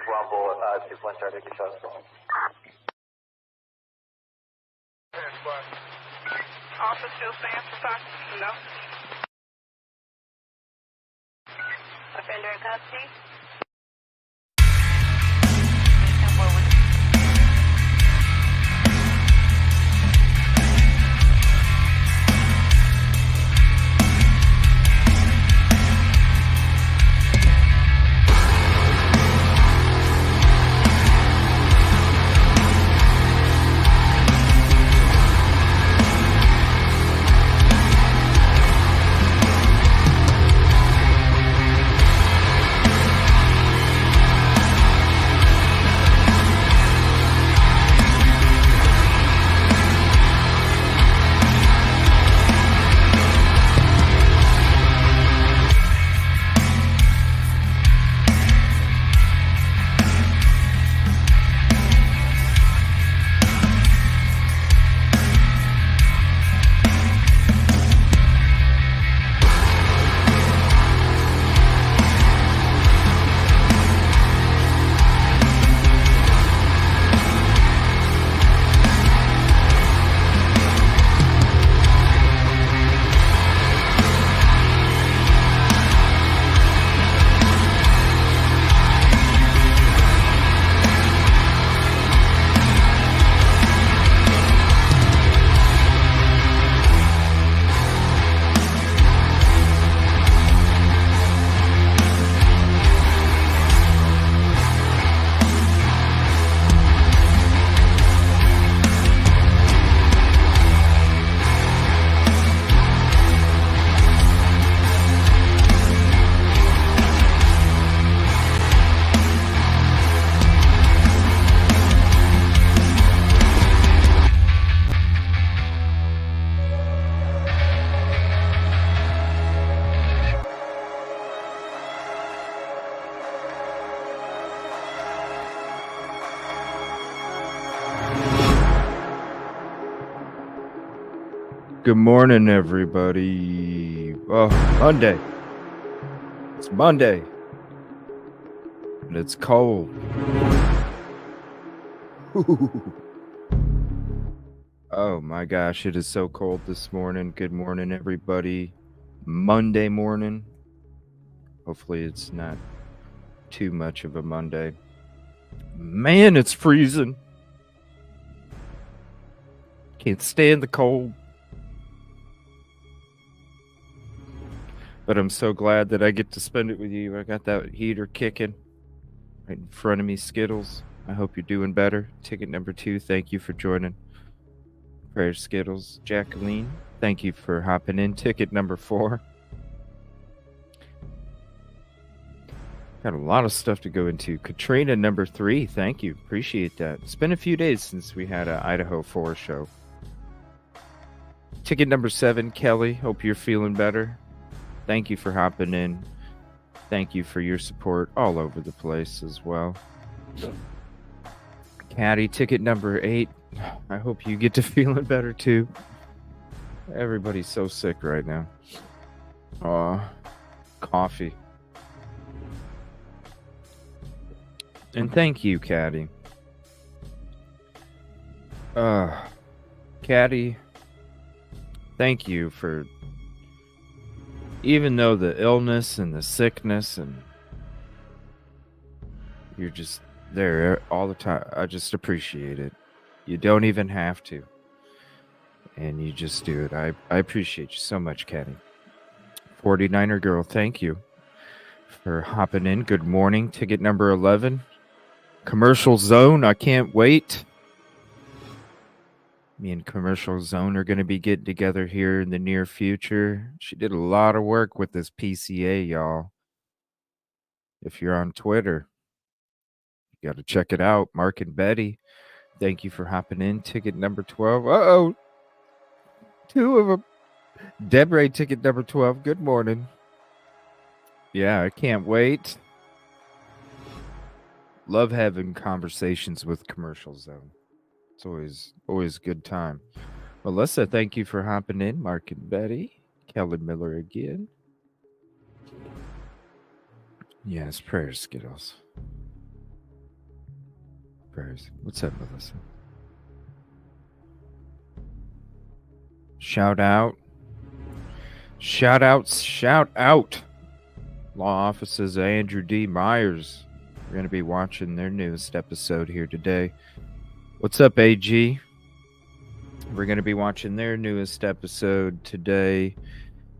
Wrongful, 2-1 started to shut us off. Also still stands for 5. No. Offender in custody. Good morning, everybody. Oh, Monday. It's Monday. And it's cold. Oh my gosh, it is so cold this morning. Good morning, everybody. Monday morning. Hopefully it's not too much of a Monday. Man, it's freezing. Can't stand the cold. But I'm so glad that I get to spend it with you. I got that heater kicking right in front of me, Skittles. I hope you're doing better. Ticket number 2, thank you for joining. Prayers, Skittles. Jacqueline, thank you for hopping in. Ticket number 4. Got a lot of stuff to go into. Katrina, number 3, thank you. Appreciate that. It's been a few days since we had an Idaho4 show. Ticket number 7, Kelly, hope you're feeling better. Thank you for hopping in. Thank you for your support all over the place as well. Caddy, ticket number 8. I hope you get to feeling better too. Everybody's so sick right now. Coffee. And thank you, Caddy. Caddy, thank you for... Even though the illness and the sickness and you're just there all the time, I just appreciate it. You don't even have to. And you just do it. I appreciate you so much, Caddy. 49er girl, thank you for hopping in. Good morning. Ticket number 11. Commercial Zone, I can't wait. Me and Commercial Zone are going to be getting together here in the near future. She did a lot of work with this PCA, y'all. If you're on Twitter, you got to check it out. Mark and Betty, thank you for hopping in. Ticket number 12. Uh-oh. 2 of them. Deborah, ticket number 12. Good morning. Yeah, I can't wait. Love having conversations with Commercial Zone. It's always a good time. Melissa, thank you for hopping in. Mark and Betty. Kelly Miller again. Yes, prayers, Skittles. prayers. What's up, Melissa? Shout out. Shout out. Law offices of Andrew D. Myers. We're going to be watching their newest episode here today. What's up, AG? We're going to be watching their newest episode today.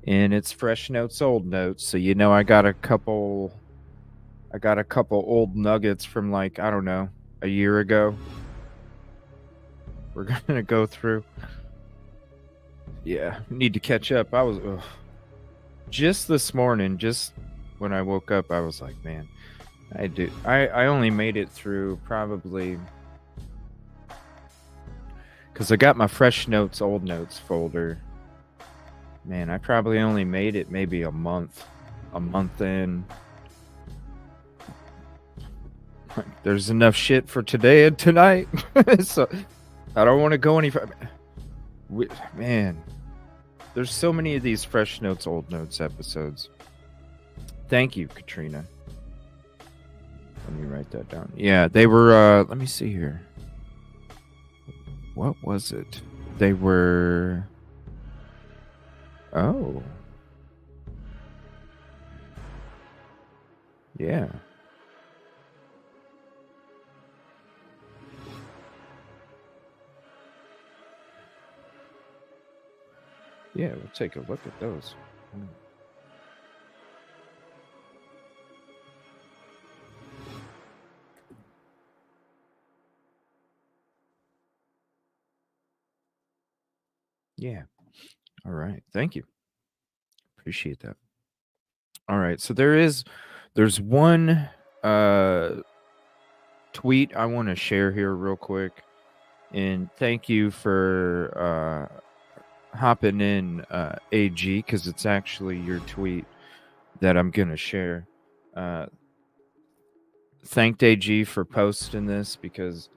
And it's fresh notes, old notes. So, you know, I got a couple old nuggets from, like, I don't know, a year ago. We're going to go through. Yeah, need to catch up. I was just this morning, just when I woke up, I was like, man, I only made it through probably, because I got my fresh notes, old notes folder. Man, I probably only made it maybe a month in. There's enough shit for today and tonight. So I don't want to go any further. Man, there's so many of these fresh notes, old notes episodes. Thank you, Katrina. Let me write that down. Yeah, they were, let me see here. What was it? They were, oh. Yeah. Yeah, we'll take a look at those. Yeah. All right. Thank you. Appreciate that. All right. So there's one tweet I want to share here real quick. And thank you for hopping in, AG, because it's actually your tweet that I'm going to share. Thanked AG for posting this, because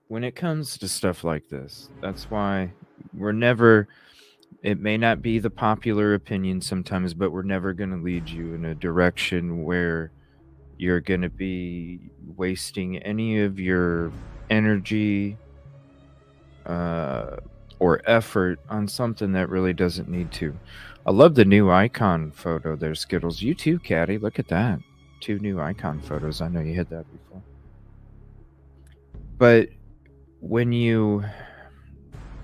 when it comes to stuff like this, that's why it may not be the popular opinion sometimes, but we're never going to lead you in a direction where you're going to be wasting any of your energy or effort on something that really doesn't need to. I love the new icon photo there, Skittles. You too, Caddy. Look at that. 2 new icon photos. I know you hit that before. But when you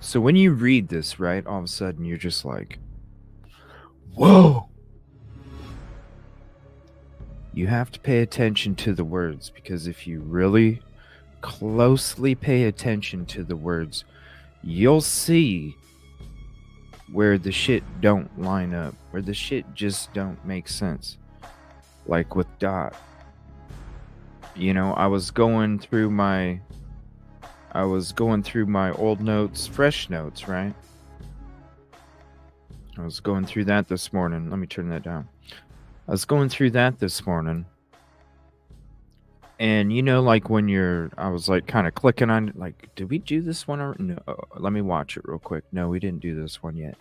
read this, right, all of a sudden you're just like, whoa. You have to pay attention to the words, because if you really closely pay attention to the words, you'll see where the shit don't line up, where the shit just don't make sense. Like with Dot. You know, I was going through my old notes, fresh notes, right? I was going through that this morning. Let me turn that down. I was going through that this morning. And, you know, like when I was like kind of clicking on, like, did we do this one? Or no, let me watch it real quick. No, we didn't do this one yet.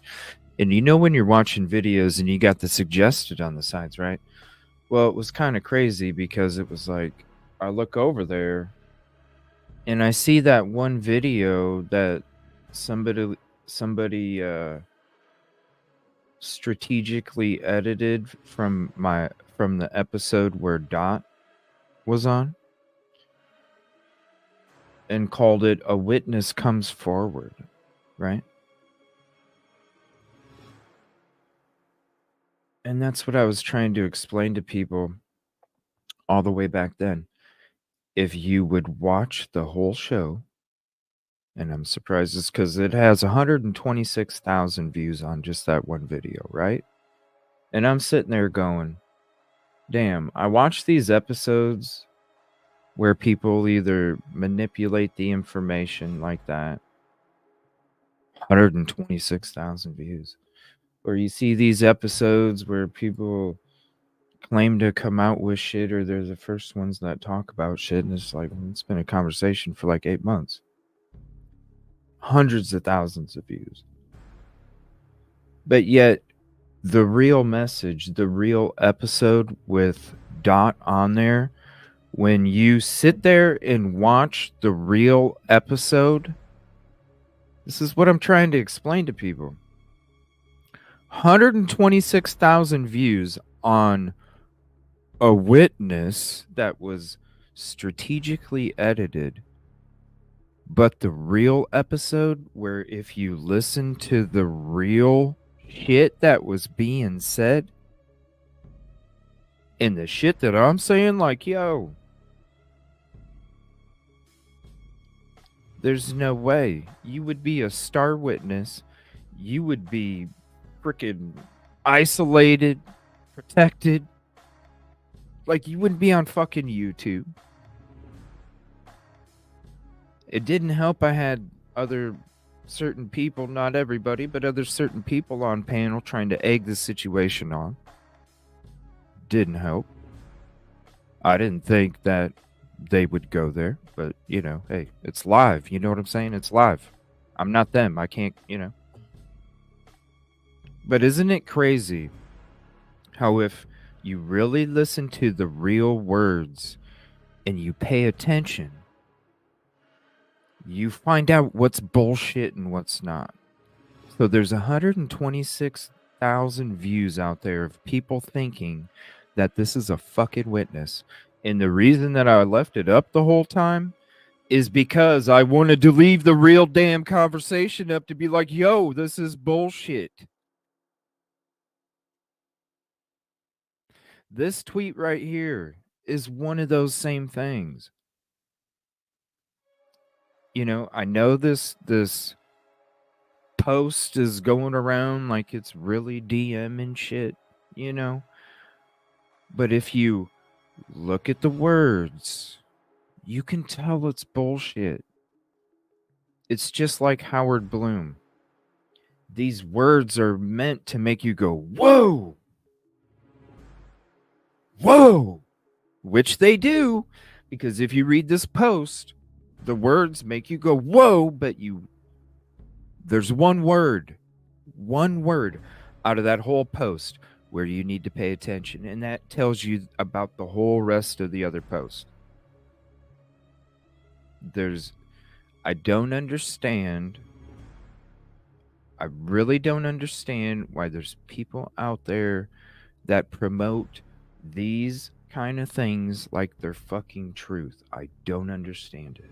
And you know, when you're watching videos and you got the suggested on the sides, right? Well, it was kind of crazy, because it was like, I look over there and I see that one video that somebody strategically edited from the episode where Dot was on, and called it "A Witness Comes Forward," right? And that's what I was trying to explain to people all the way back then. If you would watch the whole show, and I'm surprised it's because it has 126,000 views on just that one video, right? And I'm sitting there going, damn, I watch these episodes where people either manipulate the information like that, 126,000 views, or you see these episodes where people claim to come out with shit, or they're the first ones that talk about shit, and it's like, it's been a conversation for like 8 months. Hundreds of thousands of views. But yet, the real message, the real episode with Dot on there, When you sit there and watch the real episode, this is what I'm trying to explain to people. 126,000 views on a witness that was strategically edited. But the real episode, where if you listen to the real shit that was being said, and the shit that I'm saying, like, yo, there's no way. You would be a star witness. You would be freaking isolated, protected. Like, you wouldn't be on fucking YouTube. It didn't help I had other certain people, not everybody, but other certain people on panel trying to egg the situation on. Didn't help. I didn't think that they would go there, but, you know, hey, it's live. You know what I'm saying? It's live. I'm not them. I can't, you know. But isn't it crazy how if you really listen to the real words and you pay attention, you find out what's bullshit and what's not. So there's 126,000 views out there of people thinking that this is a fucking witness. And the reason that I left it up the whole time is because I wanted to leave the real damn conversation up to be like, yo, this is bullshit. This tweet right here is one of those same things. You know, I know this post is going around like it's really DM and shit, you know. But if you look at the words, you can tell it's bullshit. It's just like Howard Bloom. These words are meant to make you go, whoa, whoa, which they do, because if you read this post, the words make you go, whoa, but there's one word out of that whole post where you need to pay attention, and that tells you about the whole rest of the other post. I really don't understand why there's people out there that promote these kind of things like they're fucking truth. I don't understand it.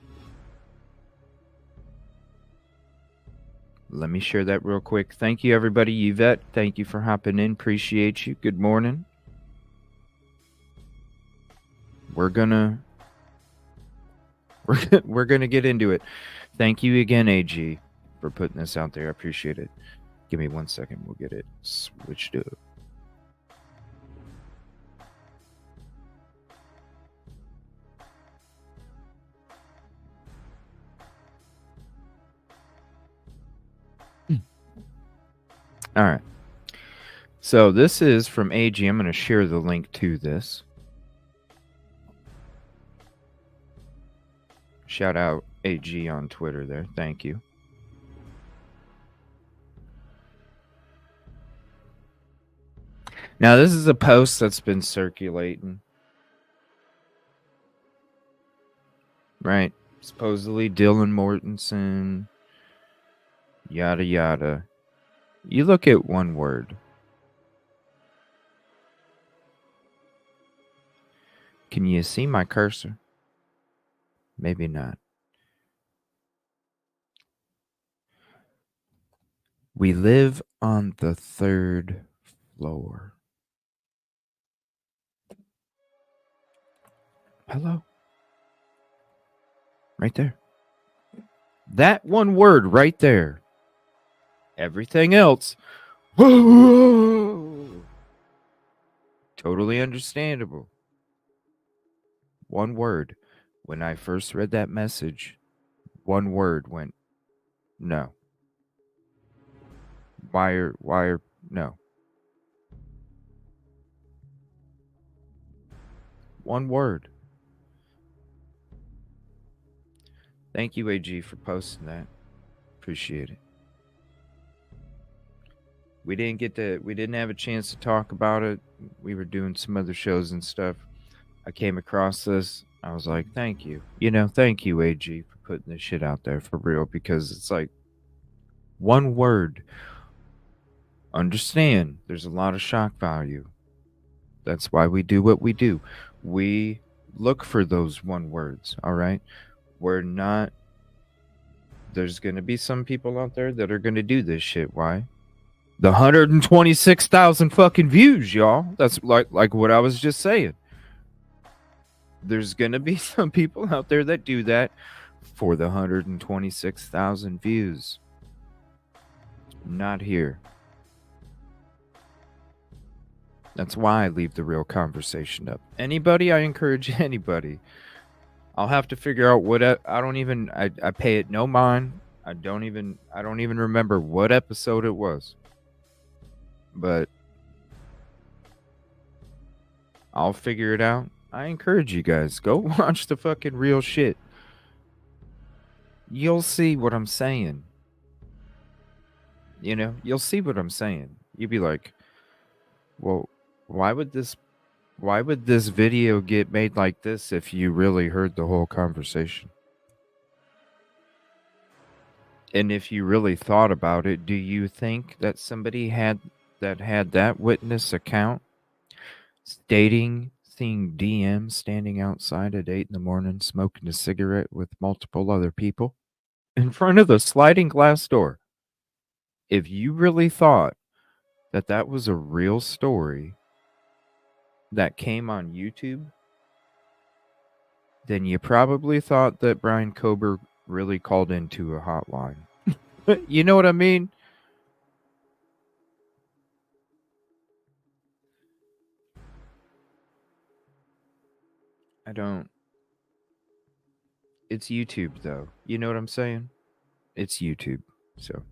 Let me share that real quick. Thank you, everybody. Yvette, thank you for hopping in. Appreciate you. Good morning. We're gonna get into it. Thank you again, AG, for putting this out there. I appreciate it. Give me 1 second. We'll get it switched up. All right. So this is from AG. I'm going to share the link to this. Shout out AG on Twitter there. Thank you. Now, this is a post that's been circulating. Right. Supposedly Dylan Mortensen. Yada, yada. You look at one word. Can you see my cursor? Maybe not. We live on the 3rd floor. Hello? Right there. That one word right there. Everything else, whoa, totally understandable. One word. When I first read that message, one word went, no. Wire, no. One word. Thank you, AG, for posting that. Appreciate it. We didn't have a chance to talk about it. We were doing some other shows and stuff. I came across this I was like, thank you. Thank you, AG, for putting this shit out there for real, because it's like one word. Understand, there's a lot of shock value. That's why we do what we do. We look for those one words, all right? We're not, there's going to be some people out there that are going to do this shit. Why? The 126,000 fucking views, y'all. That's like what I was just saying. There's going to be some people out there that do that for the 126,000 views. Not here. That's why I leave the real conversation up. Anybody, I encourage anybody. I'll have to figure out what I pay it no mind. I don't even remember what episode it was. But I'll figure it out. I encourage you guys, go watch the fucking real shit. You'll see what I'm saying. You'll see what I'm saying. You'll be like, well, why would this video get made like this if you really heard the whole conversation? And if you really thought about it, do you think that somebody had that witness account stating seeing DM standing outside at 8 in the morning smoking a cigarette with multiple other people in front of the sliding glass door? If you really thought that was a real story that came on YouTube, then you probably thought that Brian Kohberger really called into a hotline. You know what I mean? I don't. It's YouTube, though. You know what I'm saying? It's YouTube, so.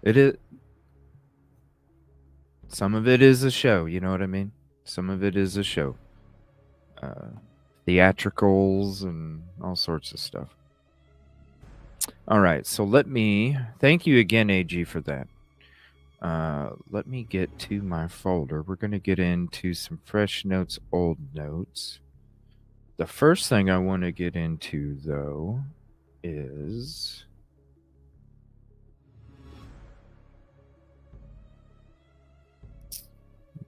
It is. Some of it is a show, you know what I mean? Some of it is a show. Theatricals and all sorts of stuff. All right, so thank you again, AG, for that. Let me get to my folder. We're going to get into some fresh notes, old notes. The first thing I want to get into, though, is...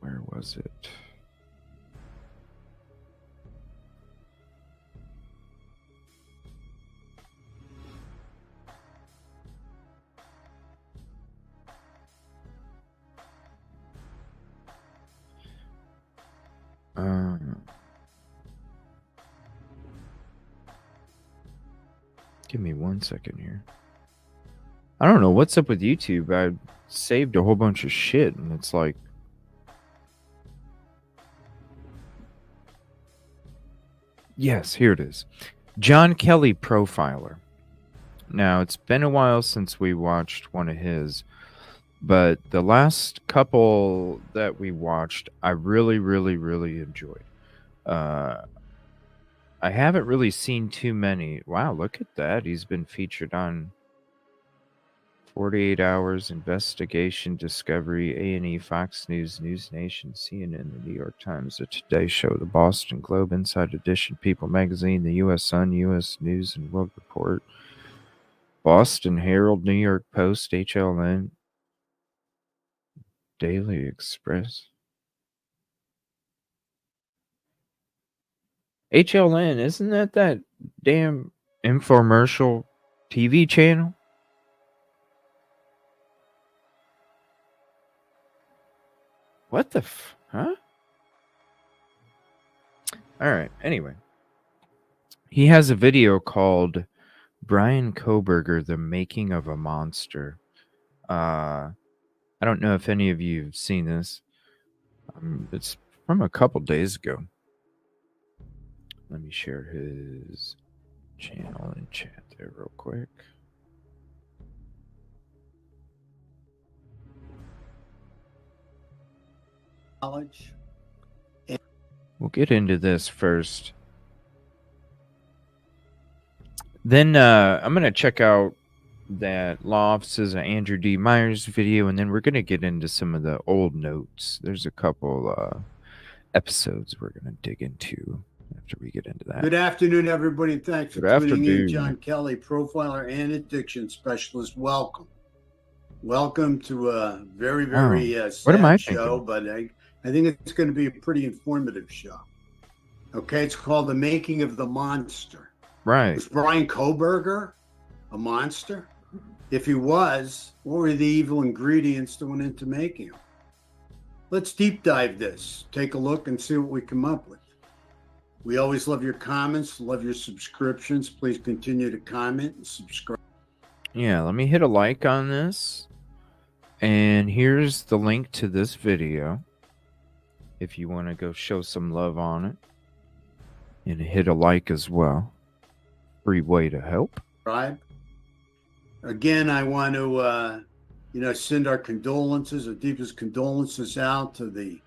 Where was it? Give me 1 second here. I don't know what's up with YouTube. I saved a whole bunch of shit, and it's like... Yes, here it is. John Kelly Profiler. Now, it's been a while since we watched one of his, but the last couple that we watched, I really, really, really enjoyed. I haven't really seen too many. Wow, look at that. He's been featured on 48 Hours, Investigation, Discovery, A&E, Fox News, News Nation, CNN, The New York Times, The Today Show, The Boston Globe, Inside Edition, People Magazine, The U.S. Sun, U.S. News and World Report, Boston Herald, New York Post, HLN, Daily Express. HLN, isn't that damn infomercial TV channel? What the huh? All right, anyway. He has a video called Brian Kohberger, The Making of a Monster. I don't know if any of you have seen this. It's from a couple days ago. Let me share his channel in chat there real quick. Knowledge. We'll get into this first. Then I'm going to check out that Law Offices of Andrew D. Myers video, and then we're going to get into some of the old notes. There's a couple episodes we're going to dig into after we get into that. Good afternoon, everybody, and thanks for Good tuning in. afternoon. John Kelly, profiler and addiction specialist. Welcome. Welcome to a very, very what am I sad show, thinking? but I think it's going to be a pretty informative show. Okay, it's called The Making of the Monster. Right. Was Brian Kohberger a monster? If he was, what were the evil ingredients that went into making him? Let's deep dive this. Take a look and see what we come up with. We always love your comments, love your subscriptions. Please continue to comment and subscribe. Yeah, let me hit a like on this. And here's the link to this video if you want to go show some love on it. And hit a like as well. Free way to help. Right. Again, I want to, send our condolences, our deepest condolences out to the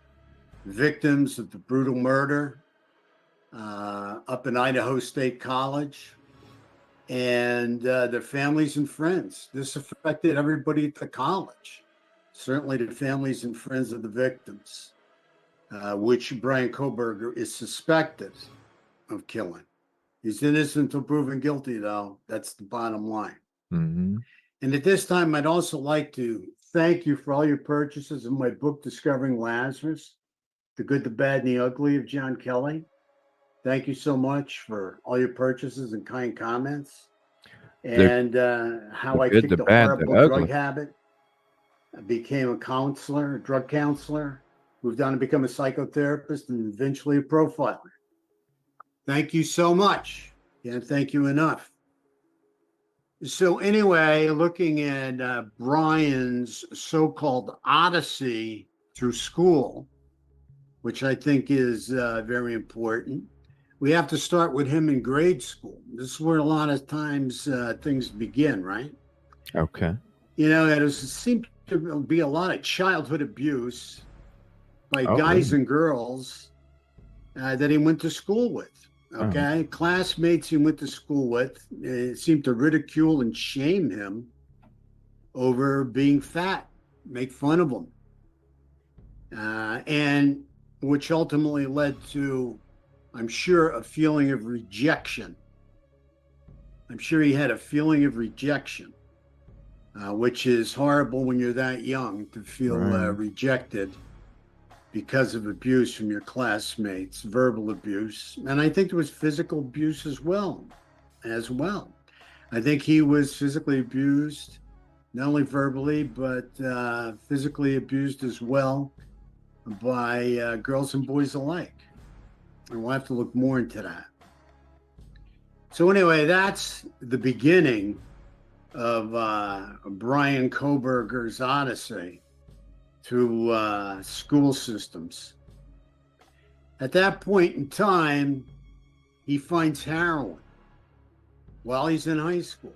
victims of the brutal murder up in Idaho State College and their families and friends. This affected everybody at the college, certainly the families and friends of the victims, which Brian Kohberger is suspected of killing. He's innocent until proven guilty, though. That's the bottom line. Mm-hmm. And at this time, I'd also like to thank you for all your purchases of my book, Discovering Lazarus, The Good, the Bad, and the Ugly of John Kelly. Thank you so much for all your purchases and kind comments. And how I kicked a horrible drug habit. I became a counselor, a drug counselor, moved on to become a psychotherapist, and eventually a profiler. Thank you so much. Can't thank you enough. So anyway, looking at Brian's so-called odyssey through school, which I think is very important, we have to start with him in grade school. This is where a lot of times things begin, right? Okay. It seemed to be a lot of childhood abuse by guys and girls that he went to school with. Okay, classmates he went to school with seemed to ridicule and shame him over being fat, make fun of him, and which ultimately led to, I'm sure, a feeling of rejection. I'm sure he had a feeling of rejection, which is horrible when you're that young to feel rejected because of abuse from your classmates, verbal abuse. And I think there was physical abuse as well. I think he was physically abused, not only verbally, but physically abused as well by girls and boys alike. And we'll have to look more into that. So anyway, that's the beginning of Brian Kohberger's odyssey through school systems. At that point in time, he finds heroin while he's in high school.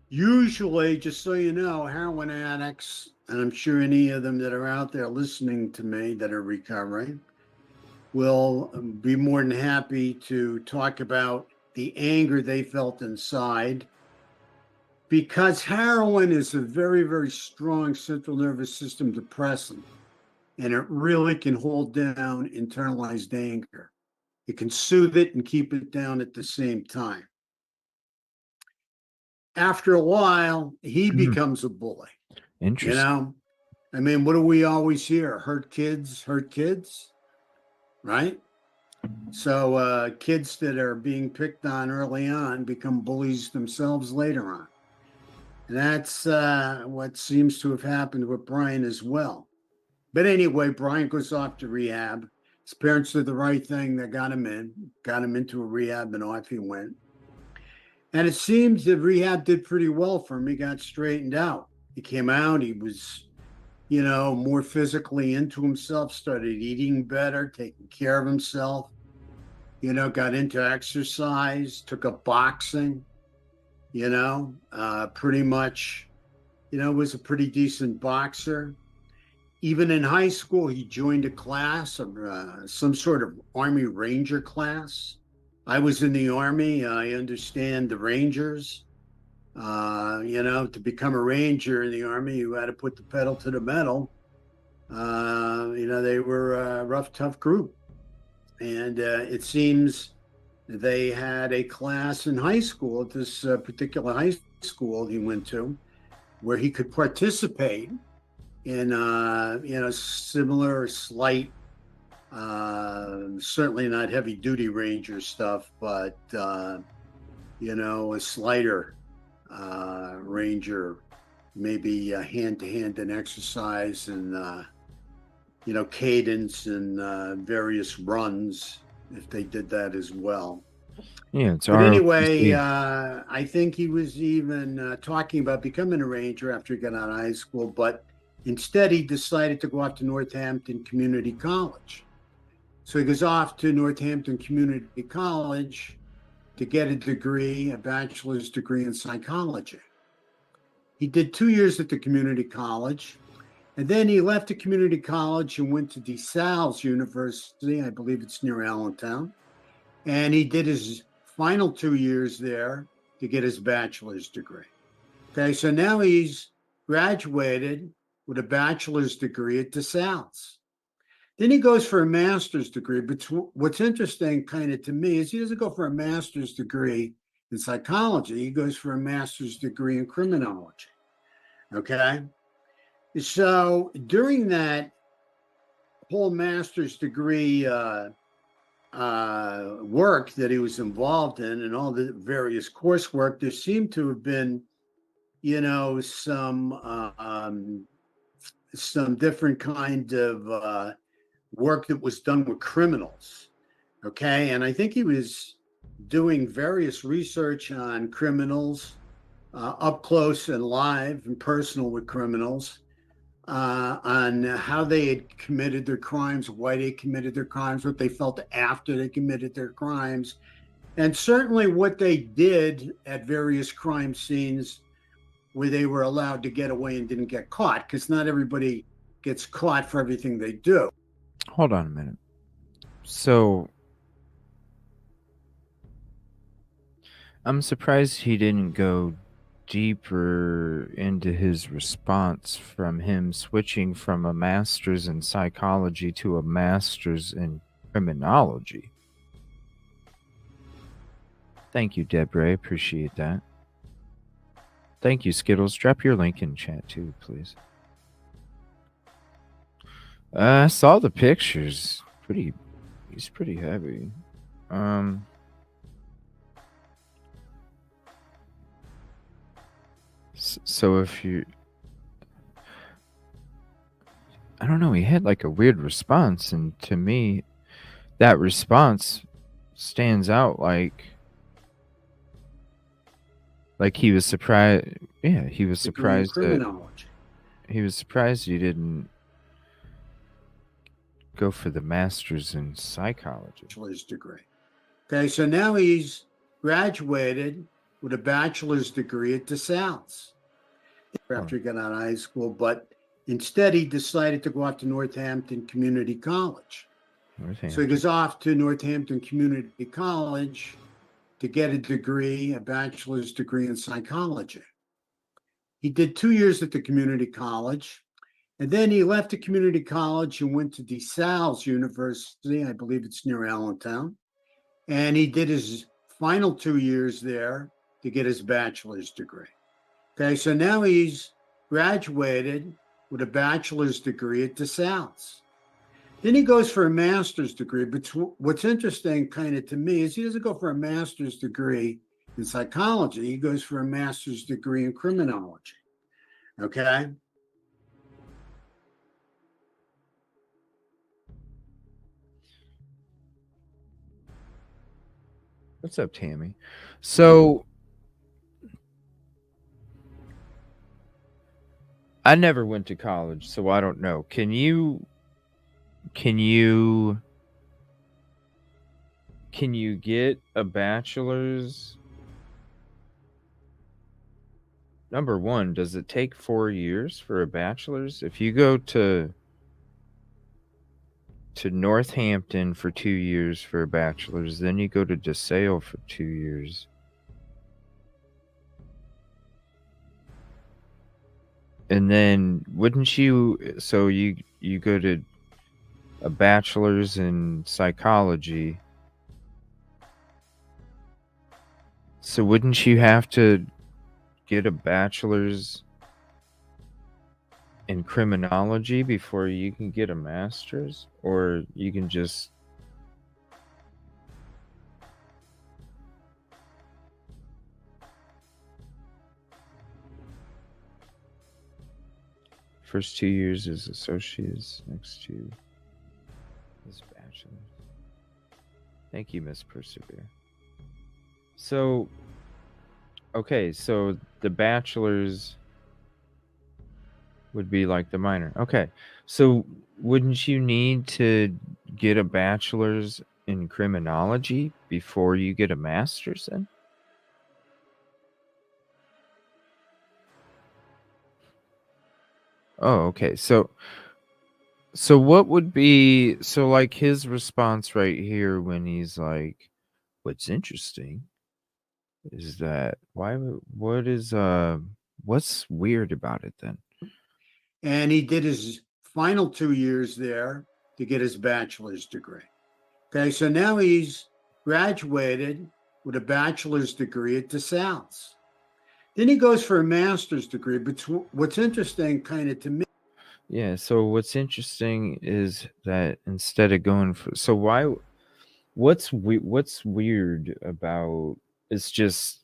Usually, just so you know, heroin addicts, and I'm sure any of them that are out there listening to me that are recovering, will be more than happy to talk about the anger they felt inside, because heroin is a very, very strong central nervous system depressant, and it really can hold down internalized anger. It can soothe it and keep it down at the same time. After a while, he becomes a bully. Interesting. I mean, what do we always hear? Hurt kids, right? So kids that are being picked on early on become bullies themselves later on. And that's what seems to have happened with Brian as well. But anyway, Brian goes off to rehab. His parents did the right thing. They got him into a rehab, and off he went. And it seems that rehab did pretty well for him. He got straightened out. He came out. He was, more physically into himself, started eating better, taking care of himself, got into exercise, took up boxing. Pretty much, was a pretty decent boxer. Even in high school, he joined a class, some sort of Army Ranger class. I was in the Army. I understand the Rangers. To become a Ranger in the Army, you had to put the pedal to the metal They were a rough, tough group. And it seems they had a class in high school at this particular high school he went to where he could participate in, similar, slight, certainly not heavy duty Ranger stuff, but, a slighter Ranger, maybe hand to hand in exercise and, cadence and various runs if they did that as well. Yeah, it's But anyway, ROTC. I think he was even talking about becoming a Ranger after he got out of high school, but instead he decided to go off to Northampton Community College. So he goes off to Northampton Community College to get a degree, a bachelor's degree in psychology. He did 2 years at the community college, and then he left the community college and went to DeSales University, I believe it's near Allentown, and he did his final 2 years there to get his bachelor's degree. Okay, so now he's graduated with a bachelor's degree at DeSales. Then he goes for a master's degree. But what's interesting kind of to me is he doesn't go for a master's degree in psychology. He goes for a master's degree in criminology. Okay. So during that whole master's degree work that he was involved in and all the various coursework, there seemed to have been, some different kind of work that was done with criminals. Okay. And I think he was doing various research on criminals, up close and live and personal with criminals, on how they had committed their crimes, why they committed their crimes, what they felt after they committed their crimes, and certainly what they did at various crime scenes where they were allowed to get away and didn't get caught, because not everybody gets caught for everything they do. Hold on a minute. So I'm surprised he didn't go deeper into his response from him switching from a master's in psychology to a master's in criminology. Thank you, Deborah. I appreciate that. Thank you, Skittles. Drop your link in chat too, please. I saw the pictures. He's pretty heavy. So if you, I don't know, he had like a weird response, and to me, that response stands out like he was surprised. Yeah, he was surprised he was surprised you didn't go for the master's in psychology. Bachelor's degree. Okay, so now he's graduated with a bachelor's degree at DeSales after he got out of high school, but instead he decided to go off to Northampton Community College. So he goes off to Northampton Community College to get a degree, a bachelor's degree in psychology. He did 2 years at the community college, and then he left the community college and went to DeSales University, I believe it's near Allentown, and he did his final 2 years there to get his bachelor's degree. Okay, so now he's graduated with a bachelor's degree at DeSales. Then he goes for a master's degree. But what's interesting kind of to me is he doesn't go for a master's degree in psychology. He goes for a master's degree in criminology. Okay. What's up, Tammy? So I never went to college, so I don't know. Can you get a bachelor's? Number one, does it take 4 years for a bachelor's? If you go to Northampton for 2 years for a bachelor's, then you go to DeSale for 2 years. And then wouldn't you, so you you go to a bachelor's in psychology. So wouldn't you have to get a bachelor's in criminology before you can get a master's? Or you can just... First 2 years is associates, next 2 is bachelor's. Thank you, Miss Persevere. So, okay, so the bachelor's would be like the minor. Okay, so wouldn't you need to get a bachelor's in criminology before you get a master's then? Oh, okay. So what would be, so like his response right here when he's like, what's interesting is that what's weird about it then? And he did his final 2 years there to get his bachelor's degree. Okay, so now he's graduated with a bachelor's degree at DeSal's. Then he goes for a master's degree. But what's interesting kind of to me. Yeah, so what's interesting is that instead of going for, so what's weird about, it's just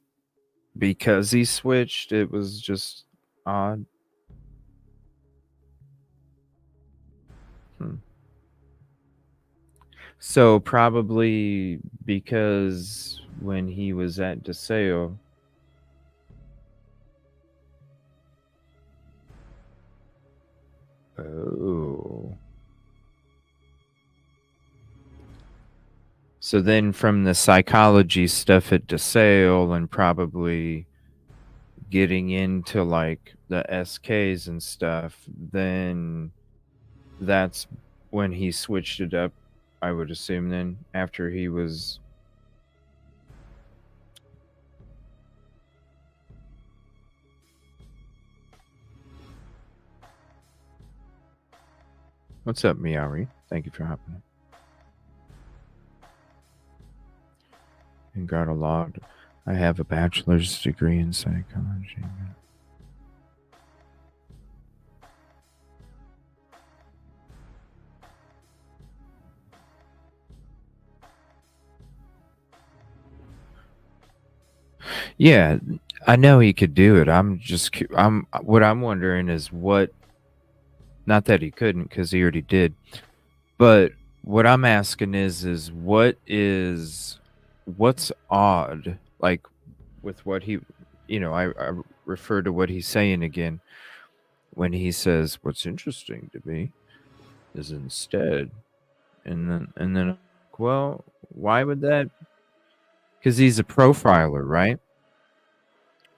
because he switched, it was just odd. So probably because when he was at DeSale, oh, so then from the psychology stuff at DeSale and probably getting into like the SKs and stuff, then that's when he switched it up, I would assume, then after he was... What's up, Miari? Thank you for hopping in. And got a lot. I have a bachelor's degree in psychology. Yeah, I know he could do it. What I'm wondering is what, not that he couldn't because he already did, but what I'm asking is what's odd, like with what he, I refer to what he's saying again when he says what's interesting to me is instead, and then well, why would that? Because he's a profiler, right?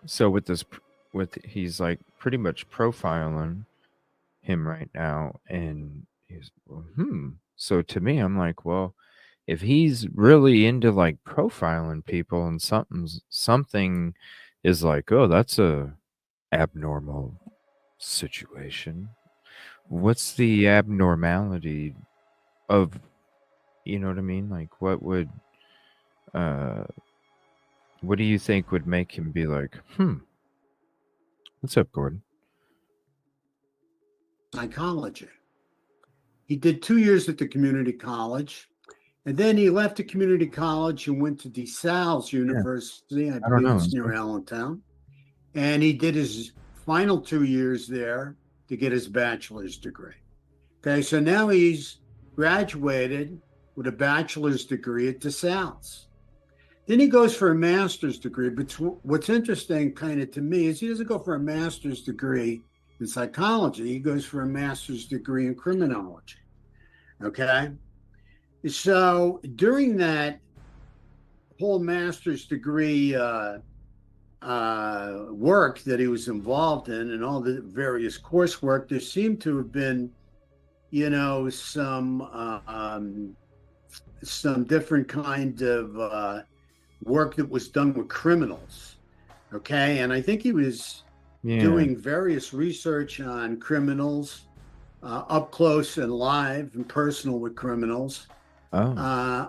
So he's like pretty much profiling him right now, and he's So to me, I'm like, well, if he's really into like profiling people and something is like, oh, that's a abnormal situation. What's the abnormality of, you know what I mean? Like, what do you think would make him be like, what's up, Gordon? Psychology. He did 2 years at the community college, and then he left the community college and went to DeSal's University. I believe it's near Allentown. And he did his final 2 years there to get his bachelor's degree. Okay, so now he's graduated with a bachelor's degree at DeSal's. Then he goes for a master's degree. But what's interesting kind of to me is he doesn't go for a master's degree in psychology. He goes for a master's degree in criminology. Okay. So during that whole master's degree work that he was involved in and all the various coursework, there seemed to have been, some different kind of work that was done with criminals. Okay. And I think he was doing various research on criminals up close and live and personal with criminals. Oh.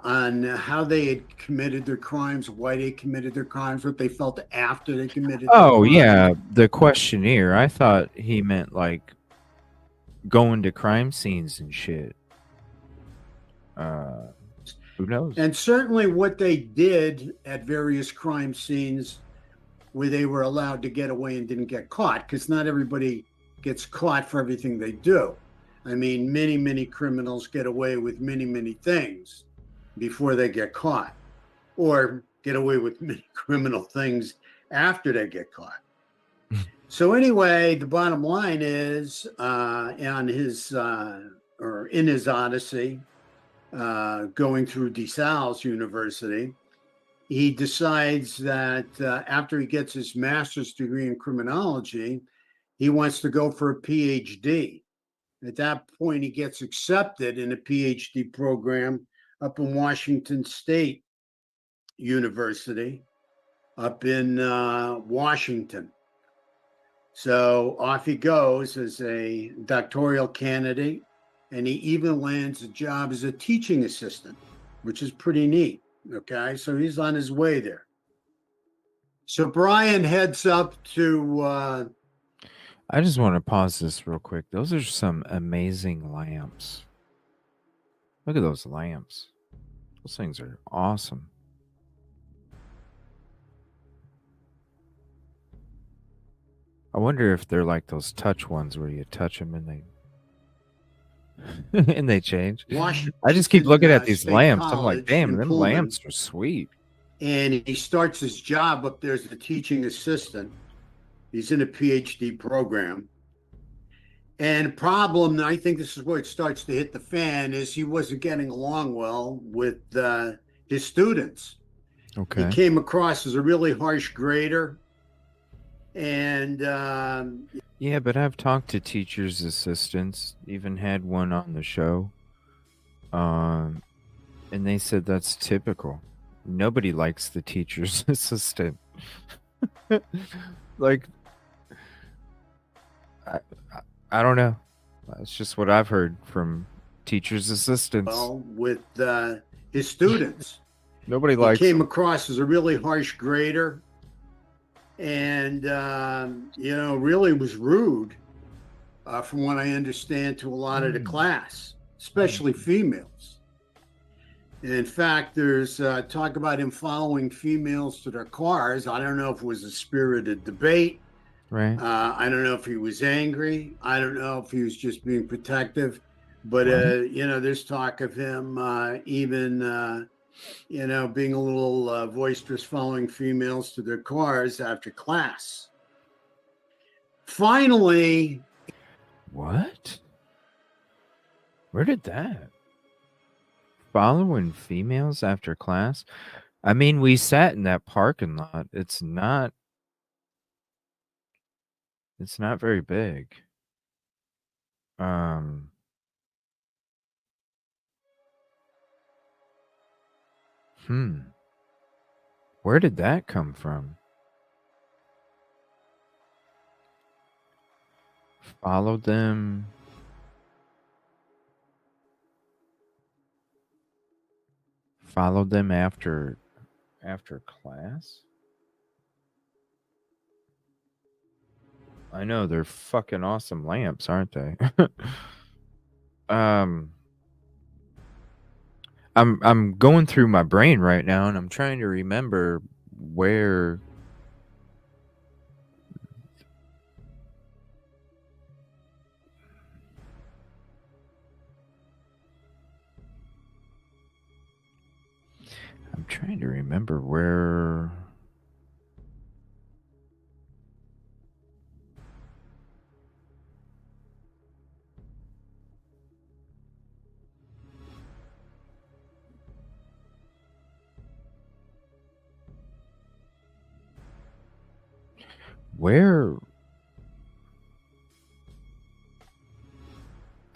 On how they had committed their crimes, why they committed their crimes, what they felt after they committed their Oh, crimes. yeah. The questionnaire. I thought he meant like going to crime scenes and shit. Who knows? And certainly what they did at various crime scenes where they were allowed to get away and didn't get caught, because not everybody gets caught for everything they do. I mean, many, many criminals get away with many, many things before they get caught, or get away with many criminal things after they get caught. So anyway, the bottom line is on his or in his odyssey, going through DeSalle's University, he decides that after he gets his master's degree in criminology, he wants to go for a PhD. At that point, he gets accepted in a PhD program up in Washington State University, up in Washington. So off he goes as a doctoral candidate, and he even lands a job as a teaching assistant, which is pretty neat. Okay, so he's on his way there. So Brian heads up to I just want to pause this real quick. Those are some amazing lamps. Look at those lamps. Those things are awesome. I wonder if they're like those touch ones where you touch them and they and they change. Washington. I just keep looking at these State lamps. I'm College like, damn, in them Pullman. lamps are sweet. And he starts his job up there as a teaching assistant. He's in a PhD program. And problem, I think this is where it starts to hit the fan, is he wasn't getting along well with his students. Okay. He came across as a really harsh grader. And yeah, but I've talked to teachers' assistants, even had one on the show. And they said that's typical. Nobody likes the teacher's assistant. Like, I don't know. That's just what I've heard from teachers' assistants. well, with his students. Nobody likes He came them. across as a really harsh grader, and really was rude, from what I understand, to a lot of the class, especially females. In fact, there's talk about him following females to their cars. I don't know if it was a spirited debate. Right. I don't know if he was angry. I don't know if he was just being protective. But, Right. there's talk of him even being a little boisterous, following females to their cars after class. Finally. What? Where did that? Following females after class? I mean, we sat in that parking lot. It's not very big. Where did that come from? Followed them. Followed them after class? I know they're fucking awesome lamps, aren't they? I'm going through my brain right now and I'm trying to remember where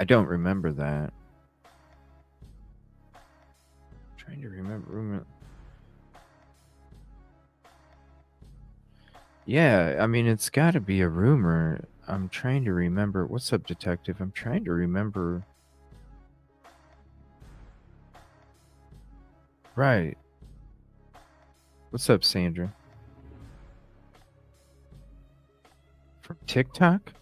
I don't remember that. Trying to remember. Yeah, I mean, it's got to be a rumor. I'm trying to remember. What's up, detective? I'm trying to remember. Right. What's up, Sandra? From TikTok?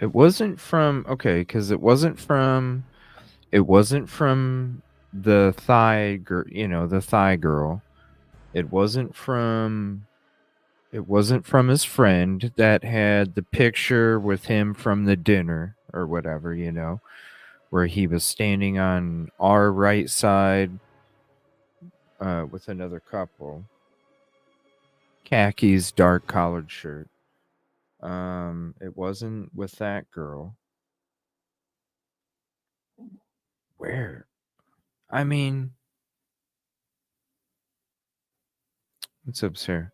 It wasn't from, okay, because it wasn't from the thigh girl, the thigh girl. It wasn't from his friend that had the picture with him from the dinner or whatever, where he was standing on our right side with another couple. Khakis, dark collared shirt. It wasn't with that girl. Where? I mean, what's up, sir?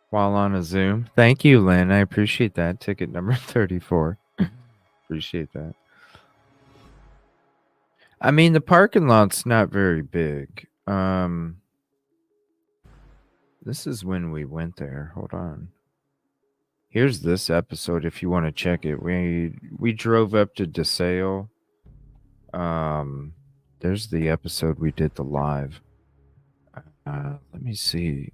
While on a Zoom. Thank you, Lynn. I appreciate that. Ticket number 34. Appreciate that. I mean, the parking lot's not very big. This is when we went there. Hold on. Here's this episode if you want to check it. We drove up to DeSale. There's the episode we did the live. Let me see.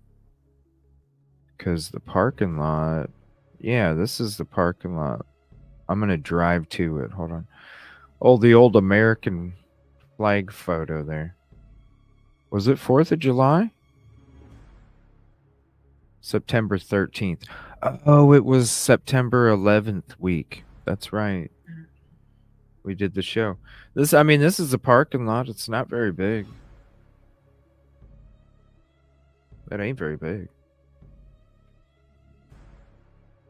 Because the parking lot. Yeah, this is the parking lot. I'm going to drive to it. Hold on. Oh, the old American flag photo there. Was it 4th of July? September 13th. Oh, it was September 11th week. That's right. We did the show. This is a parking lot. It's not very big. That ain't very big.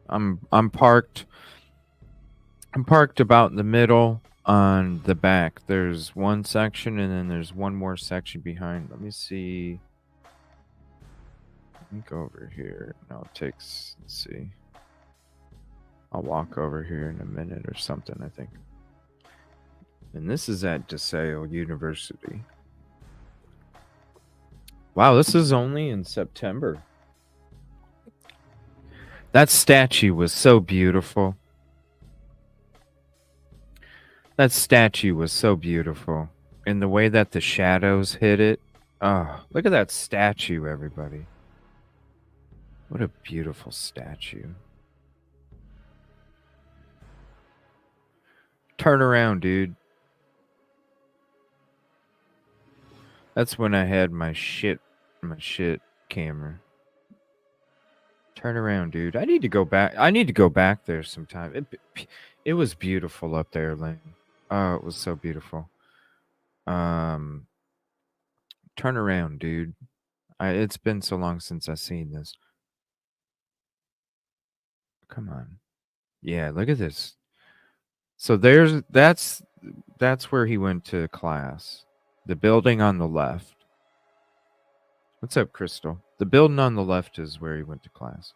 I'm parked about in the middle on the back. There's one section and then there's one more section behind. Let me see. Let me go over here. No, let's see. I'll walk over here in a minute or something, I think. And this is at DeSale University. Wow, this is only in September. That statue was so beautiful. That statue was so beautiful. And the way that the shadows hit it. Oh, look at that statue, everybody. What a beautiful statue. Turn around, dude. That's when I had my shit camera. Turn around, dude. I need to go back there sometime. It was beautiful up there, Lane. Oh, it was so beautiful. Turn around, dude. It's been so long since I've seen this. Come on. Yeah, look at this. So that's where he went to class. The building on the left. What's up, Crystal? The building on the left is where he went to class.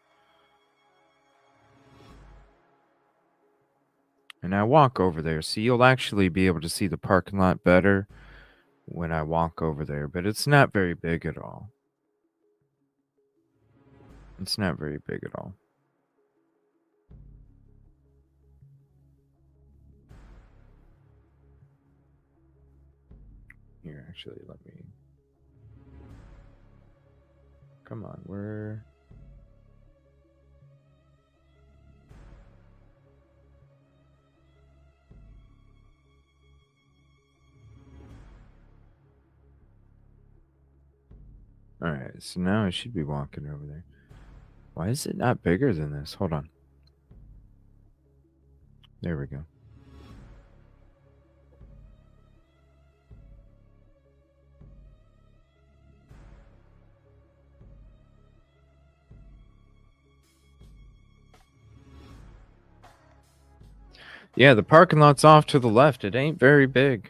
And I walk over there. So you'll actually be able to see the parking lot better when I walk over there. But it's not very big at all. It's not very big at all. Here, actually, let me... Come on, where... Alright, so now I should be walking over there. Why is it not bigger than this? Hold on. There we go. Yeah, the parking lot's off to the left. It ain't very big.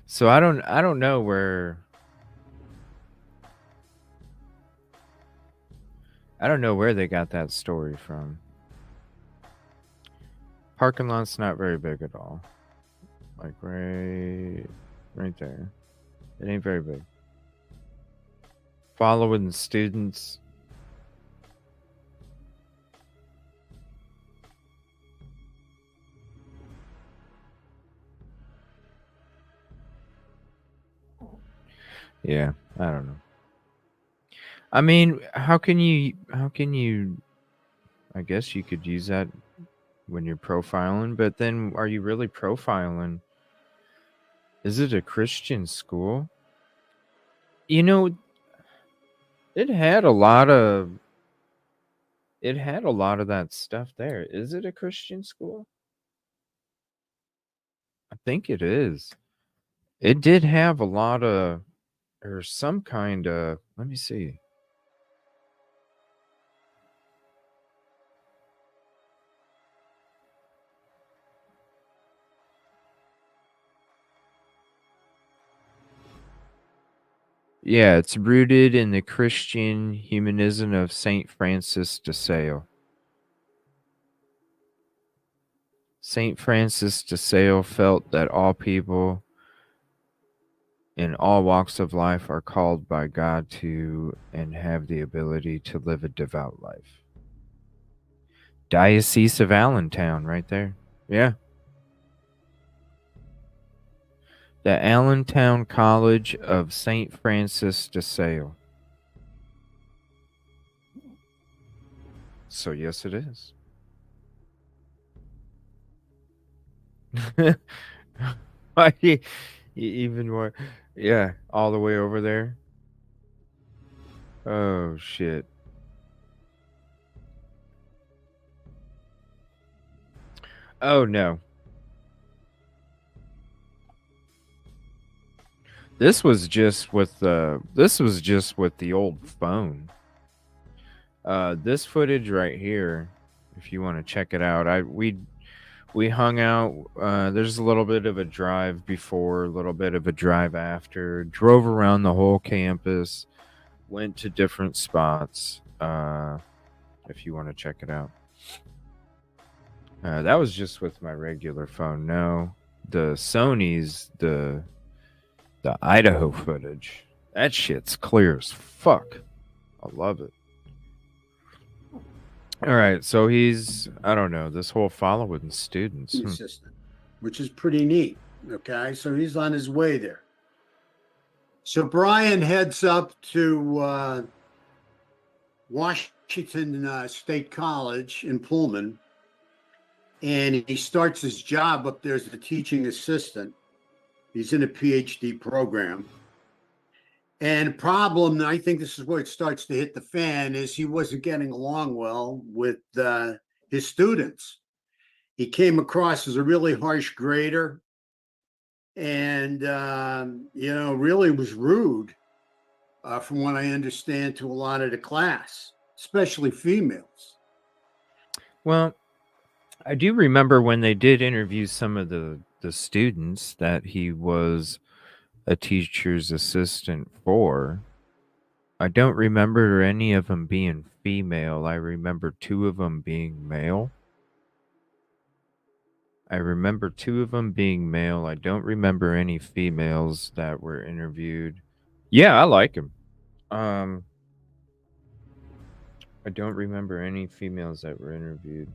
So I don't know where... I don't know where they got that story from. Parking lot's not very big at all. Like right there. It ain't very big. Following students. Yeah, I don't know. I mean, how can you I guess you could use that when you're profiling, but then are you really profiling? Is it a Christian school? You know, it had a lot of that stuff there. Is it a Christian school? I think it is. It did have a lot of, or some kind of, let me see. Yeah, it's rooted in the Christian humanism of St. Francis de Sales. St. Francis de Sales felt that all people in all walks of life are called by God to and have the ability to live a devout life. Diocese of Allentown, right there. Yeah. The Allentown College of St. Francis de Sales. So, yes, it is. Even more. Yeah, all the way over there. Oh, shit. Oh, no. This was just with the old phone. This footage right here, if you want to check it out, we hung out. There's a little bit of a drive before, a little bit of a drive after. Drove around the whole campus, went to different spots. If you want to check it out, that was just with my regular phone. No, the Sony's the Idaho footage. That shit's clear as fuck. I love it. All right, so he's, I don't know, this whole following students. Assistant, which is pretty neat. Okay, so he's on his way there. So Brian heads up to Washington State College in Pullman, and he starts his job up there as a teaching assistant. He's in a PhD program. And problem, I think this is where it starts to hit the fan, is he wasn't getting along well with his students. He came across as a really harsh grader and, really was rude, from what I understand, to a lot of the class, especially females. Well, I do remember when they did interview some of the students that he was a teacher's assistant for. I don't remember any of them being female. I remember 2 of them being male. I don't remember any females that were interviewed. Yeah, I like him. I don't remember any females that were interviewed.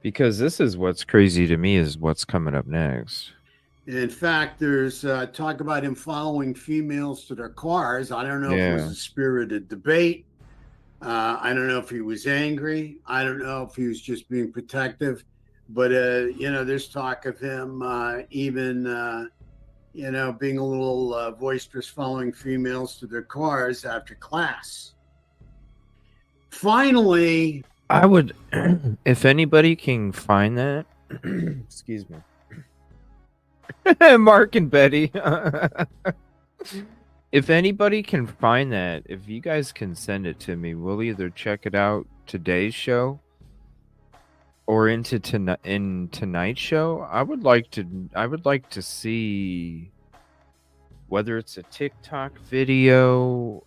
Because this is what's crazy to me is what's coming up next. In fact, there's talk about him following females to their cars. I don't know if it was a spirited debate. I don't know if he was angry. I don't know if he was just being protective. But, there's talk of him even being a little boisterous, following females to their cars after class. Finally, I would, if anybody can find that, excuse me, Mark and Betty, if anybody can find that, if you guys can send it to me, we'll either check it out today's show or in tonight's show. I would like to see whether it's a TikTok video,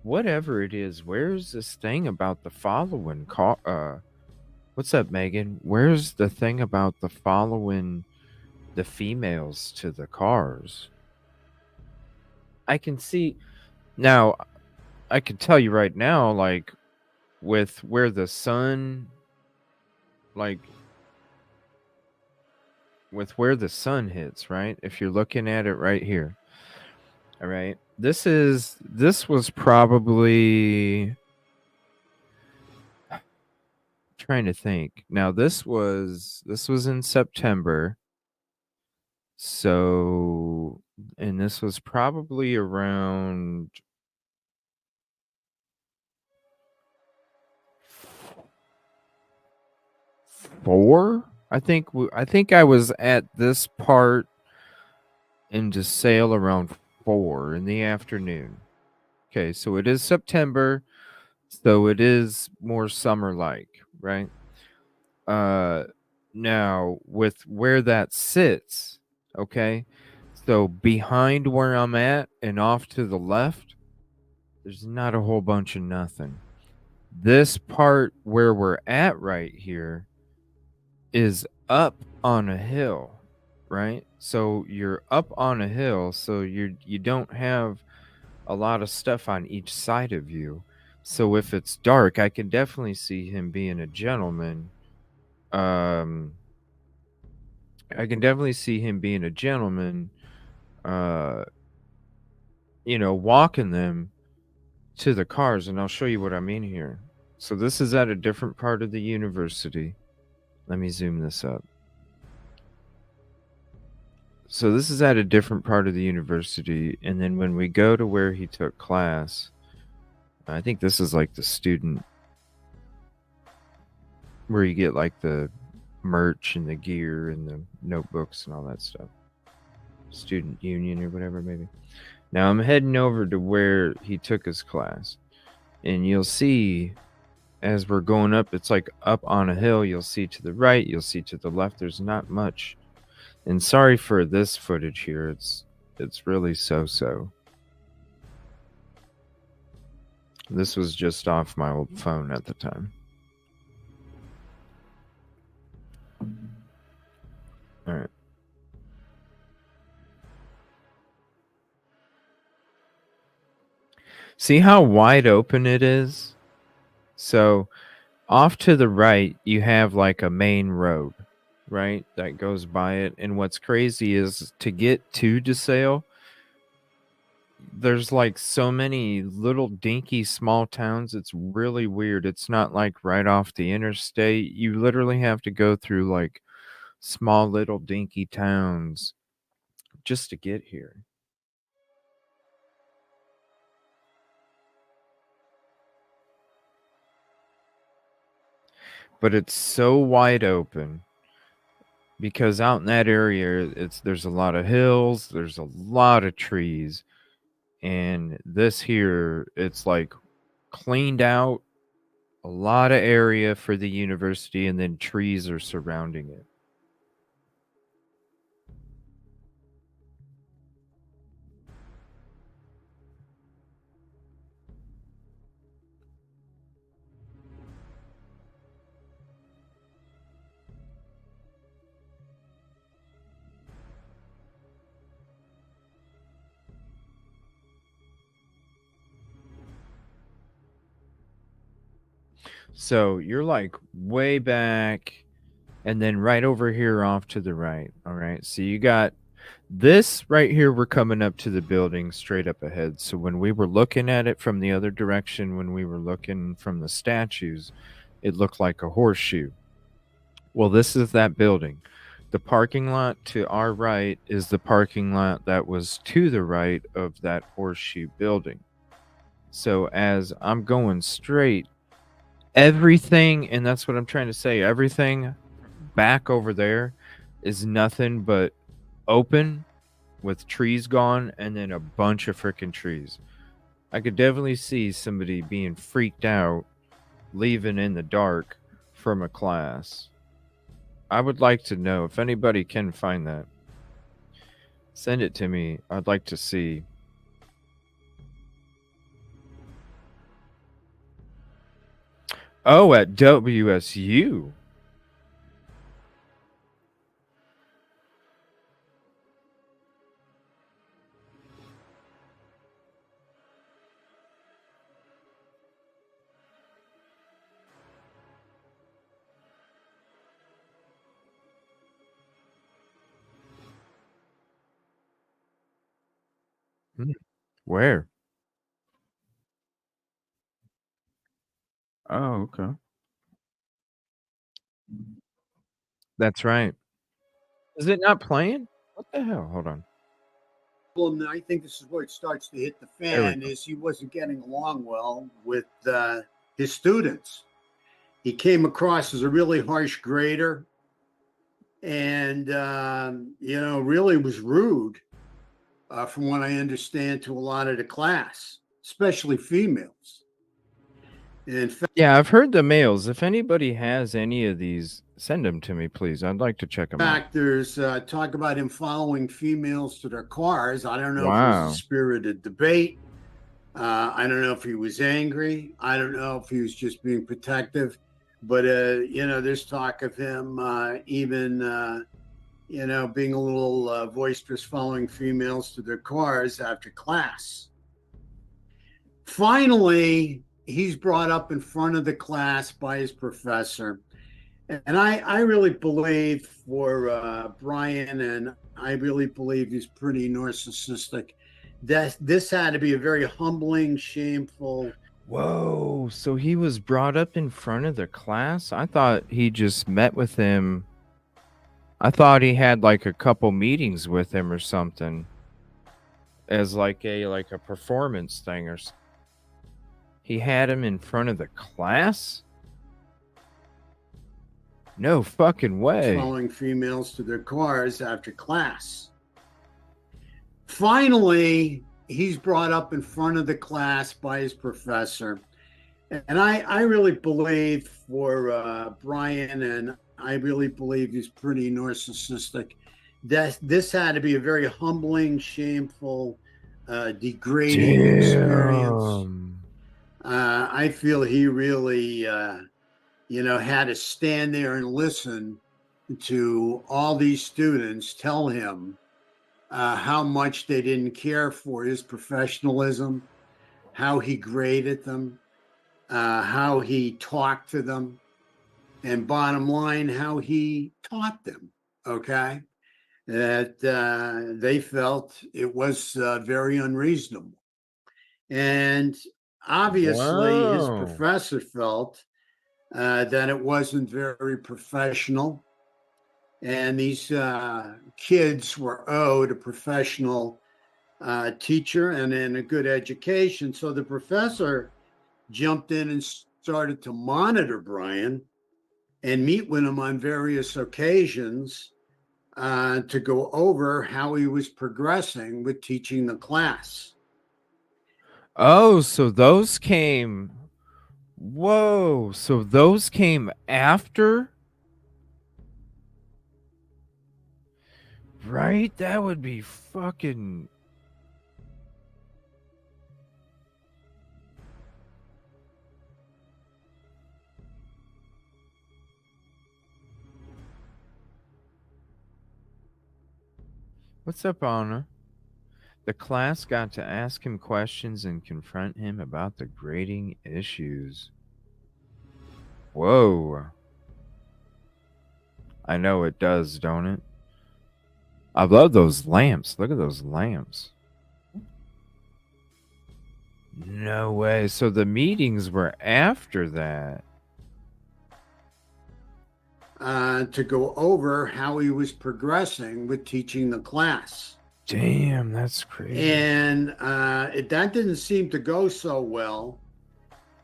whatever it is, where's this thing about the following call? What's up, Megan? Where's the thing about the following the females to the cars? I can see now. I can tell you right now, like with where the sun, like with where the sun hits, right? If you're looking at it right here, all right. This was probably, trying to think. Now this was in September. So, and this was probably around 4. I think I was at this part in DeSale around 4 in the afternoon. Okay, so it is September, so it is more summer-like, right? Now with where that sits, okay, so behind where I'm at and off to the left, there's not a whole bunch of nothing. This part where we're at right here is up on a hill, right? So you're up on a hill, so you don't have a lot of stuff on each side of you. So if it's dark, I can definitely see him being a gentleman. I can definitely see him being a gentleman, walking them to the cars, and I'll show you what I mean here. So this is at a different part of the university. Let me zoom this up. So this is at a different part of the university, and then when we go to where he took class, I think this is like the student, where you get like the merch and the gear and the notebooks and all that stuff. Student union or whatever, maybe. Now I'm heading over to where he took his class, and you'll see as we're going up, it's like up on a hill. You'll see to the right, you'll see to the left. There's not much. And sorry for this footage here. It's really so-so. This was just off my old phone at the time. All right. See how wide open it is? So off to the right, you have like a main road, right? That goes by it. And what's crazy is to get to DeSale, there's like so many little dinky small towns. It's really weird. It's not like right off the interstate. You literally have to go through like small little dinky towns just to get here. But it's so wide open because out in that area, there's a lot of hills, there's a lot of trees, and this here, it's like cleaned out, a lot of area for the university, and then trees are surrounding it. So you're like way back, and then right over here off to the right. All right. So you got this right here. We're coming up to the building straight up ahead. So when we were looking at it from the other direction, when we were looking from the statues, it looked like a horseshoe. Well, this is that building. The parking lot to our right is the parking lot that was to the right of that horseshoe building. So as I'm going straight, everything, and that's what I'm trying to say, everything back over there is nothing but open with trees gone and then a bunch of freaking trees. I could definitely see somebody being freaked out leaving in the dark from a class. I would like to know if anybody can find that. Send it to me. I'd like to see. Oh, at WSU. Where? Oh, okay. That's right. Is it not playing? What the hell? Hold on. And I think this is where it starts to hit the There we fan, go. is he wasn't getting along well with his students. He came across as a really harsh grader and, really was rude, from what I understand, to a lot of the class, especially females. In Yeah, I've heard the mails. If anybody has any of these, send them to me, please. I'd like to check them out. fact, there's talk about him following females to their cars. I don't know if it was a Wow. spirited debate. I don't know if he was angry. I don't know if he was just being protective. But, there's talk of him even, being a little boisterous, following females to their cars after class. Finally, he's brought up in front of the class by his professor. And I really believe for Brian, and I really believe he's pretty narcissistic, that this had to be a very humbling, shameful. Whoa. So he was brought up in front of the class? I thought he just met with him. I thought he had like a couple meetings with him or something as like a performance thing or he had him in front of the class? No fucking way. Following females to their cars after class. Finally, he's brought up in front of the class by his professor. And I really believe for Brian, and I really believe he's pretty narcissistic, that this had to be a very humbling, shameful, degrading experience. I feel he really, had to stand there and listen to all these students tell him how much they didn't care for his professionalism, how he graded them, how he talked to them, and bottom line, how he taught them. Okay. That they felt it was very unreasonable. And obviously, his Wow. professor felt that it wasn't very professional. And these kids were owed a professional teacher and a good education. So the professor jumped in and started to monitor Brian and meet with him on various occasions to go over how he was progressing with teaching the class. Oh, so those came. Whoa. So those came after? Right? That would be fucking. What's up, Anna? The class got to ask him questions and confront him about the grading issues. Whoa. I know it does, don't it? I love those lamps. Look at those lamps. No way. So the meetings were after that. To go over how he was progressing with teaching the class. Damn, that's crazy. And that didn't seem to go so well.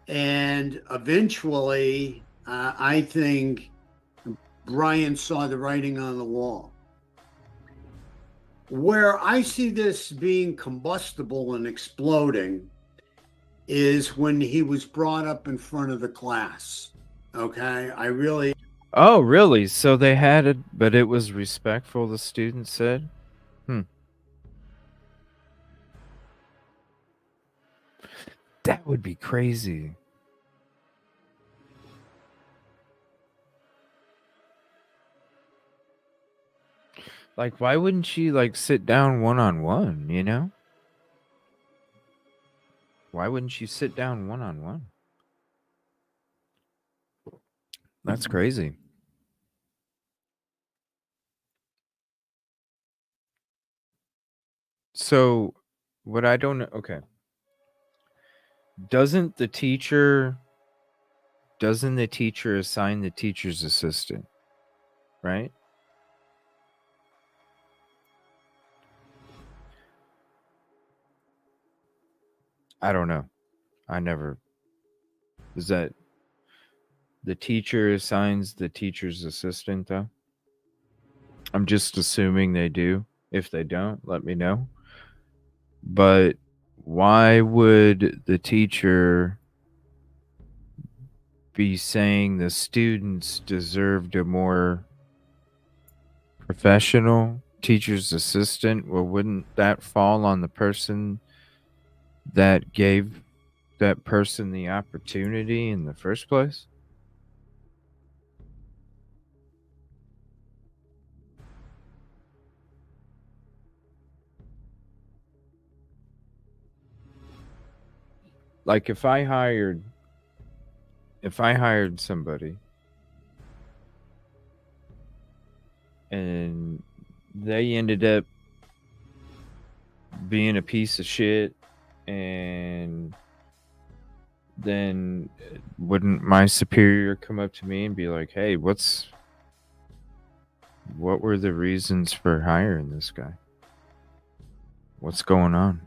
And eventually, I think Brian saw the writing on the wall. Where I see this being combustible and exploding is when he was brought up in front of the class. Okay. Oh, really? So they had it, but it was respectful, the student said? That would be crazy. Like, why wouldn't she like sit down one-on-one, you know? Why wouldn't she sit down one-on-one? That's crazy. So, what I don't know, okay. Doesn't the teacher assign the teacher's assistant, right? I don't know. Is that the teacher assigns the teacher's assistant, though? I'm just assuming they do. If they don't, let me know. But why would the teacher be saying the students deserved a more professional teacher's assistant? Well, wouldn't that fall on the person that gave that person the opportunity in the first place? Like if I hired somebody and they ended up being a piece of shit, and then wouldn't my superior come up to me and be like, hey, what were the reasons for hiring this guy? What's going on?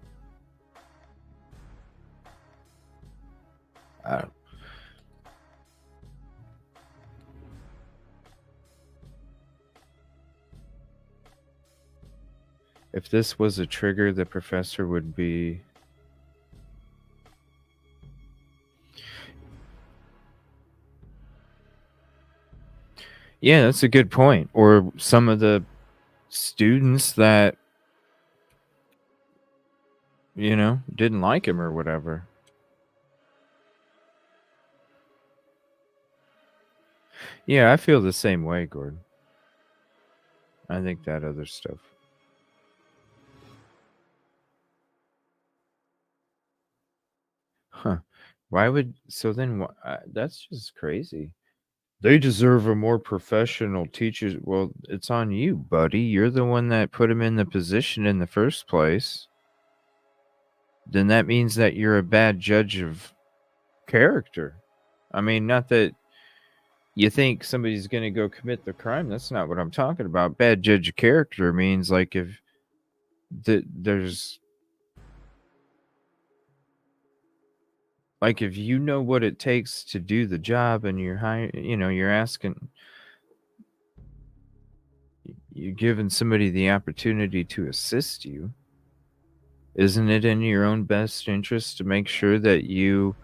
If this was a trigger, the professor would be... Yeah, that's a good point. Or some of the students that, you know, didn't like him or whatever. Yeah, I feel the same way, Gordon. I think that other stuff. Huh. Why would... So then, that's just crazy. They deserve a more professional teacher. Well, it's on you, buddy. You're the one that put him in the position in the first place. Then that means that you're a bad judge of character. I mean, not that you think somebody's going to go commit the crime. That's not what I'm talking about. Bad judge of character means like if there's... Like if you know what it takes to do the job and you're giving somebody the opportunity to assist you, isn't it in your own best interest to make sure that you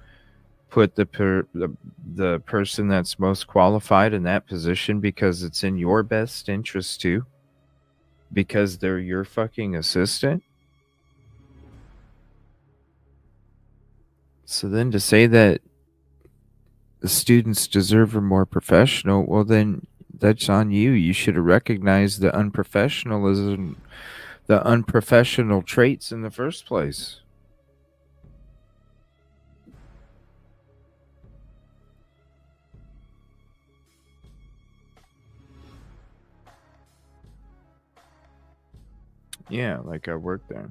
put the person that's most qualified in that position, because it's in your best interest too? Because they're your fucking assistant? So then to say that the students deserve a more professional, well then that's on you. You should have recognized the unprofessionalism, the unprofessional traits in the first place. Yeah, like I worked there.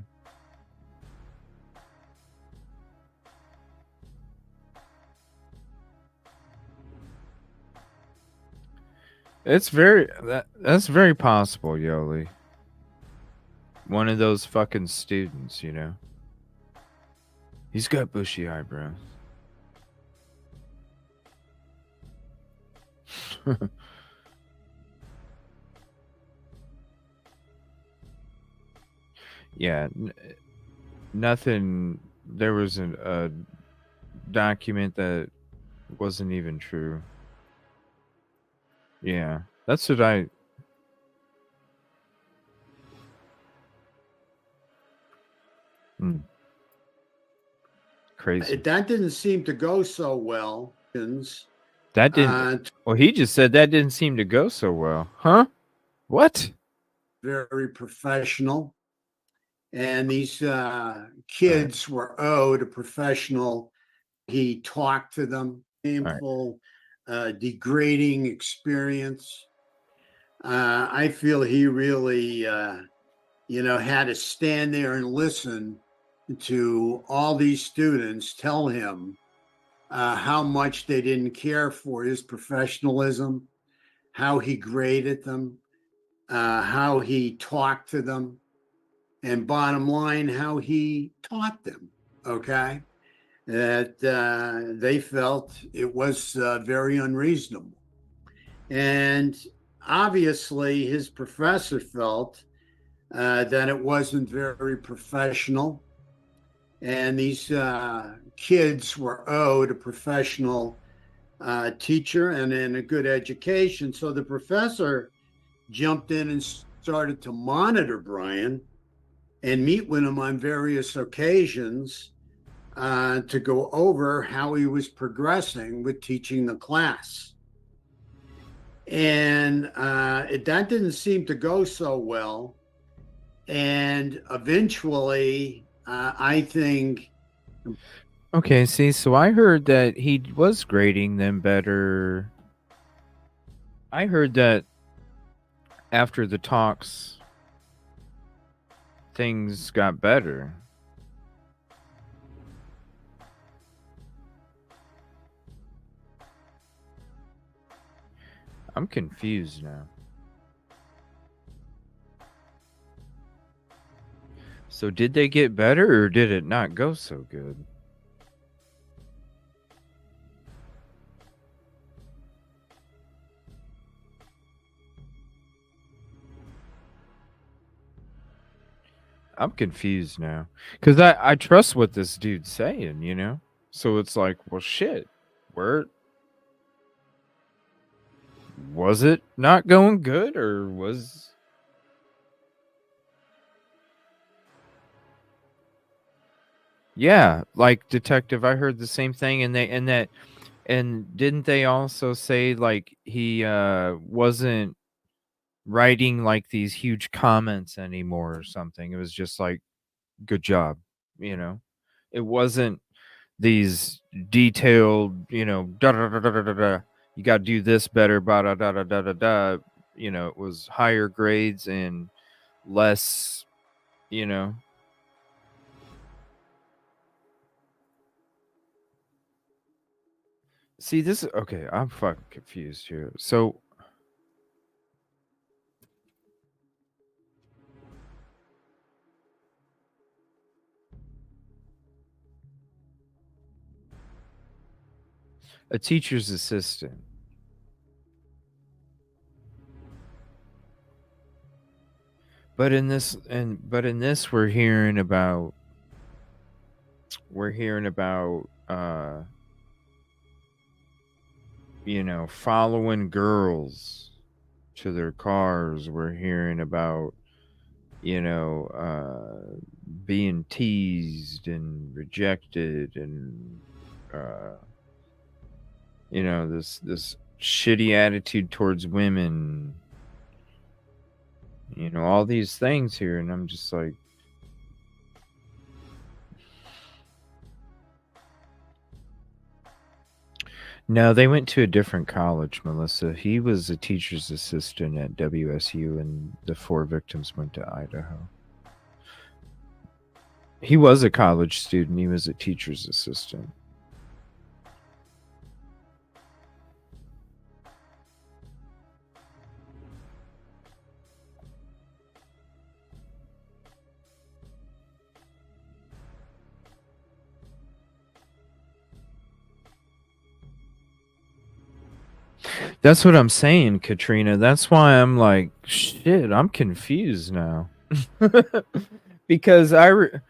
That's very possible, Yoli. One of those fucking students, you know. He's got bushy eyebrows. Yeah, nothing. There was a document that wasn't even true. Yeah, that's what I... Crazy. That didn't seem to go so well. That didn't... Well, he just said that didn't seem to go so well. Huh? What? very professional, and these kids were owed a professional. He talked to them, painful, degrading experience. I feel he really, had to stand there and listen to all these students tell him how much they didn't care for his professionalism, how he graded them, how he talked to them, and bottom line, how he taught them. Okay. That they felt it was very unreasonable. And obviously, his professor felt that it wasn't very professional. And these kids were owed a professional teacher and a good education. So the professor jumped in and started to monitor Brian and meet with him on various occasions to go over how he was progressing with teaching the class. And that didn't seem to go so well. And eventually, I think. Okay, see, so I heard that he was grading them better. I heard that after the talks, things got better. I'm confused now. So did they get better or did it not go so good? I'm confused now. Because I trust what this dude's saying, you know? So it's like, well, shit. Was it not going good or was... Yeah, like Detective, I heard the same thing, and didn't they also say like he wasn't writing like these huge comments anymore or something? It was just like, good job, you know. It wasn't these detailed, da da da da da da da. You got to do this better, da da da da da da da. It was higher grades and less, See, this is okay. I'm fucking confused here. So, a teacher's assistant. But in this, we're hearing about following girls to their cars. We're hearing about being teased and rejected and this shitty attitude towards women, all these things here, and I'm just like, no, they went to a different college, Melissa. He was a teacher's assistant at WSU, and the 4 victims went to Idaho. He was a college student. He was a teacher's assistant. That's what I'm saying, Katrina. That's why I'm like, shit, I'm confused now. Because I've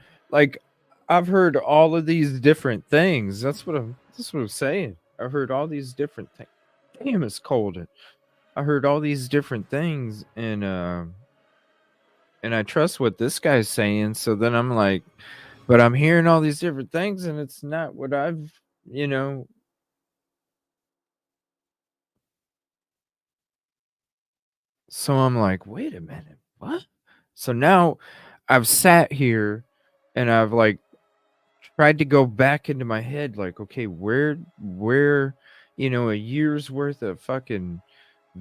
heard all of these different things. That's what I'm saying. I've heard all these different things. Damn, it's cold. I heard all these different things, and I trust what this guy's saying. So then I'm like, but I'm hearing all these different things, and it's not what I've, So I'm like, wait a minute. what? So now I've sat here and I've like tried to go back into my head, like, okay, where, a year's worth of fucking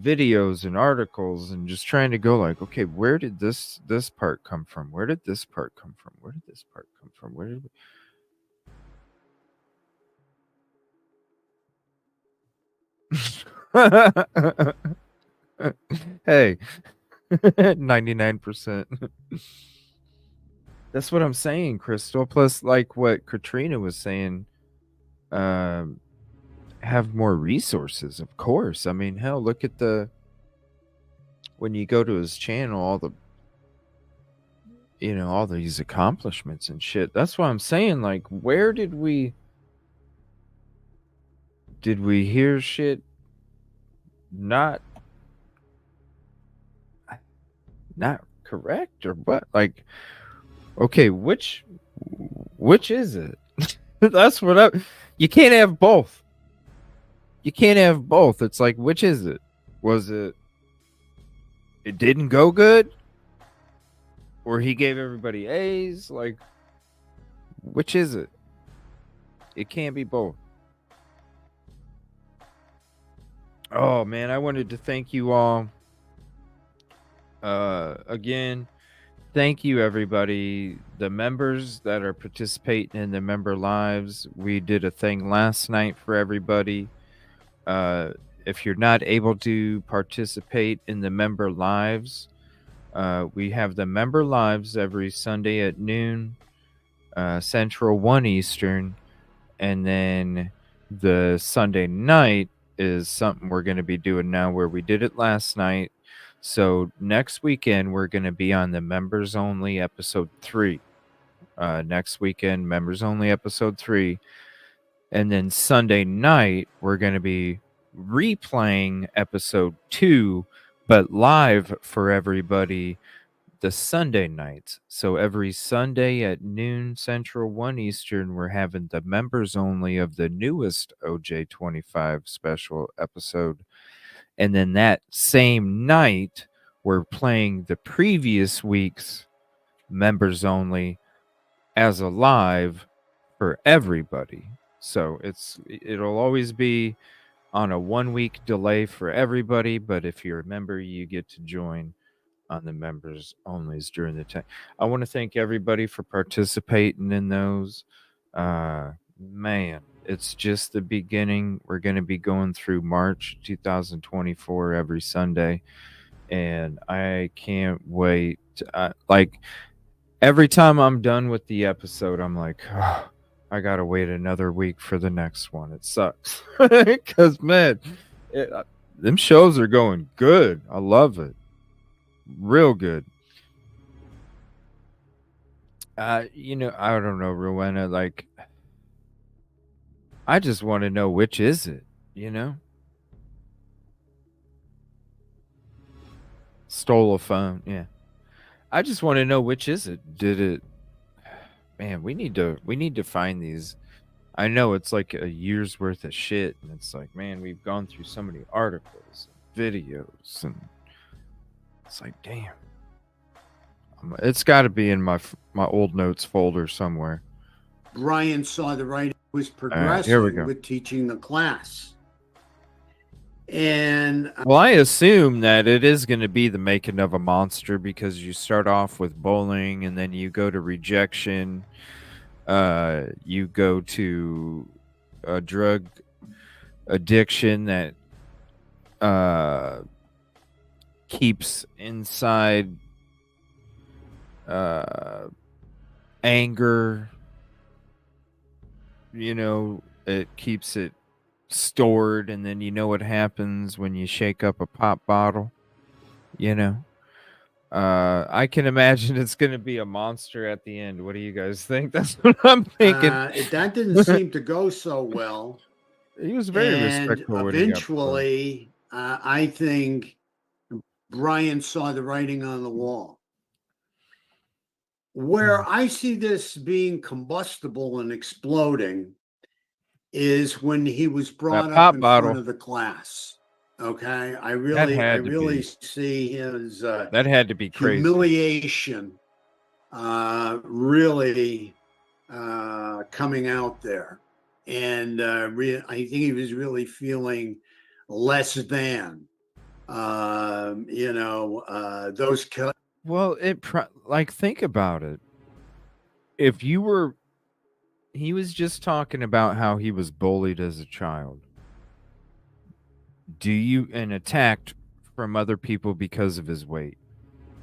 videos and articles, and just trying to go like, okay, where did this part come from? Where did this part come from? Where did this part come from? Where did hey, 99%. That's what I'm saying, Crystal. Plus, like what Katrina was saying, have more resources, of course. I mean, hell, look at when you go to his channel, all these accomplishments and shit. That's why I'm saying, like, where did we hear shit not correct or what? Like, okay, which is it? That's what you can't have both. You can't have both. It's like, which is it? Was it didn't go good? Or he gave everybody A's? Like, which is it? It can't be both. Oh man, I wanted to thank you all. Again, thank you everybody. The members that are participating in the member lives. We did a thing last night for everybody. If you're not able to participate in the member lives, we have the member lives every Sunday at noon Central, 1 Eastern, and then the Sunday night is something we're going to be doing now where we did it last night. So next weekend we're going to be on the members only episode 3. Next weekend, members only episode 3. And then Sunday night, we're going to be replaying episode 2, but live for everybody the Sunday nights. So every Sunday at noon Central, 1 Eastern, we're having the members only of the newest OJ25 special episode. And then that same night, we're playing the previous week's members only as a live for everybody. So it'll always be on a 1-week delay for everybody, but if you're a member, you get to join on the members onlys during the time. I want to thank everybody for participating in those. Man, it's just the beginning. We're going to be going through March 2024 every Sunday, and I can't wait. Like every time I'm done with the episode, I'm like, oh, I gotta wait another week for the next one. It sucks because man, them shows are going good. I love it, real good. I don't know, Rowena. Like, I just want to know which is it. Stole a phone. Yeah, I just want to know which is it. Did it? Man, we need to find these. I know it's like a year's worth of shit, and it's like, man, we've gone through so many articles, and videos, and it's like, damn. It's got to be in my old notes folder somewhere. Brian saw the writing was progressing with teaching the class. And well, I assume that it is going to be the making of a monster because you start off with bowling and then you go to rejection. You go to a drug addiction that keeps inside anger. It keeps it stored, and then what happens when you shake up a pop bottle. I can imagine it's going to be a monster at the end. What do you guys think? That's what I'm thinking. That didn't seem to go so well. He was very respectful. Eventually, I think Brian saw the writing on the wall. Where I see this being combustible and exploding is when he was brought up in front of the class. Okay, I That had to really be. see his That had to be crazy. humiliation really coming out there, and I think he was really feeling less than. Those. Well, like, think about it. If you were, he was just talking about how he was bullied as a child. And attacked from other people because of his weight.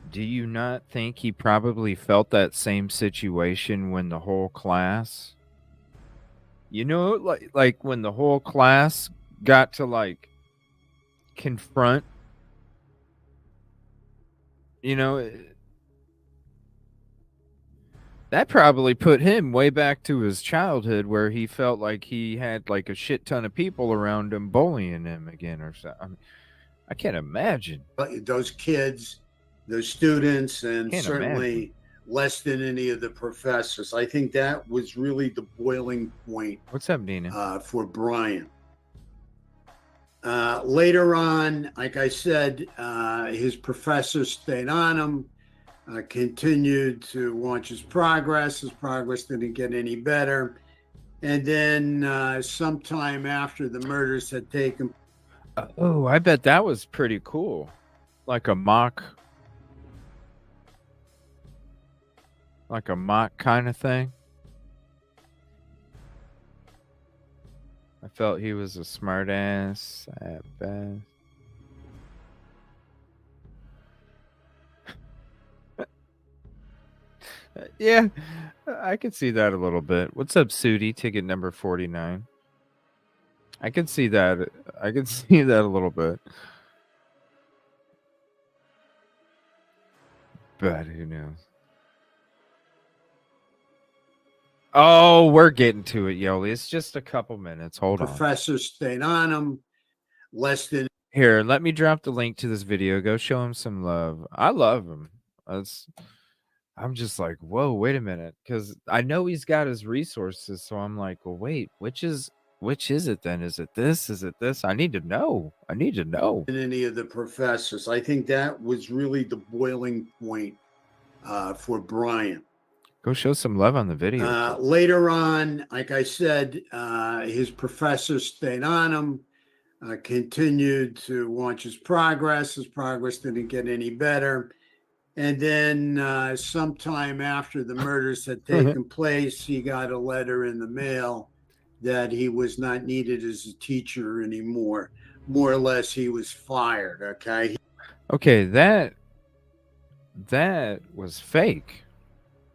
Do you not think he probably felt that same situation when the whole class, like when the whole class got to like confront, you know, that probably put him way back to his childhood where he felt like he had like a shit ton of people around him bullying him again or something. I mean, I can't imagine. Those kids, those students, and Can't certainly imagine. less than any of the professors. I think that was really the boiling point What's up, Nina? for Brian. Later on, like I said, his professor stayed on him, continued to watch his progress. His progress didn't get any better. And then sometime after the murders had taken. Oh, I bet that was pretty cool. Like a mock kind of thing. I felt he was a smart ass at best. Yeah, I could see that a little bit. What's up, Sudi? Ticket number 49. I could see that. I could see that a little bit. But who knows? Oh, we're getting to it, Yoli. It's just a couple minutes. Hold on. Professor stayed on him. Less than. Here, let me drop the link to this video. Go show him some love. I love him. I'm just like, whoa, wait a minute, because I know he's got his resources. So I'm like, well, wait, which is it then? Is it this? Is it this? I need to know. Any of the professors. I think that was really the boiling point for Brian. Go show some love on the video. Later on, like I said, his professor stayed on him, continued to watch his progress. His progress didn't get any better. And then sometime after the murders had taken place, he got a letter in the mail that he was not needed as a teacher anymore. More or less, he was fired. Okay, that was fake,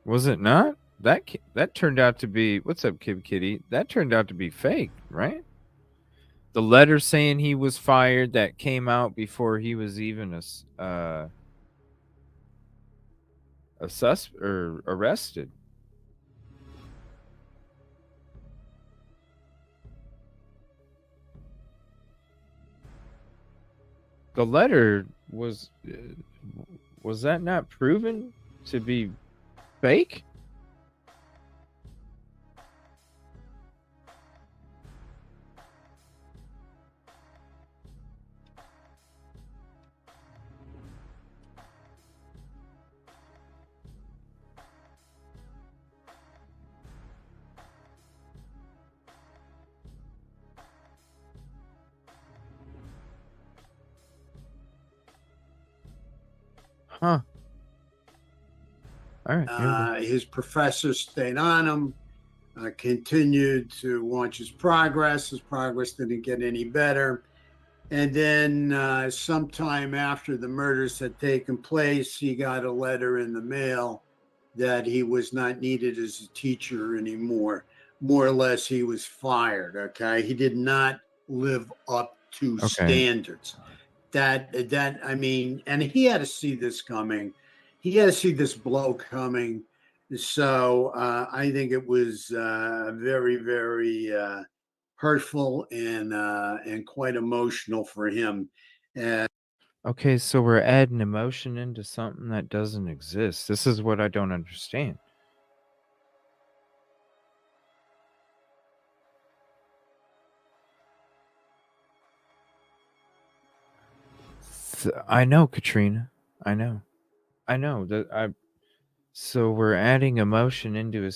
was it not? That turned out to be, what's up, Kid Kitty? That turned out to be fake, right? The letter saying he was fired that came out before he was even arrested. The letter was that not proven to be fake? Huh. All right. His professor stayed on him, continued to watch his progress. His progress didn't get any better. And then sometime after the murders had taken place, he got a letter in the mail that he was not needed as a teacher anymore. More or less, he was fired. Okay. He did not live up to standards. I mean, and he had to see this coming. He had to see this blow coming. So I think it was very, very hurtful and quite emotional for him. Okay, so we're adding emotion into something that doesn't exist. This is what I don't understand. I know, Katrina. I know that so we're adding emotion into a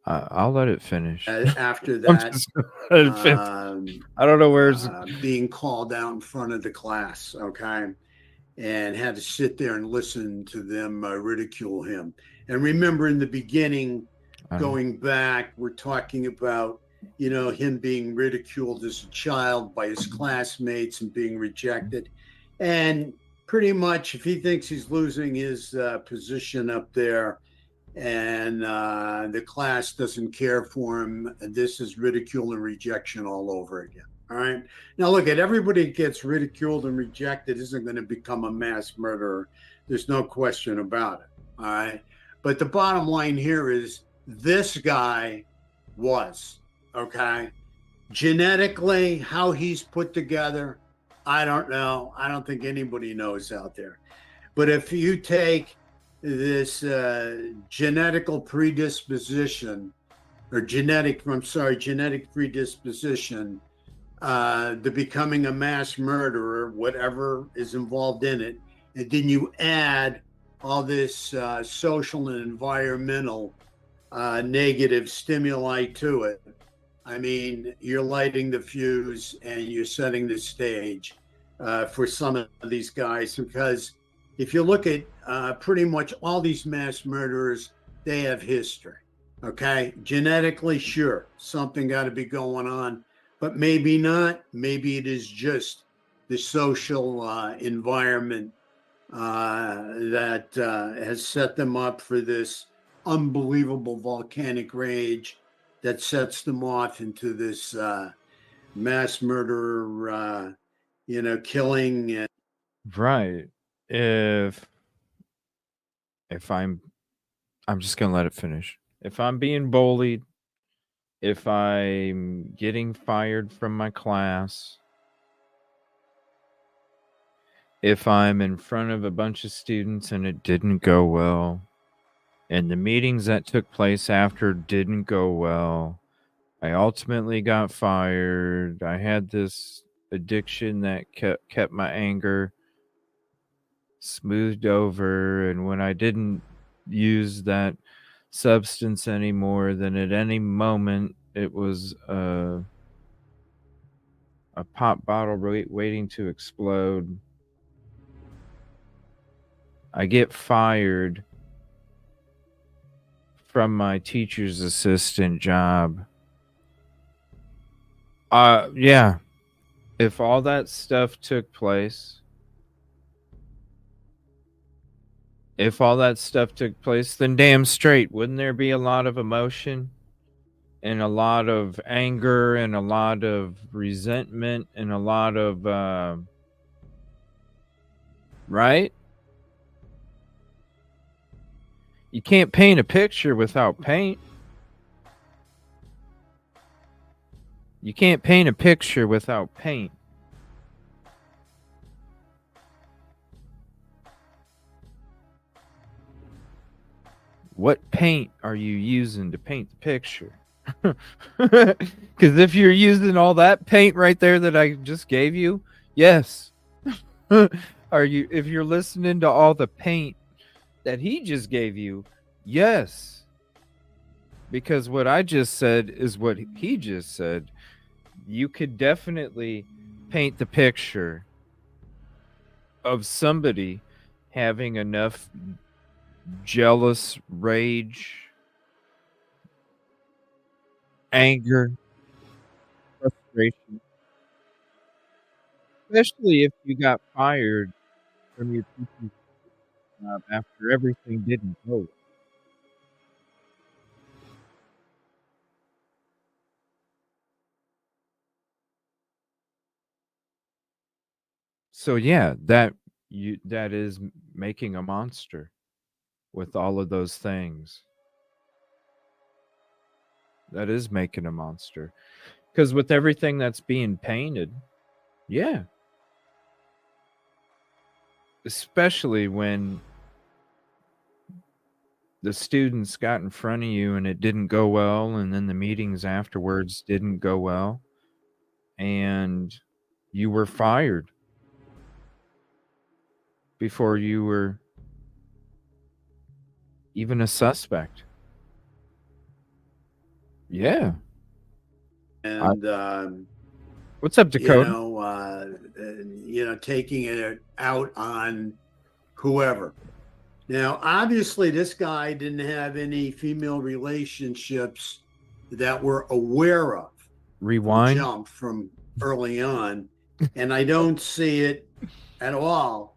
I'll let it finish. After I'm that, just gonna let it finish. I don't know where it's being called out in front of the class, okay, and had to sit there and listen to them ridicule him. And remember, in the beginning, going back, we're talking about, you know, him being ridiculed as a child by his classmates and being rejected. And pretty much, if he thinks he's losing his position up there and the class doesn't care for him, this is ridicule and rejection all over again. All right. Now, look, at everybody gets ridiculed and rejected isn't going to become a mass murderer. There's no question about it. All right. But the bottom line here is this guy was, okay, genetically, how he's put together, I don't know. I don't think anybody knows out there. But if you take this genetic predisposition to becoming a mass murderer, whatever is involved in it, and then you add all this social and environmental negative stimuli to it, I mean, you're lighting the fuse and you're setting the stage for some of these guys, because if you look at pretty much all these mass murderers, they have history. Okay, genetically, sure, something got to be going on, but maybe not. Maybe it is just the social environment that has set them up for this unbelievable volcanic rage that sets them off into this mass murderer, killing. And right. If I'm just gonna let it finish. If I'm being bullied, if I'm getting fired from my class, if I'm in front of a bunch of students and it didn't go well, and the meetings that took place after didn't go well, I ultimately got fired. I had this addiction that kept my anger smoothed over, and when I didn't use that substance anymore, then at any moment it was a pop bottle waiting to explode. I get fired from my teacher's assistant job. Yeah. If all that stuff took place, then damn straight, wouldn't there be a lot of emotion and a lot of anger and a lot of resentment and a lot of, right? You can't paint a picture without paint. You can't paint a picture without paint. What paint are you using to paint the picture? Because if you're using all that paint right there that I just gave you, yes. If you're listening to all the paint that he just gave you, yes. Because what I just said is what he just said. You could definitely paint the picture of somebody having enough jealous rage, anger, frustration, especially if you got fired from your teaching job after everything didn't go well. So yeah, that is making a monster with all of those things. That is making a monster. Because with everything that's being painted, yeah. Especially when the students got in front of you and it didn't go well, and then the meetings afterwards didn't go well. and you were fired before you were even a suspect. Yeah. And What's up, Dakota? taking it out on whoever. Now, obviously, this guy didn't have any female relationships that we're aware of. Rewind. Jump from early on, and I don't see it at all,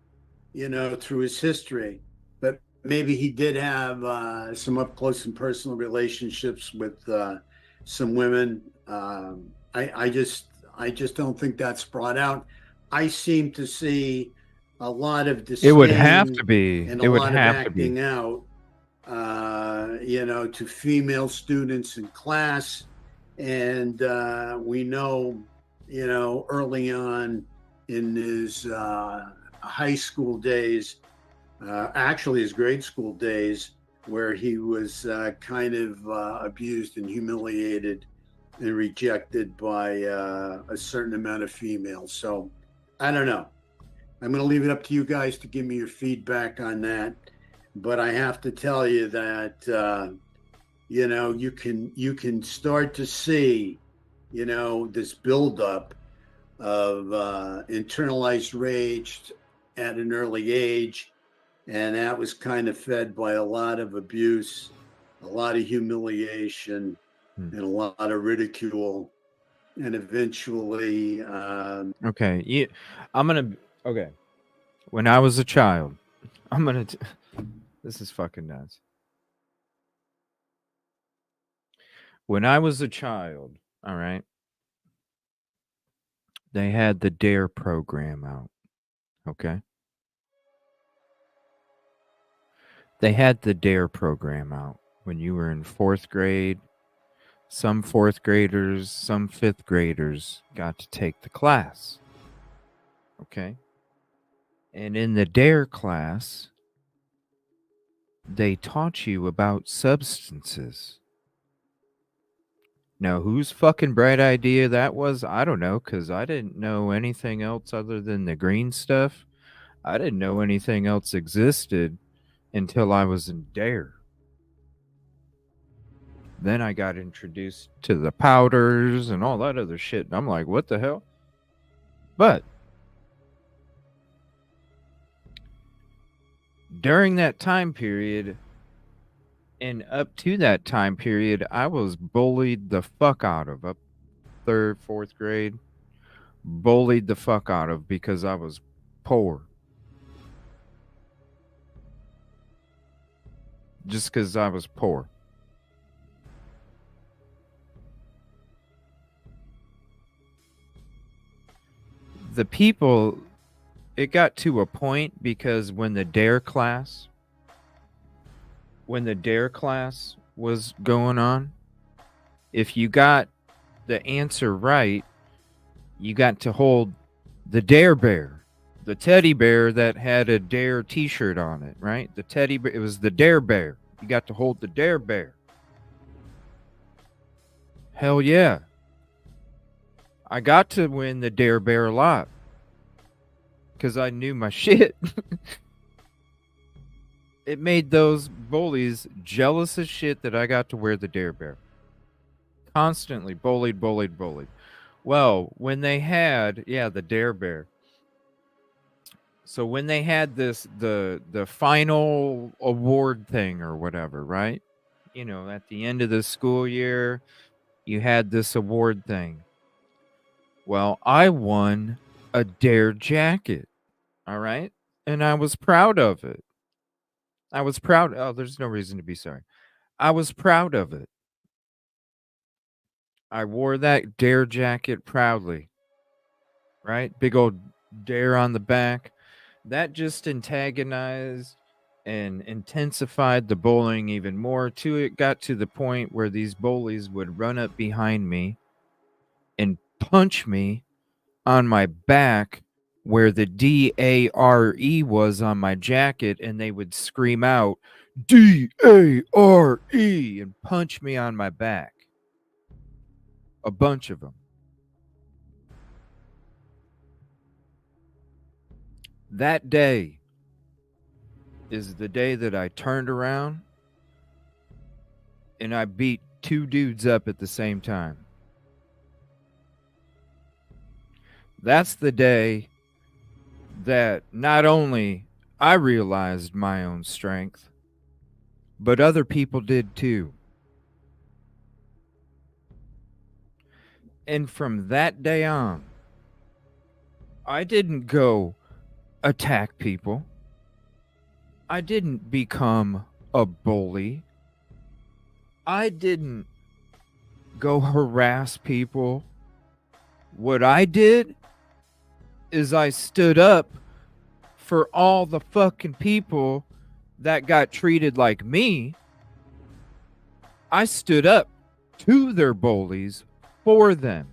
through his history. But maybe he did have some up close and personal relationships with some women. I just don't think that's brought out. I seem to see a lot of disdain. It would have to be. And it a would lot of have to be. acting out, to female students in class. And we know, early on in his high school days, actually his grade school days, where he was kind of abused and humiliated and rejected by a certain amount of females. So I don't know. I'm going to leave it up to you guys to give me your feedback on that. But I have to tell you that, you can start to see, this buildup of internalized rage at an early age. And that was kind of fed by a lot of abuse, a lot of humiliation, and a lot of ridicule. And eventually... Okay. Okay. When I was a child, this is fucking nuts. When I was a child, all right, they had the DARE program out. Okay. They had the DARE program out when you were in 4th grade. Some 4th graders, some 5th graders got to take the class. Okay. And in the DARE class, they taught you about substances. Now, whose fucking bright idea that was, I don't know, because I didn't know anything else other than the green stuff. I didn't know anything else existed until I was in DARE. Then I got introduced to the powders and all that other shit. And I'm like, what the hell? But during that time period and up to that time period, I was bullied the fuck out of up 3rd, 4th grade. Bullied the fuck out of because I was poor. Just because I was poor. The people, it got to a point because when the DARE class was going on, if you got the answer right, you got to hold the DARE bear, the teddy bear that had a DARE t-shirt on it, right? The teddy bear, it was the DARE bear. You got to hold the DARE bear. Hell yeah. I got to win the DARE bear a lot because I knew my shit. It made those bullies jealous as shit that I got to wear the DARE bear. Constantly bullied. Well, when they had, the DARE bear. So when they had the final award thing or whatever, right? At the end of the school year, you had this award thing. Well, I won a DARE jacket, all right? And I was proud of it. Oh, there's no reason to be sorry. I was proud of it. I wore that DARE jacket proudly, right? Big old DARE on the back. That just antagonized and intensified the bullying even more. It got to the point where these bullies would run up behind me and punch me on my back where the DARE was on my jacket, and they would scream out DARE and punch me on my back. A bunch of them. That day is the day that I turned around and I beat 2 dudes up at the same time. That's the day that not only I realized my own strength, but other people did too. And from that day on, I didn't go attack people. I didn't become a bully. I didn't go harass people. What I did is I stood up for all the fucking people that got treated like me. I stood up to their bullies for them.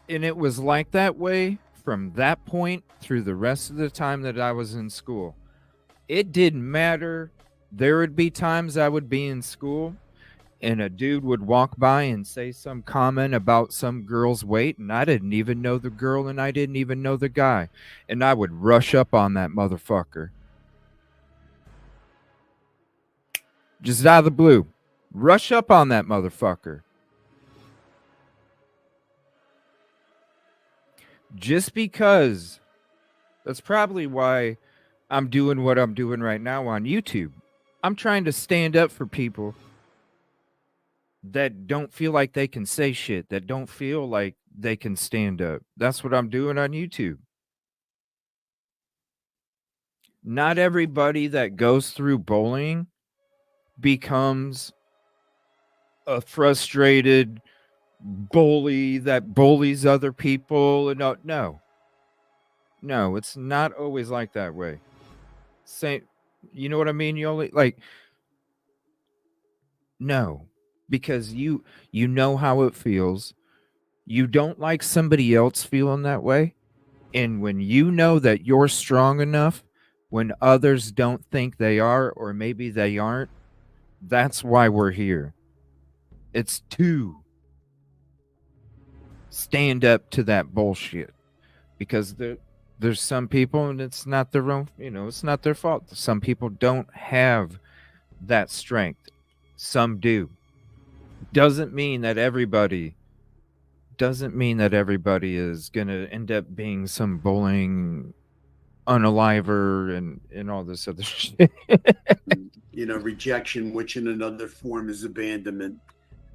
And it was like that way from that point through the rest of the time that I was in school. It didn't matter. There would be times I would be in school and a dude would walk by and say some comment about some girl's weight, and I didn't even know the girl and I didn't even know the guy. And I would rush up on that motherfucker. Just out of the blue. Rush up on that motherfucker. Just because. That's probably why I'm doing what I'm doing right now on YouTube. I'm trying to stand up for people that don't feel like they can say shit, that don't feel like they can stand up. That's what I'm doing on YouTube. Not everybody that goes through bullying becomes a frustrated bully that bullies other people. And no, it's not always like that way. You know what I mean, Yoli? Like, no, because you know how it feels. You don't like somebody else feeling that way. And when you know that you're strong enough when others don't think they are, or maybe they aren't, that's why we're here. It's to stand up to that bullshit. Because there's some people, and it's not their own, it's not their fault. Some people don't have that strength. Some do. Doesn't mean that everybody is gonna end up being some bullying unaliver and all this other shit. Rejection, which in another form is abandonment.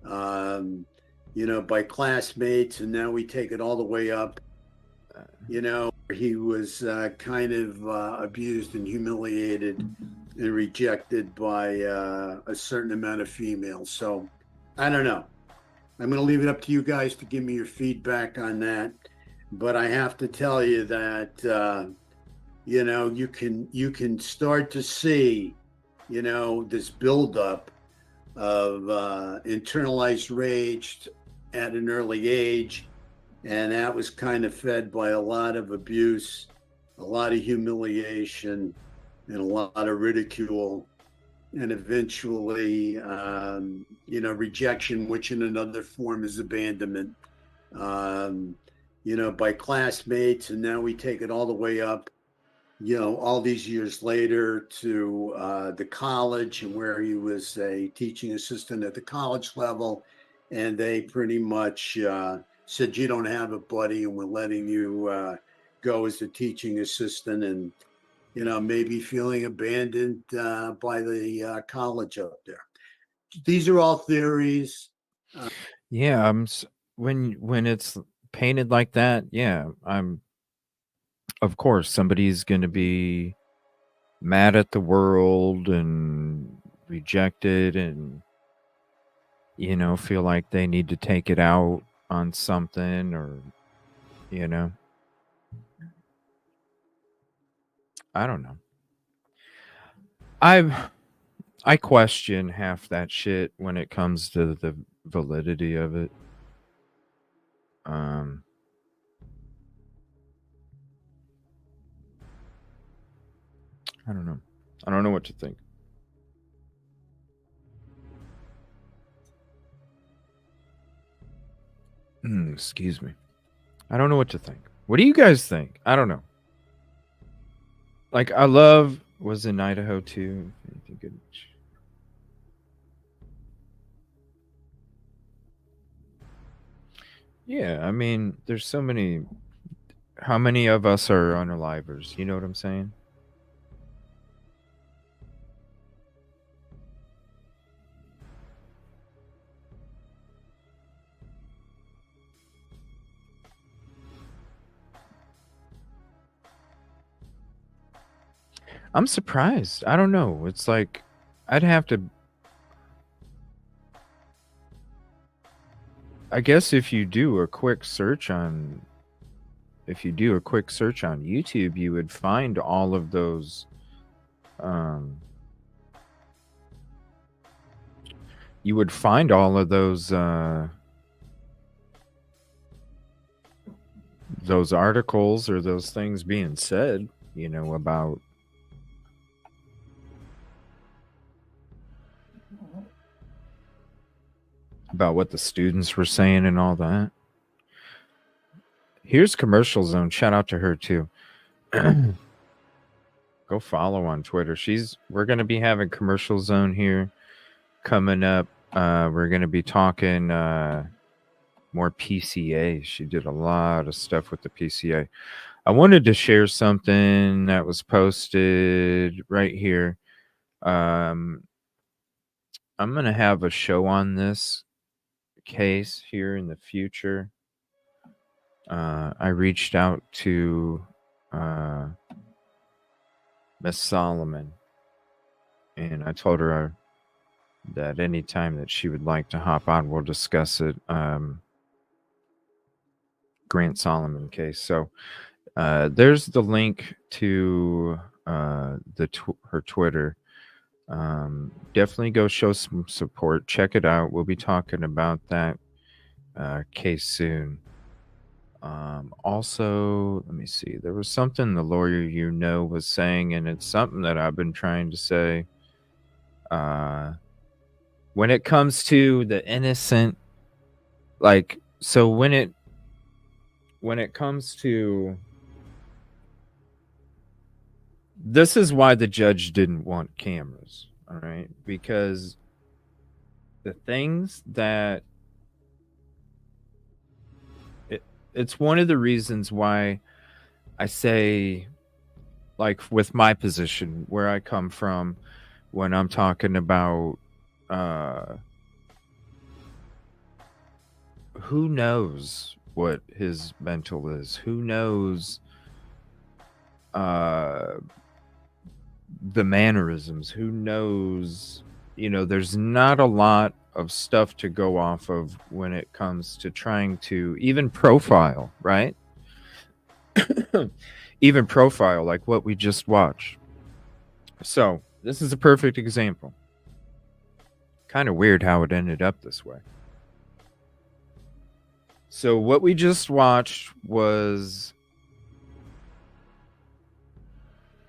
By classmates, and now we take it all the way up. He was kind of abused and humiliated and rejected by a certain amount of females. So I don't know. I'm going to leave it up to you guys to give me your feedback on that. But I have to tell you that, you can start to see, this buildup of internalized rage at an early age. And that was kind of fed by a lot of abuse, a lot of humiliation, and a lot of ridicule. And eventually, rejection, which in another form is abandonment, by classmates. And now we take it all the way up, all these years later to the college, and where he was a teaching assistant at the college level. And they pretty much said, you don't have a buddy, and we're letting you go as a teaching assistant, and maybe feeling abandoned by the college up there. These are all theories. Yeah, when it's painted like that, yeah, of course somebody's going to be mad at the world and rejected and feel like they need to take it out on something, or I don't know. I question half that shit when it comes to the validity of it. I don't know. I don't know what to think. Excuse me. I don't know what to think. What do you guys think? I don't know. Like, was in Idaho4. Anything good? Yeah, I mean, there's so many. How many of us are unalivers? You know what I'm saying? I'm surprised. I don't know. It's like I'd have to. I guess if you do a quick search on YouTube, you would find all of those you would find all of those articles or those things being said, you know, about what the students were saying and all that. Here's Commercial Zone. Shout out to her too. Go follow on Twitter. We're going to be having Commercial Zone here coming up. We're going to be talking more PCA. She did a lot of stuff with the PCA. I wanted to share something that was posted right here. I'm going to have a show on this case here in the future. I reached out to Miss Solomon, and I told her that anytime that she would like to hop on, we'll discuss it. Grant Solomon case. So there's the link to her Twitter. Definitely go show some support. Check it out. We'll be talking about that case soon. Also, let me see. There was something the lawyer was saying, and it's something that I've been trying to say. When it comes to the innocent, like, so when it comes to, this is why the judge didn't want cameras, all right? Because the things that, it's one of the reasons why I say, like, with my position, where I come from, when I'm talking about who knows what his mental is, who knows the mannerisms, who knows, you know, there's not a lot of stuff to go off of when it comes to trying to even profile, right? Even profile, like what we just watched. So this is a perfect example. Kind of weird how it ended up this way. So what we just watched was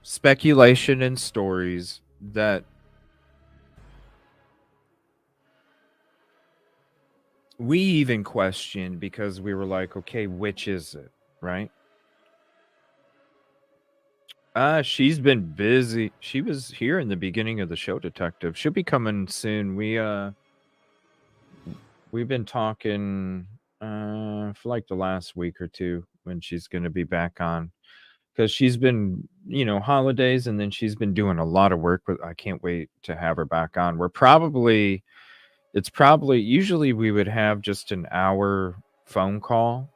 speculation and stories that we even questioned, because we were like, okay, which is it, right? She's been busy. She was here in the beginning of the show, Detective. She'll be coming soon. We've been talking for like the last week or two when she's going to be back on, because she's been, you know, holidays, and then she's been doing a lot of work. But I can't wait to have her back on. It's probably usually we would have just an hour phone call.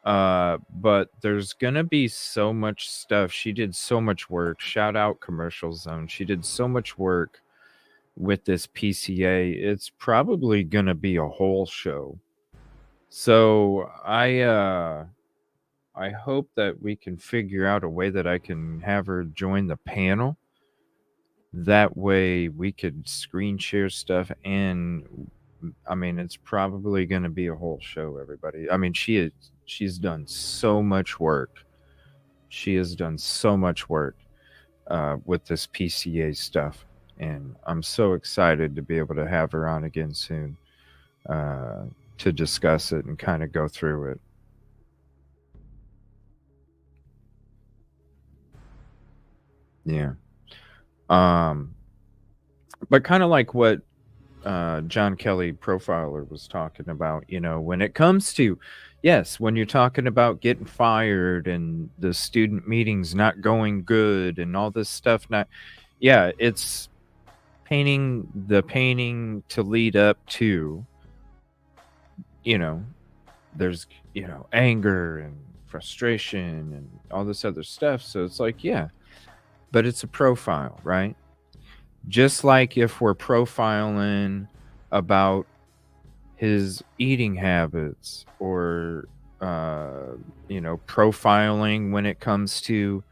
But there's gonna be so much stuff. She did so much work. Shout out Commercial Zone. She did so much work with this PCA. It's probably gonna be a whole show. So I hope that we can figure out a way that I can have her join the panel. That way we could screen share stuff, and I mean, it's probably going to be a whole show, everybody. I mean, she's done so much work. She has done so much work with this PCA stuff, and I'm so excited to be able to have her on again soon to discuss it and kind of go through it. Yeah. But kind of like what John Kelly Profiler was talking about, when it comes to, yes, when you're talking about getting fired and the student meetings not going good and all this stuff, yeah, it's painting to lead up to, there's, anger and frustration and all this other stuff. So it's like, yeah, but it's a profile, right? Just like if we're profiling about his eating habits or, profiling when it comes to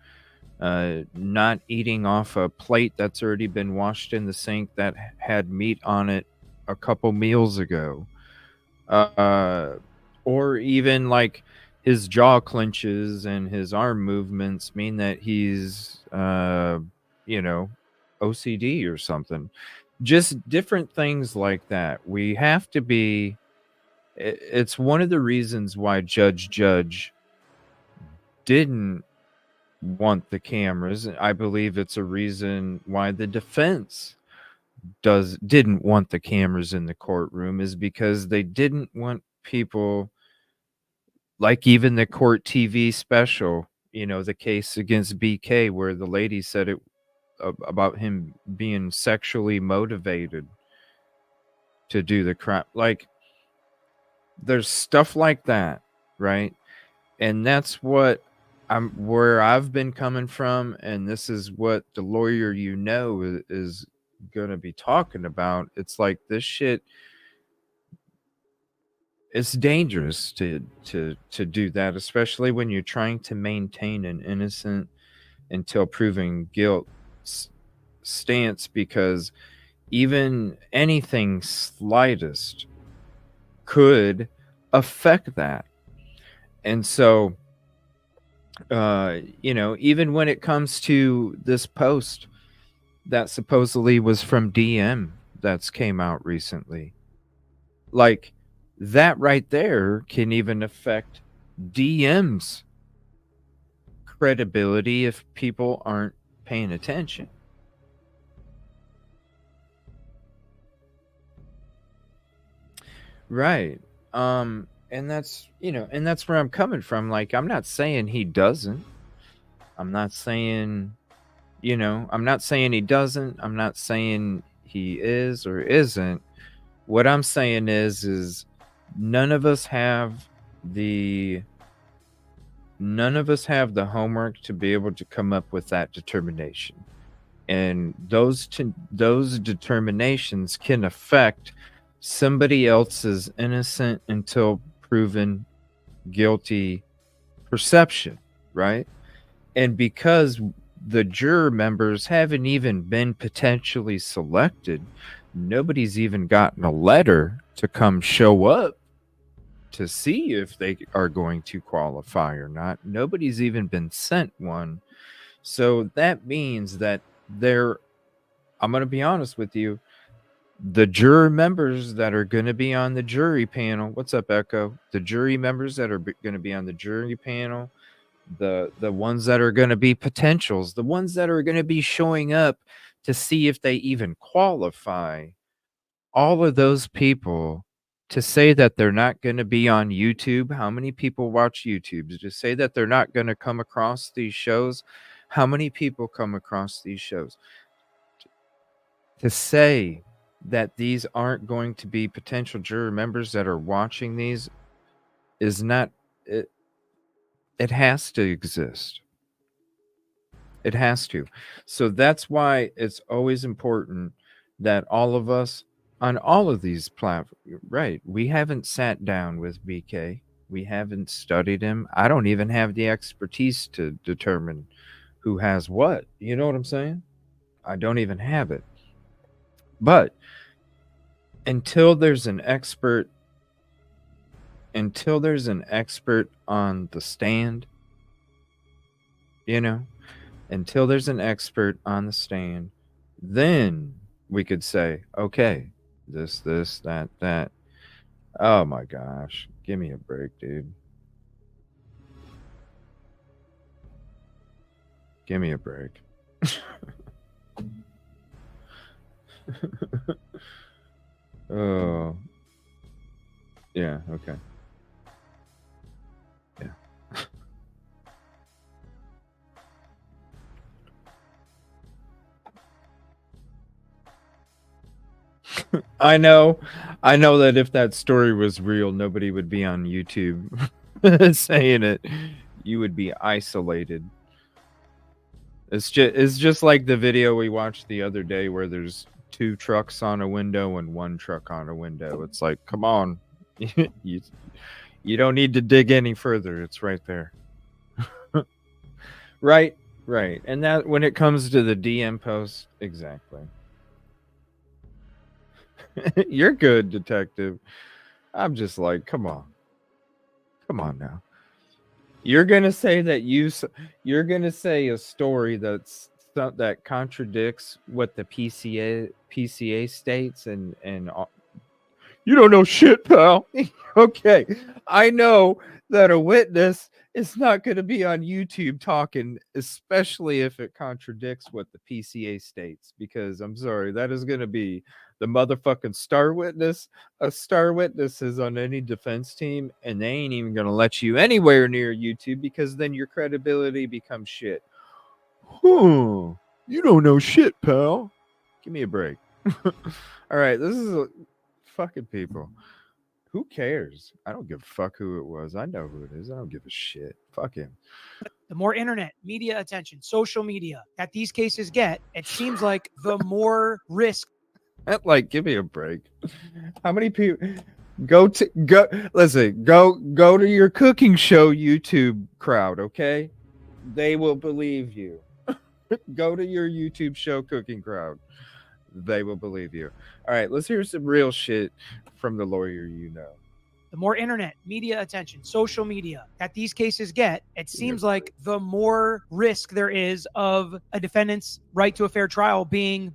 not eating off a plate that's already been washed in the sink that had meat on it a couple meals ago. Or even like his jaw clenches and his arm movements mean that he's, OCD or something. Just different things like that. We have to be. It's one of the reasons why Judge didn't want the cameras. I believe it's a reason why the defense didn't want the cameras in the courtroom, is because they didn't want people, like even the court TV special, the case against BK where the lady said it about him being sexually motivated to do the crime. Like, there's stuff like that, right? And that's where I've been coming from, and this is what the lawyer is going to be talking about. It's like this shit, it's dangerous to do that, especially when you're trying to maintain an innocent until proven guilt stance, because even anything slightest could affect that. And so, even when it comes to this post that supposedly was from DM that's came out recently, like, that right there can even affect DM's credibility if people aren't paying attention. Right. And that's, and that's where I'm coming from. Like, I'm not saying he doesn't. I'm not saying, I'm not saying he doesn't. I'm not saying he is or isn't. What I'm saying is none of us have the homework to be able to come up with that determination. And those determinations can affect somebody else's innocent until proven guilty perception, right? And because the juror members haven't even been potentially selected, nobody's even gotten a letter to come show up to see if they are going to qualify or not. Nobody's even been sent one. So that means that I'm going to be honest with you, the juror members that are going to be on the jury panel, what's up, Echo? The jury members that are going to be on the jury panel, the ones that are going to be potentials, the ones that are going to be showing up to see if they even qualify, all of those people, to say that they're not going to be on YouTube. How many people watch YouTube? To say that they're not going to come across these shows. How many people come across these shows? To say that these aren't going to be potential juror members that are watching these is not it. It has to exist. It has to. So that's why it's always important that all of us on all of these platforms, right? We haven't sat down with BK. We haven't studied him. I don't even have the expertise to determine who has what. You know what I'm saying? I don't even have it. But until there's an expert on the stand, until there's an expert on the stand, then we could say, okay, this, that. Oh my gosh. Give me a break, dude. Give me a break. Oh. Yeah, okay. Yeah. I know that if that story was real, nobody would be on YouTube saying it. You would be isolated. It's just like the video we watched the other day where there's 2 trucks on a window and 1 truck on a window. It's like, come on. You don't need to dig any further. It's right there. Right. And that when it comes to the DM post, exactly. You're good, detective. I'm just like, come on now. You're gonna say that you're gonna say a story that contradicts what the PCA states, and you don't know shit, pal. Okay, I know that a witness is not going to be on YouTube talking, especially if it contradicts what the PCA states, because I'm sorry, that is going to be the motherfucking star witness. A star witness is on any defense team, and they ain't even going to let you anywhere near YouTube because then your credibility becomes shit. You don't know shit, pal. Give me a break. All right, this is fucking people. Who cares? I don't give a fuck who it was. I know who it is. I don't give a shit. Fuck him. The more internet, media attention, social media that these cases get, it seems like the more risk. Like, give me a break. How many people listen, go to your cooking show YouTube crowd, okay? They will believe you. Go to your YouTube show cooking crowd. They will believe you. All right, let's hear some real shit from the lawyer you know. The more internet, media attention, social media that these cases get, it seems like the more risk there is of a defendant's right to a fair trial being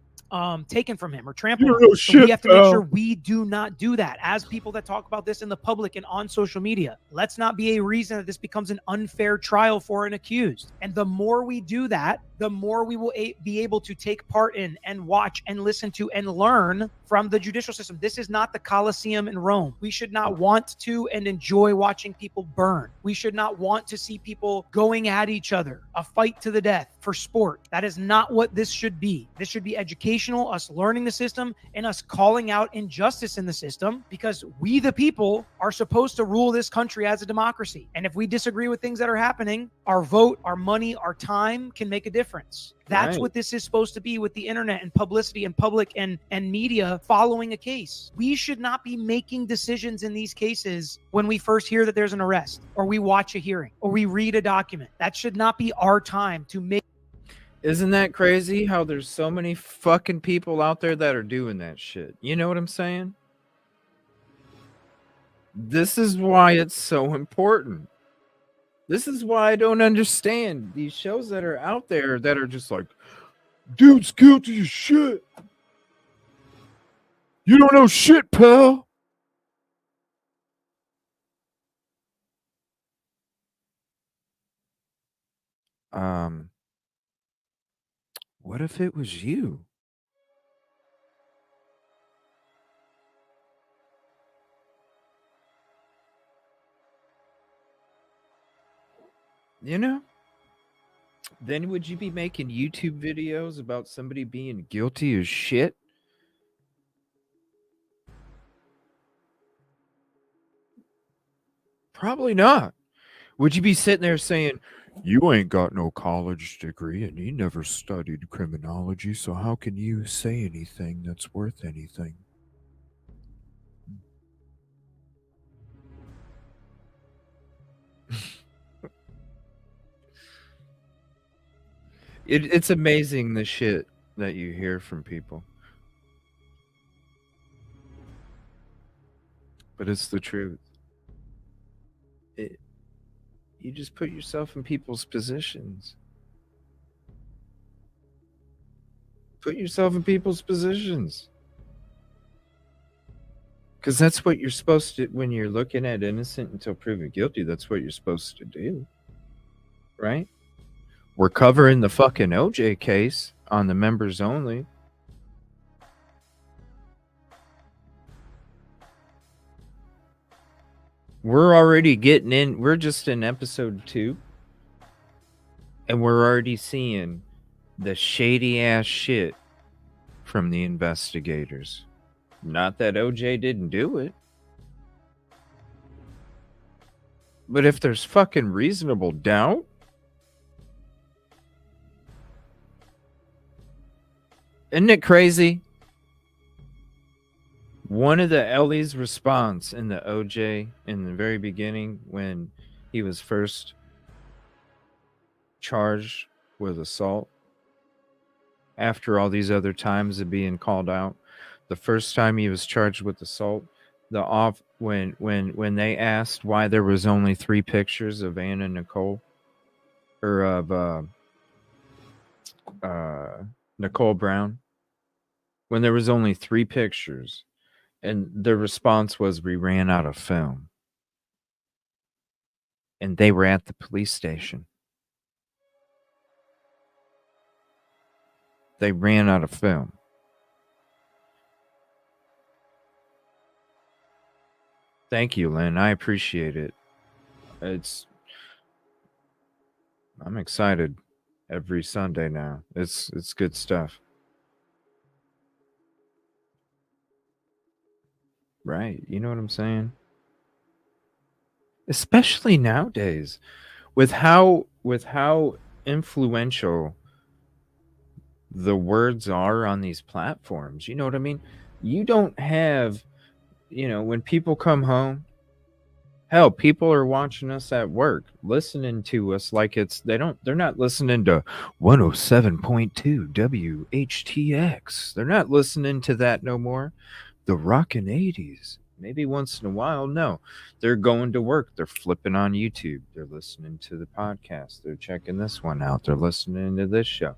taken from him or trampled on. So we have to make sure we do not do that as people that talk about this in the public and on social media. Let's not be a reason that this becomes an unfair trial for an accused. And the more we do that, the more we will be able to take part in and watch and listen to and learn from the judicial system. This is not the Colosseum in Rome. We should not want to and enjoy watching people burn. We should not want to see people going at each other, a fight to the death for sport. That is not what this should be. This should be educational, us learning the system and us calling out injustice in the system, because we, the people, are supposed to rule this country as a democracy. And if we disagree with things that are happening, our vote, our money, our time can make a difference. That's right. What this is supposed to be with the internet and publicity and public and media following a case. We should not be making decisions in these cases when we first hear that there's an arrest or we watch a hearing or we read a document. That should not be our time to make. Isn't that crazy how there's so many fucking people out there that are doing that shit? You know what I'm saying? This is why it's so important. This is why I don't understand these shows that are out there that are just like, dude's guilty as shit. You don't know shit, pal. What if it was you? You know? Then would you be making YouTube videos about somebody being guilty as shit? Probably not. Would you be sitting there saying, you ain't got no college degree and you never studied criminology, so how can you say anything that's worth anything? It's amazing the shit that you hear from people. But it's the truth. You just put yourself in people's positions. Put yourself in people's positions. Because that's what you're supposed to, when you're looking at innocent until proven guilty, that's what you're supposed to do. Right? We're covering the fucking OJ case on the members only. We're already getting in. We're just in episode 2. And we're already seeing the shady ass shit from the investigators. Not that OJ didn't do it. But if there's fucking reasonable doubt, isn't it crazy? One of the Ellie's response in the OJ in the very beginning when he was first charged with assault, after all these other times of being called out, the first time he was charged with assault, when they asked why there was only 3 pictures of Anna Nicole or of Nicole Brown, when there was only 3 pictures, and the response was, we ran out of film. And they were at the police station. They ran out of film. Thank you, Lynn. I appreciate it. I'm excited every Sunday now. It's good stuff. Right. You know what I'm saying? Especially nowadays with how influential the words are on these platforms. You know what I mean? You don't have, when people come home, hell, people are watching us at work, listening to us like they're not listening to 107.2 WHTX. They're not listening to that no more. The rockin' 80s. Maybe once in a while. No, they're going to work. They're flipping on YouTube. They're listening to the podcast. They're checking this one out. They're listening to this show.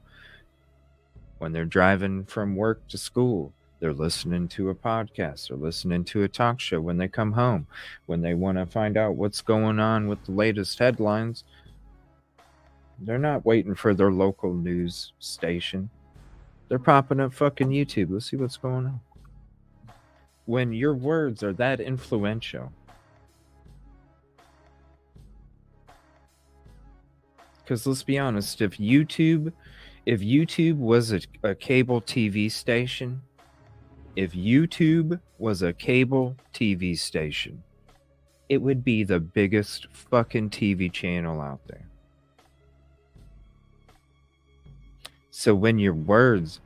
When they're driving from work to school, they're listening to a podcast. They're listening to a talk show when they come home. When they want to find out what's going on with the latest headlines, they're not waiting for their local news station. They're popping up fucking YouTube. Let's see what's going on. When your words are that influential, because let's be honest, if YouTube was a cable TV station, it would be the biggest fucking TV channel out there. So when your words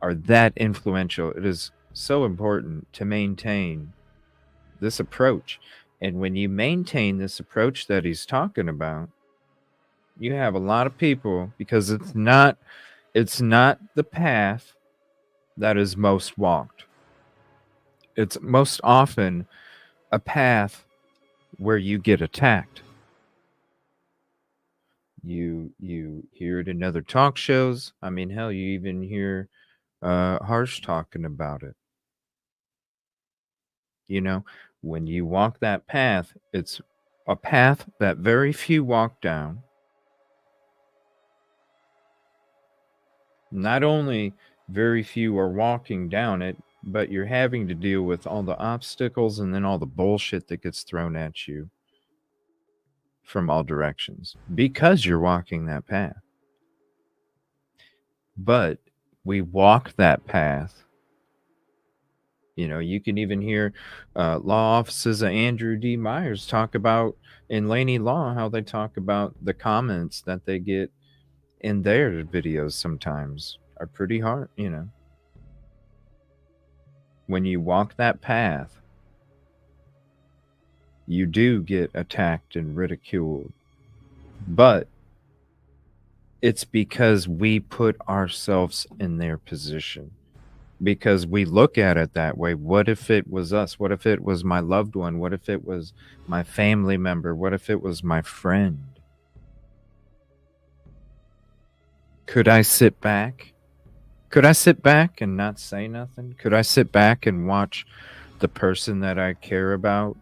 are that influential, it is so important to maintain this approach. And when you maintain this approach that he's talking about, you have a lot of people, because it's not the path that is most walked. It's most often a path where you get attacked. You hear it in other talk shows. I mean, hell, you even hear Harsh talking about it. When you walk that path, it's a path that very few walk down. Not only very few are walking down it, but you're having to deal with all the obstacles and then all the bullshit that gets thrown at you from all directions because you're walking that path. But we walk that path. You can even hear law offices of Andrew D. Myers talk about in Laney Law, how they talk about the comments that they get in their videos sometimes are pretty hard, When you walk that path, you do get attacked and ridiculed. But it's because we put ourselves in their position. Because we look at it that way. What if it was us? What if it was my loved one? What if it was my family member? What if it was my friend? Could I sit back? Could I sit back and not say nothing? Could I sit back and watch the person that I care about,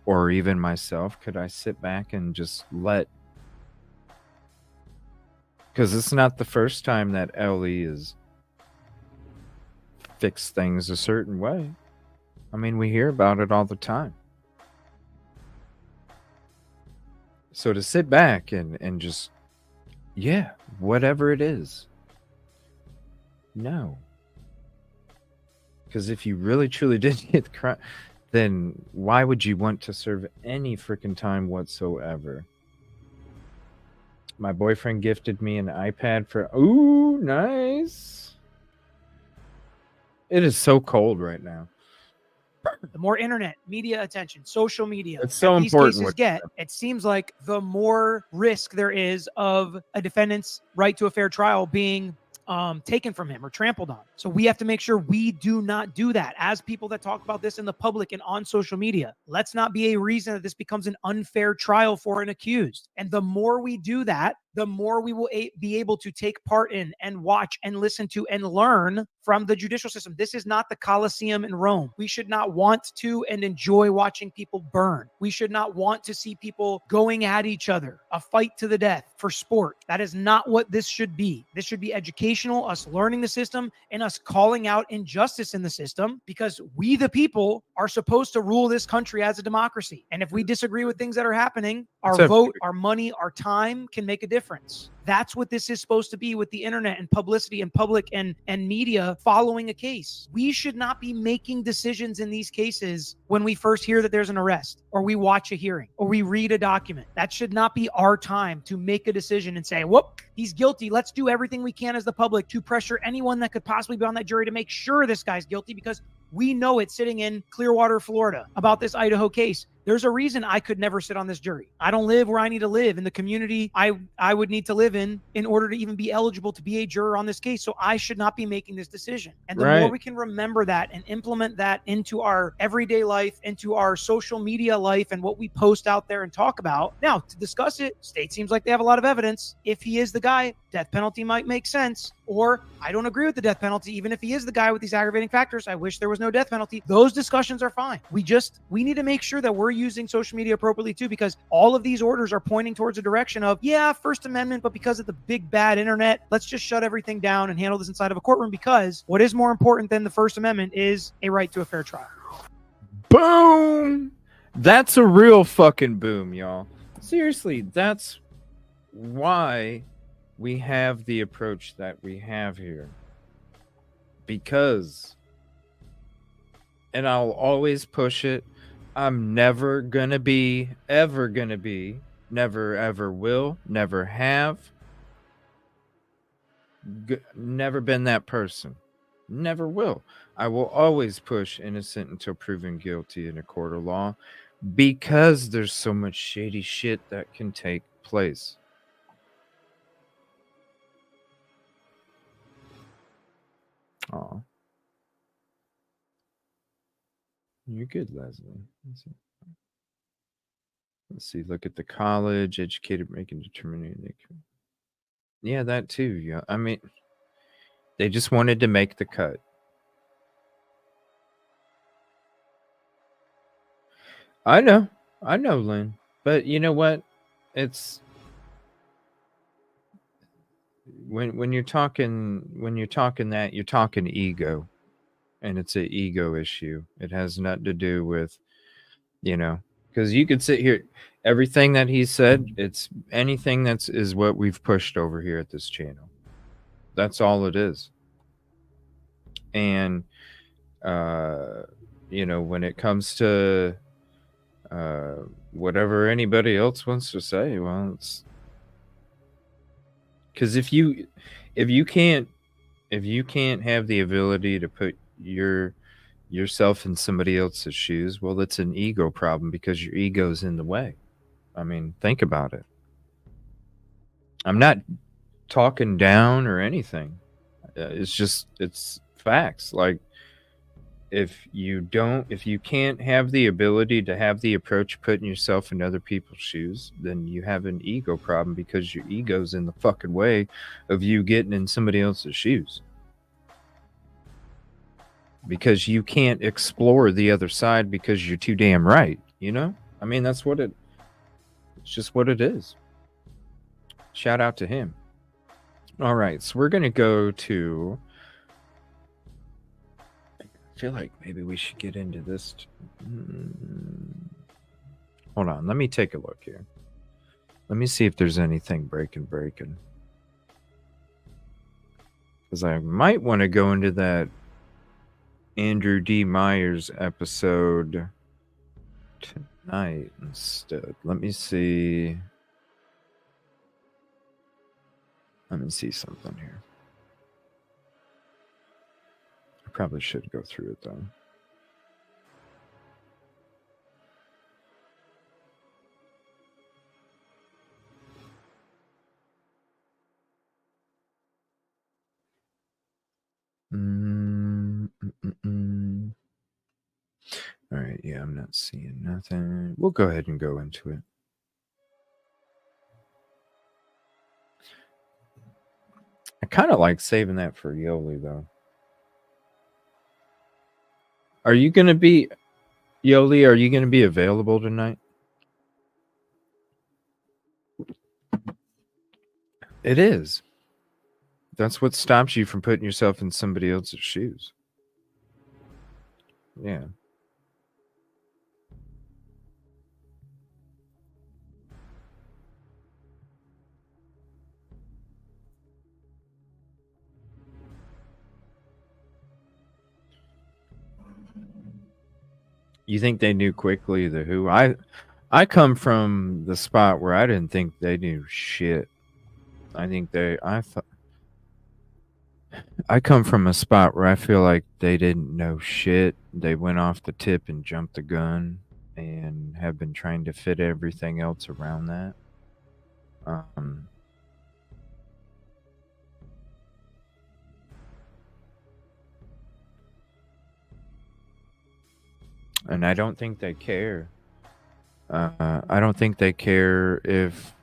or even myself? Could I sit back and just let Because it's not the first time that Ellie has fixed things a certain way. I mean, we hear about it all the time. So to sit back and just, yeah, whatever it is. No. Because if you really truly did get the crime, then why would you want to serve any freaking time whatsoever? My boyfriend gifted me an iPad for, ooh, nice. It is so cold right now. The more internet, media attention, social media It's so that these important cases what- get, it seems like the more risk there is of a defendant's right to a fair trial being taken from him or trampled on. So we have to make sure we do not do that. As people that talk about this in the public and on social media, let's not be a reason that this becomes an unfair trial for an accused. And the more we do that, the more we will be able to take part in and watch and listen to and learn from the judicial system. This is not the Colosseum in Rome. We should not want to and enjoy watching people burn. We should not want to see people going at each other, a fight to the death for sport. That is not what this should be. This should be educational, us learning the system and us calling out injustice in the system, because we, the people, are supposed to rule this country as a democracy. And if we disagree with things that are happening, our vote, our money, our time can make a difference. That's what this is supposed to be with the internet and publicity and public and media following a case. We should not be making decisions in these cases when we first hear that there's an arrest, or we watch a hearing, or we read a document. That should not be our time to make a decision and say, whoop, he's guilty. Let's do everything we can as the public to pressure anyone that could possibly be on that jury to make sure this guy's guilty, because we know it sitting in Clearwater, Florida, about this Idaho case. There's a reason I could never sit on this jury. I don't live where I need to live in the community I would need to live in order to even be eligible to be a juror on this case. So I should not be making this decision. And the more we can remember that and implement that into our everyday life, into our social media life, and what we post out there and talk about. Now, to discuss it, state seems like they have a lot of evidence. If he is the guy, death penalty might make sense. Or I don't agree with the death penalty, even if he is the guy with these aggravating factors. I wish there was no death penalty. Those discussions are fine. We need to make sure that we're using social media appropriately too, because all of these orders are pointing towards a direction of, yeah, First Amendment, but because of the big bad internet, let's just shut everything down and handle this inside of a courtroom, because what is more important than the First Amendment is a right to a fair trial. Boom! That's a real fucking boom, y'all. Seriously, that's why we have the approach that we have here. Because, and I'll always push it, I'm never gonna be, never ever will, never have, never been that person. Never will. I will always push innocent until proven guilty in a court of law, because there's so much shady shit that can take place. Oh, you're good, Leslie. Let's see. Look at the college, educated, making determination. Yeah, that too. Yeah, I mean, they just wanted to make the cut. I know, Lynn. But you know what? It's when you're talking that, you're talking ego, and it's an ego issue. It has nothing to do with, because you could sit here, everything that he said, it's anything is what we've pushed over here at this channel. That's all it is. And when it comes to whatever anybody else wants to say, well, it's because if you can't have the ability to put yourself in somebody else's shoes, well, it's an ego problem, because your ego's in the way. I mean, think about it. I'm not talking down or anything. It's facts. Like, if you can't have the ability to have the approach putting yourself in other people's shoes, then you have an ego problem, because your ego's in the fucking way of you getting in somebody else's shoes. Because you can't explore the other side because you're too damn right, I mean, it's just what it is. Shout out to him. All right, so we're gonna go to. I feel like maybe we should get into this. Hold on, let me take a look here. Let me see if there's anything breaking. Because I might want to go into that Andrew D. Myers episode tonight instead. Let me see. Let me see something here. I probably should go through it though. All right, yeah, I'm not seeing nothing. We'll go ahead and go into it. I kind of like saving that for Yoli, though. Are you going to be, Yoli, are you going to be available tonight? It is. That's what stops you from putting yourself in somebody else's shoes. Yeah. You think they knew quickly the who? I come from the spot where I didn't think they knew shit. I come from a spot where I feel like they didn't know shit. They went off the tip and jumped the gun and have been trying to fit everything else around that. And I don't think they care. I don't think they care if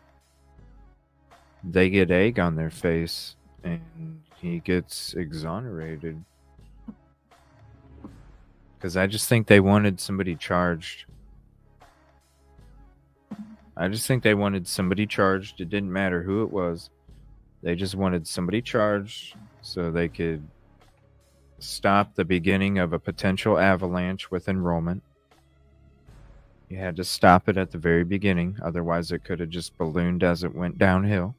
they get egg on their face and he gets exonerated. Because I just think they wanted somebody charged. It didn't matter who it was. They just wanted somebody charged so they could stop the beginning of a potential avalanche with enrollment. You had to stop it at the very beginning. Otherwise, it could have just ballooned as it went downhill.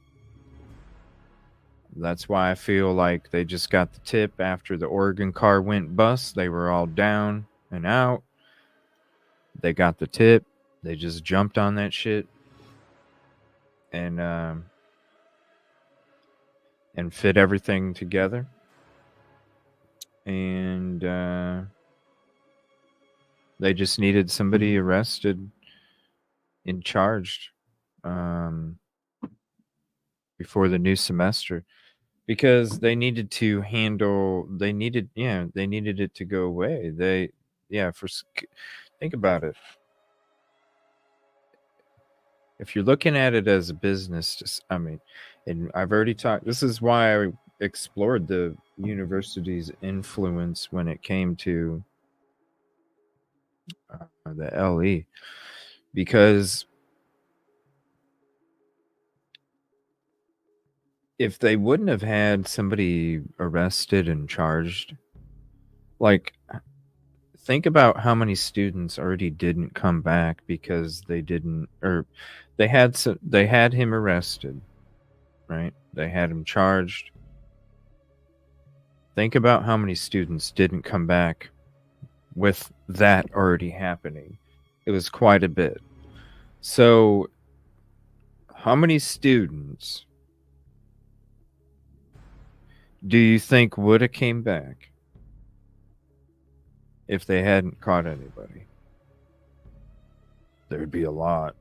That's why I feel like they just got the tip after the Oregon car went bust. They were all down and out. They got the tip. They just jumped on that shit and fit everything together. And they just needed somebody arrested and charged before the new semester. Because they needed to handle, they needed it to go away. Think about it. If you're looking at it as a business, and I've already talked, this is why I explored the university's influence when it came to the LE. Because if they wouldn't have had somebody arrested and charged, like, think about how many students already didn't come back because they had him arrested, right? They had him charged. Think about how many students didn't come back with that already happening. It was quite a bit. So, how many students do you think would have came back if they hadn't caught anybody? There'd be a lot.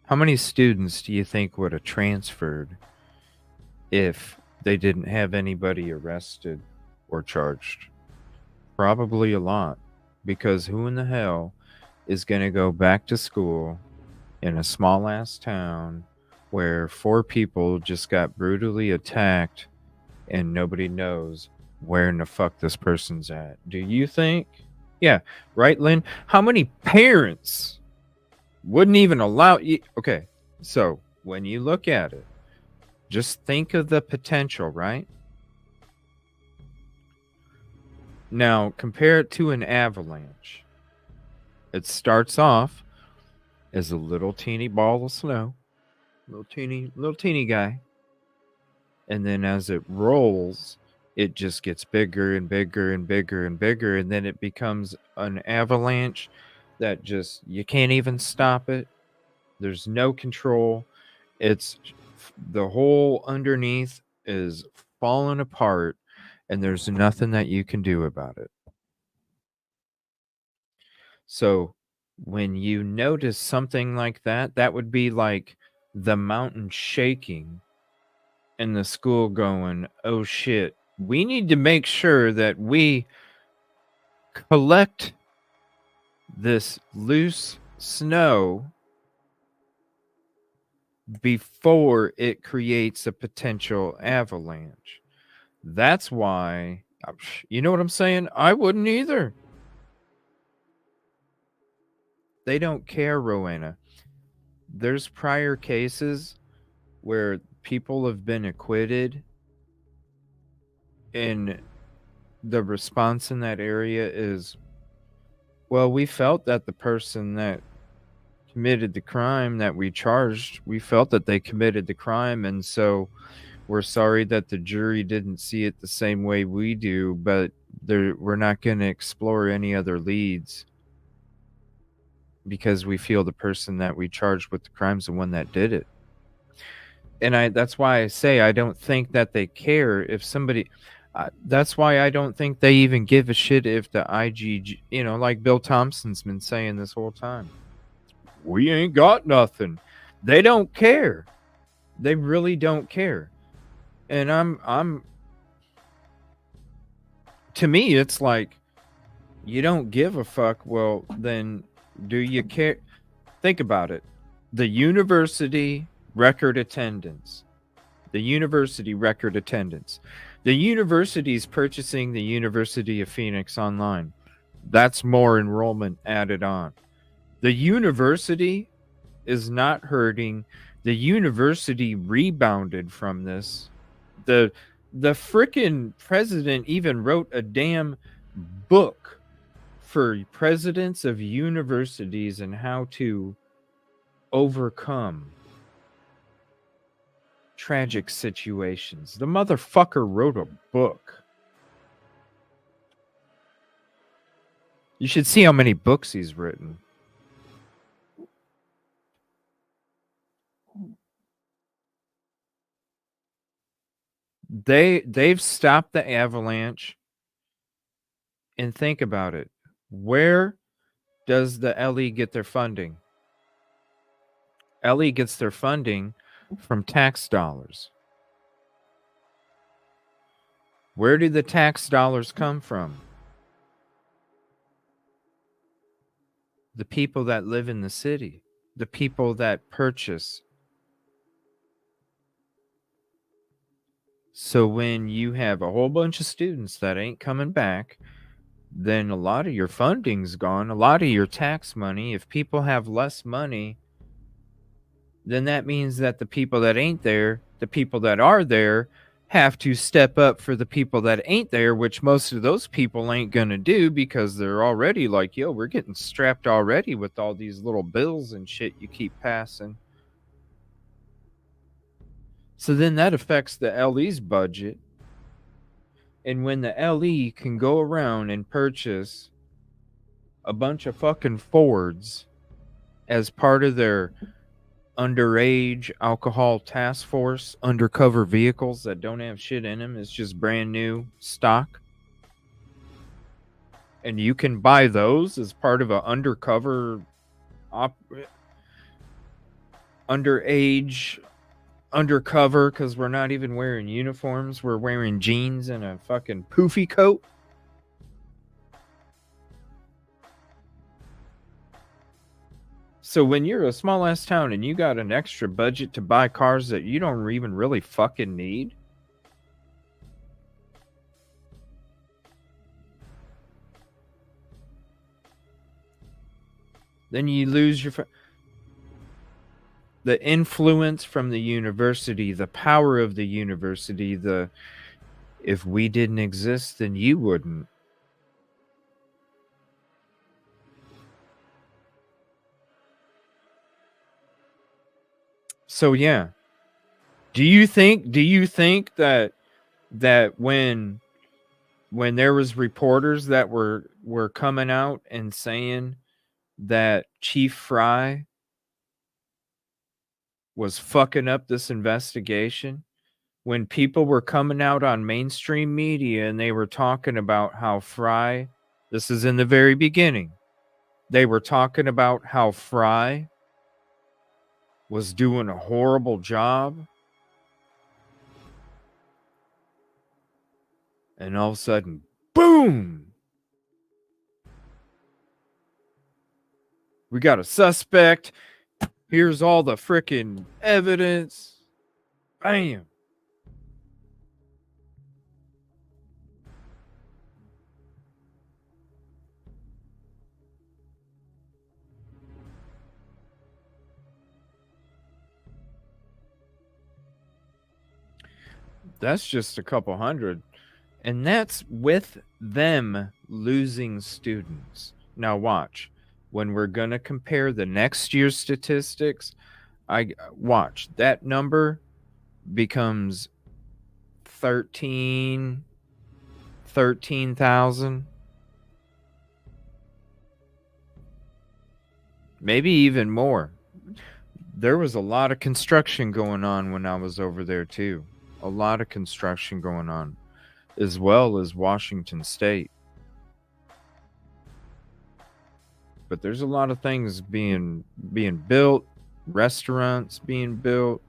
How many students do you think would have transferred if they didn't have anybody arrested or charged? Probably a lot. Because who in the hell is going to go back to school in a small ass town where 4 people just got brutally attacked and nobody knows where in the fuck this person's at? Do you think? Yeah, right, Lynn? How many parents Wouldn't even allow you. Okay, so when you look at it, just think of the potential, right? Now, compare it to an avalanche. It starts off as a little teeny ball of snow, little teeny guy. And then as it rolls, it just gets bigger and bigger and bigger and bigger. And then it becomes an avalanche that just, you can't even stop it. There's no control. It's the whole underneath is falling apart, and there's nothing that you can do about it. So when you notice something like that, that would be like the mountain shaking and the school going, oh shit, we need to make sure that we collect this loose snow before it creates a potential avalanche. That's why, you know what I'm saying? I wouldn't either. They don't care, Rowena. There's prior cases where people have been acquitted, and the response in that area is, well, we felt that the person that committed the crime that we charged, we felt that they committed the crime, and so we're sorry that the jury didn't see it the same way we do, but we're not going to explore any other leads because we feel the person that we charged with the crime's the one that did it. And that's why I say I don't think that they care if somebody... that's why I don't think they even give a shit if the IGG, like Bill Thompson's been saying this whole time. We ain't got nothing. They don't care. They really don't care. And I'm to me, it's like, you don't give a fuck. Well, then do you care? Think about it. The university record attendance. The university record attendance. The university's purchasing the University of Phoenix online. That's more enrollment added on. The university is not hurting. The university rebounded from this. The frickin' president even wrote a damn book for presidents of universities and how to overcome tragic situations. The motherfucker wrote a book. You should see how many books he's written. They've stopped the avalanche. And think about it. Where does the LE get their funding? LE gets their funding from tax dollars. Where do the tax dollars come from? The people that live in the city, the people that purchase. So when you have a whole bunch of students that ain't coming back, then a lot of your funding's gone, a lot of your tax money. If people have less money, then that means that the people that ain't there, the people that are there, have to step up for the people that ain't there, which most of those people ain't gonna do because they're already like, yo, we're getting strapped already with all these little bills and shit you keep passing. So then that affects the LE's budget. And when the LE can go around and purchase a bunch of fucking Fords as part of their underage alcohol task force, undercover vehicles that don't have shit in them, it's just brand new stock, and you can buy those as part of an undercover undercover, because we're not even wearing uniforms, we're wearing jeans and a fucking poofy coat. So when you're a small ass town and you got an extra budget to buy cars that you don't even really fucking need, then you lose your... the influence from the university, the power of the university, if we didn't exist, then you wouldn't. So yeah. Do you think that when there was reporters that were coming out and saying that Chief Fry was fucking up this investigation, when people were coming out on mainstream media and they were talking about how Fry, this is in the very beginning, they were talking about how Fry was doing a horrible job, and all of a sudden, boom! We got a suspect. Here's all the freaking evidence. Bam. That's just a couple hundred. And that's with them losing students. Now watch. When we're going to compare the next year's statistics, watch. That number becomes 13,000. Maybe even more. There was a lot of construction going on when I was over there too. A lot of construction going on, as well as Washington State. But there's a lot of things being built, restaurants being built.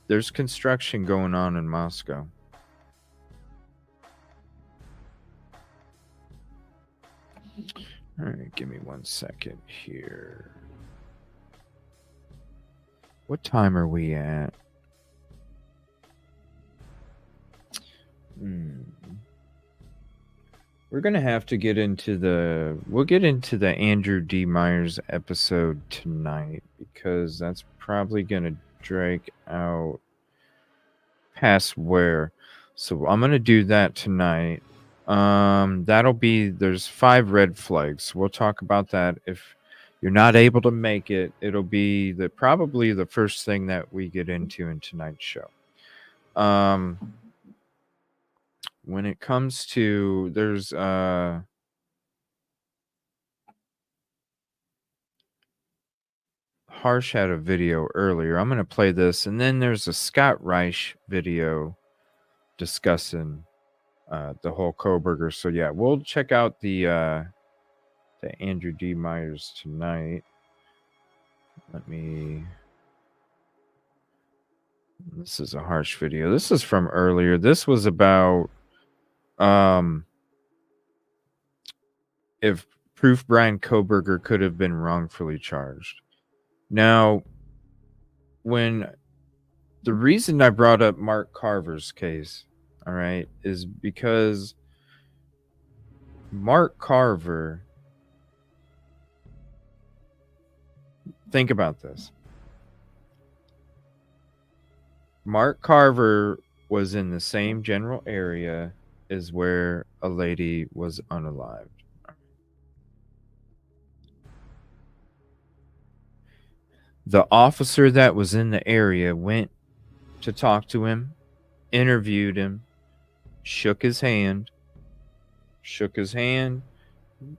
There's construction going on in Moscow. All right, give me 1 second here. What time are we at? We're going to have to get into we'll get into the Andrew D. Myers episode tonight, because that's probably going to drag out past where. So I'm going to do that tonight. That'll be, there's 5 red flags. We'll talk about that. If you're not able to make it, it'll be probably the first thing that we get into in tonight's show. When it comes to, there's Harsh had a video earlier. I'm going to play this, and then there's a Scott Reich video discussing the whole Kohberger. So yeah, we'll check out the Andrew D. Myers tonight. This is a Harsh video. This is from earlier. This was about if proof Brian Kohberger could have been wrongfully charged. Now, the reason I brought up Mark Carver's case, all right, is because Mark Carver, think about this. Mark Carver was in the same general area as where a lady was unalived. The officer that was in the area went to talk to him, interviewed him, shook his hand.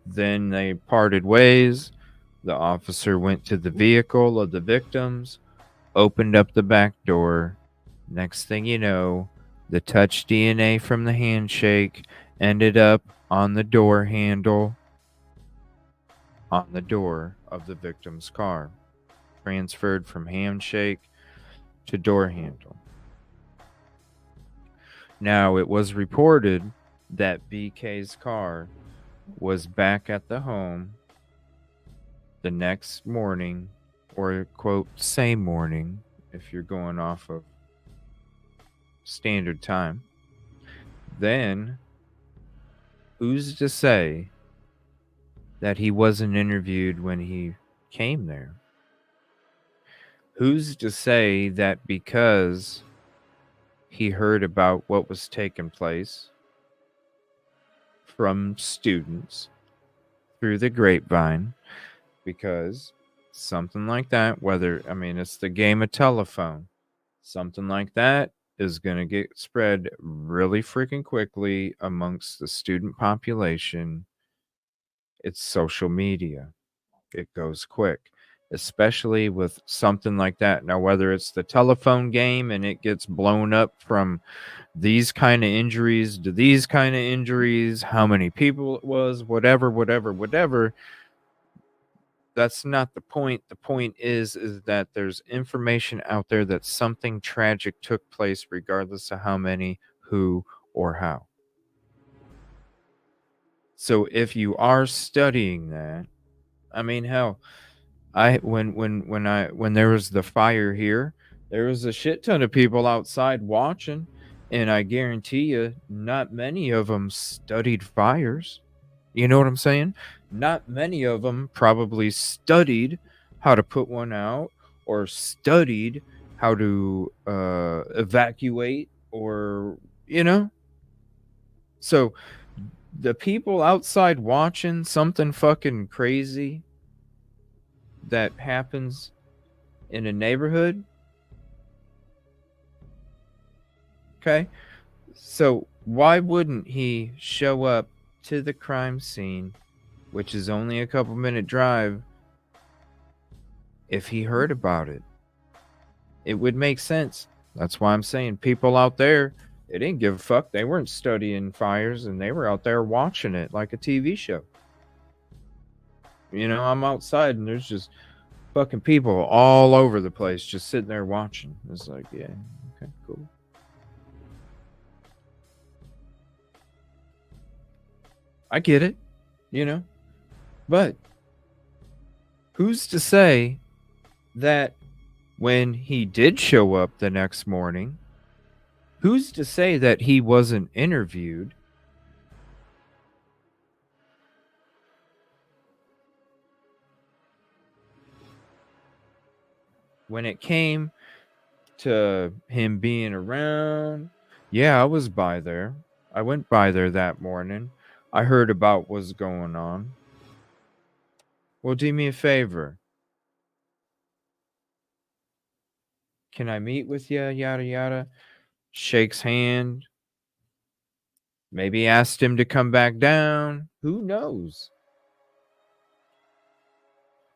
Then they parted ways. The officer went to the vehicle of the victims, opened up the back door. Next thing you know, the touch DNA from the handshake ended up on the door handle on the door of the victim's car. Transferred from handshake to door handle. Now, it was reported that BK's car was back at the home the next morning, or quote, same morning, if you're going off of standard time. Then, who's to say that he wasn't interviewed when he came there? Who's to say that because he heard about what was taking place from students through the grapevine, because something like that, it's the game of telephone, something like that is going to get spread really freaking quickly amongst the student population. It's social media. It goes quick, especially with something like that. Now, whether it's the telephone game and it gets blown up from these kind of injuries to these kind of injuries, how many people it was, whatever. That's not the point. The point is that there's information out there that something tragic took place, regardless of how many, who, or how. So if you are studying that, hell, when there was the fire here, there was a shit ton of people outside watching, and I guarantee you, not many of them studied fires. You know what I'm saying? Not many of them probably studied how to put one out or studied how to evacuate, or, So the people outside watching something fucking crazy that happens in a neighborhood. Okay. So why wouldn't he show up to the crime scene, which is only a couple minute drive, if he heard about it? It would make sense. That's why I'm saying people out there, they didn't give a fuck. They weren't studying fires, and they were out there watching it like a TV show. I'm outside and there's just fucking people all over the place just sitting there watching. It's like, yeah, okay, cool. I get it, but who's to say that when he did show up the next morning, who's to say that he wasn't interviewed? When it came to him being around, yeah, I was by there. I went by there that morning. I heard about what's going on. Well, do me a favor. Can I meet with you? Yada, yada. Shakes hand. Maybe asked him to come back down. Who knows?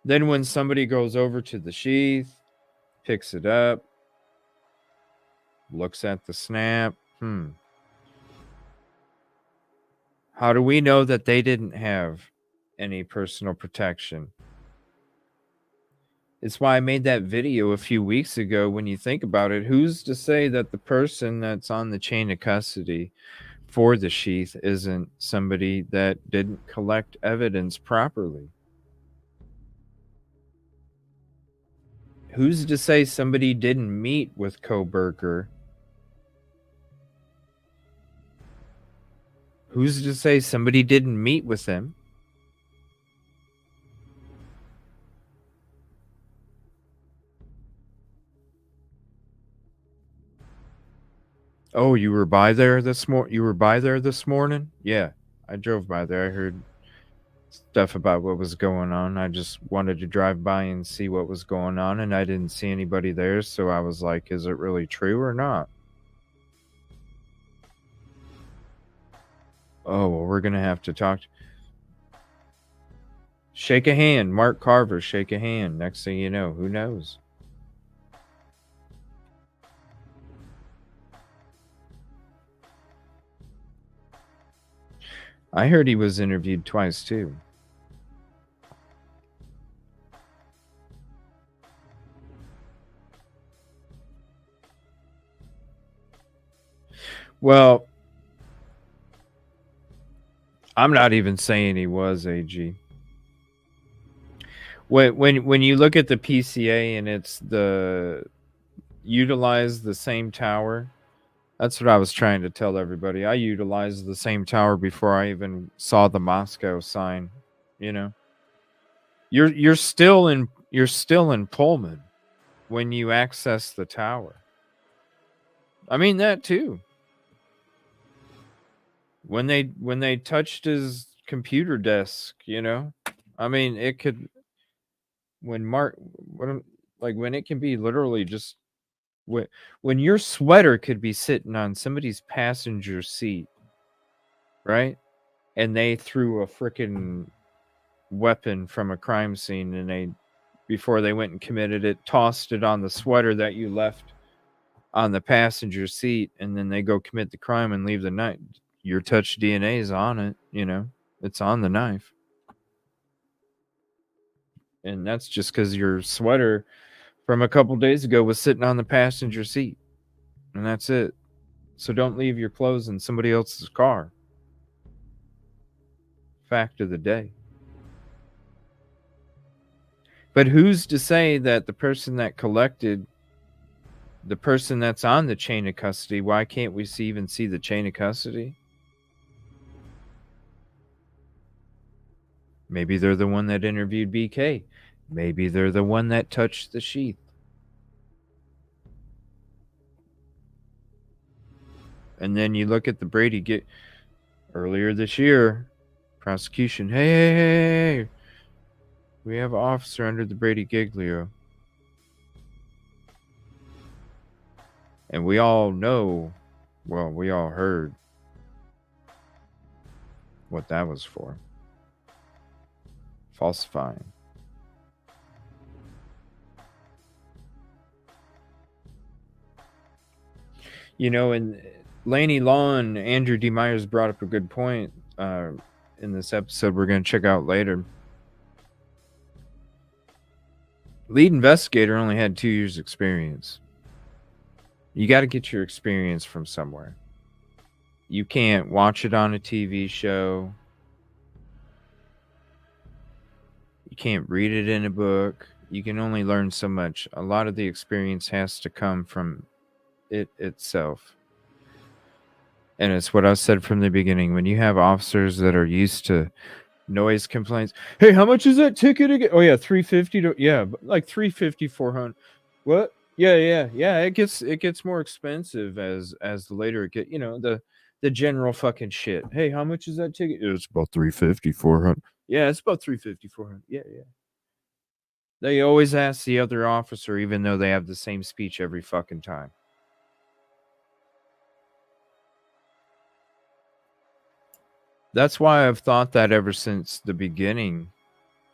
Then when somebody goes over to the sheath, picks it up, looks at the snap. How do we know that they didn't have any personal protection? It's why I made that video a few weeks ago. When you think about it, who's to say that the person that's on the chain of custody for the sheath isn't somebody that didn't collect evidence properly? Who's to say somebody didn't meet with Kohberger? Who's to say somebody didn't meet with him? Oh, you were by there this morning? Yeah, I drove by there. I heard stuff about what was going on. I just wanted to drive by and see what was going on, and I didn't see anybody there, so I was like, is it really true or not? Oh, well, we're gonna have to talk. Shake a hand. Mark Carver, shake a hand. Next thing you know, who knows? I heard he was interviewed twice, too. Well, I'm not even saying he was, AG. When you look at the PCA and it's utilize the same tower, that's what I was trying to tell everybody. I utilized the same tower before I even saw the Moscow sign. You're still in Pullman. when you access the tower. I mean that too. When they touched his computer desk, you know, I mean, it could when it can be literally just when your sweater could be sitting on somebody's passenger seat, right? And they threw a freaking weapon from a crime scene, and before they went and committed it, tossed it on the sweater that you left on the passenger seat, and then they go commit the crime and leave the knife. Your touch DNA is on it, you know, it's on the knife. And that's just because your sweater from a couple days ago was sitting on the passenger seat. And that's it. So don't leave your clothes in somebody else's car. Fact of the day. But who's to say that the person that collected, the person that's on the chain of custody, why can't we even see the chain of custody? Maybe they're the one that interviewed BK. Maybe they're the one that touched the sheath. And then you look at the Brady earlier this year, prosecution. Hey, we have an officer under the Brady Giglio. And we all know, well, we all heard what that was for. Falsifying. You know, and Laney Law and Andrew D. Myers brought up a good point in this episode we're going to check out later. Lead investigator only had 2 years experience. You got to get your experience from somewhere. You can't watch it on a TV show. You can't read it in a book. You can only learn so much. A lot of the experience has to come from it itself. And it's what I said from the beginning. When you have officers that are used to noise complaints, hey, how much is that ticket again? Oh yeah, $350 like $350, $400. What? Yeah. It gets more expensive as the later it get. You know, the general fucking shit. Hey, how much is that ticket? It's about $350, $400. Yeah, it's about $350, $400. Yeah. They always ask the other officer, even though they have the same speech every fucking time. That's why I've thought that ever since the beginning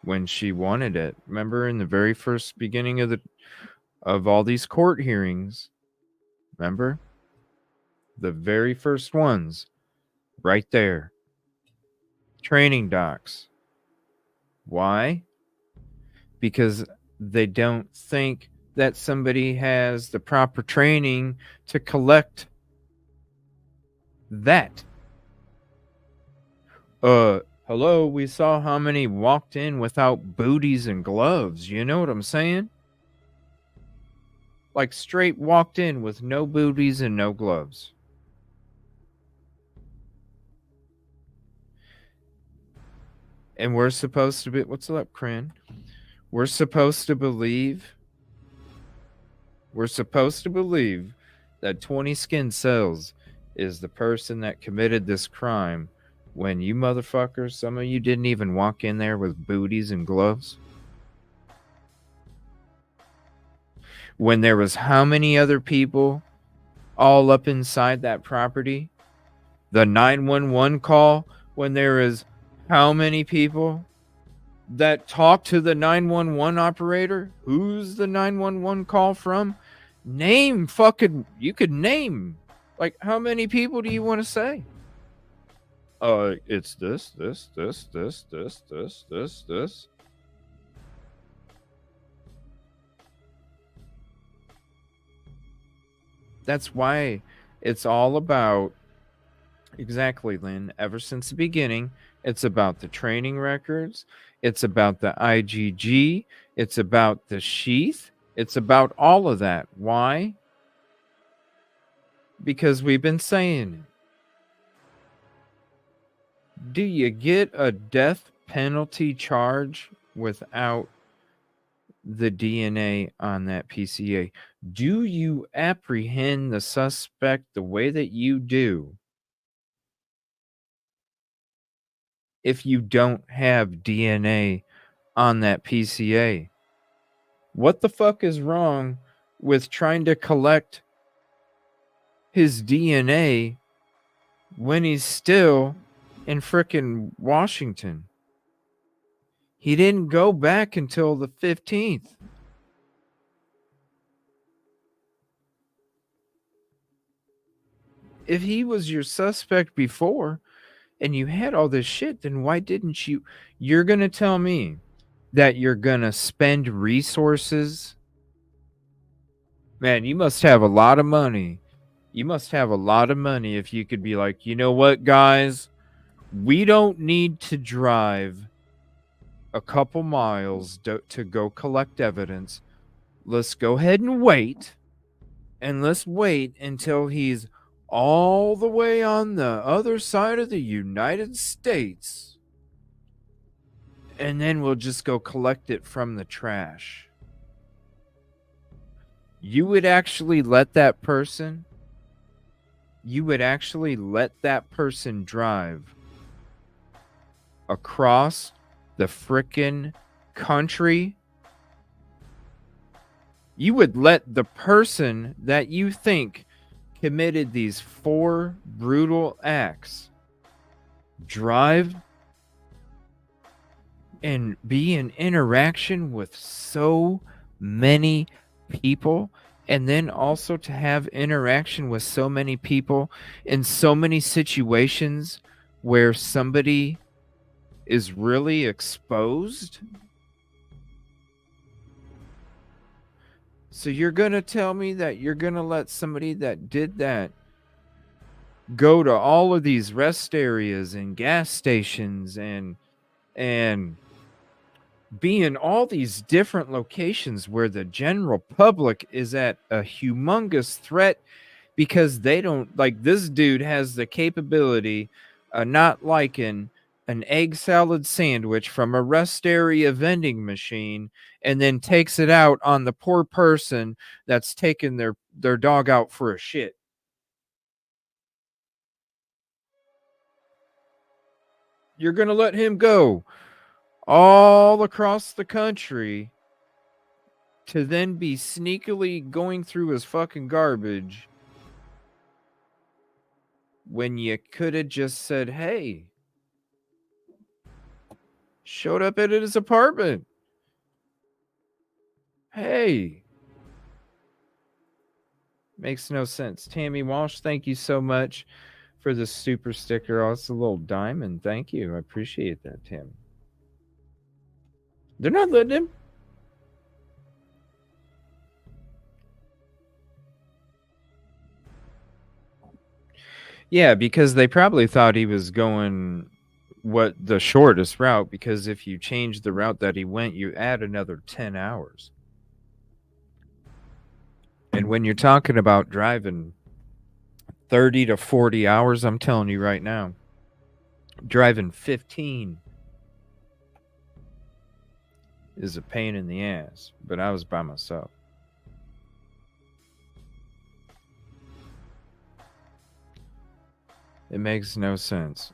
when she wanted it. Remember in the very first beginning of all these court hearings? Remember? The very first ones. Right there. Training docs. Why? Because they don't think that somebody has the proper training to collect that. Hello, we saw how many walked in without booties and gloves. You know what I'm saying? Like straight walked in with no booties and no gloves. And we're supposed to be, what's up, Cran? We're supposed to believe that 20 skin cells is the person that committed this crime, when you motherfuckers, some of you didn't even walk in there with booties and gloves. When there was how many other people all up inside that property? The 911 call, when there is how many people that talk to the 911 operator? Who's the 911 call from? You could name. Like, how many people do you want to say? It's this. That's why it's all about, exactly, Lynn, ever since the beginning, it's about the training records, it's about the IGG, it's about the sheath, it's about all of that. Why? Because we've been saying, do you get a death penalty charge without the DNA on that PCA? Do you apprehend the suspect the way that you do if you don't have DNA on that PCA? What the fuck is wrong with trying to collect his DNA when he's still in frickin' Washington? He didn't go back until the 15th. If he was your suspect before and you had all this shit, then why didn't you? You're going to tell me that you're going to spend resources? Man, you must have a lot of money. You must have a lot of money if you could be like, you know what, guys? We don't need to drive a couple miles to go collect evidence. Let's go ahead and wait. And let's wait until he's all the way on the other side of the United States. And then we'll just go collect it from the trash. You would actually let that person drive across the frickin' country? You would let the person that you think committed these 4 brutal acts drive and be in interaction with so many people, and then also to have interaction with so many people in so many situations where somebody is really exposed? So you're going to tell me that you're going to let somebody that did that go to all of these rest areas and gas stations and be in all these different locations where the general public is at a humongous threat because they don't, like, this dude has the capability of not liking an egg salad sandwich from a rest area vending machine and then takes it out on the poor person that's taking their dog out for a shit. You're going to let him go all across the country to then be sneakily going through his fucking garbage when you could have just said, hey, showed up at his apartment. Hey. Makes no sense. Tammy Walsh, thank you so much for the super sticker. Oh, it's a little diamond. Thank you. I appreciate that, Tim. They're not letting him. Yeah, because they probably thought he was going the shortest route, because if you change the route that he went, you add another 10 hours. And when you're talking about driving 30 to 40 hours, I'm telling you right now, driving 15 is a pain in the ass. But I was by myself. It makes no sense.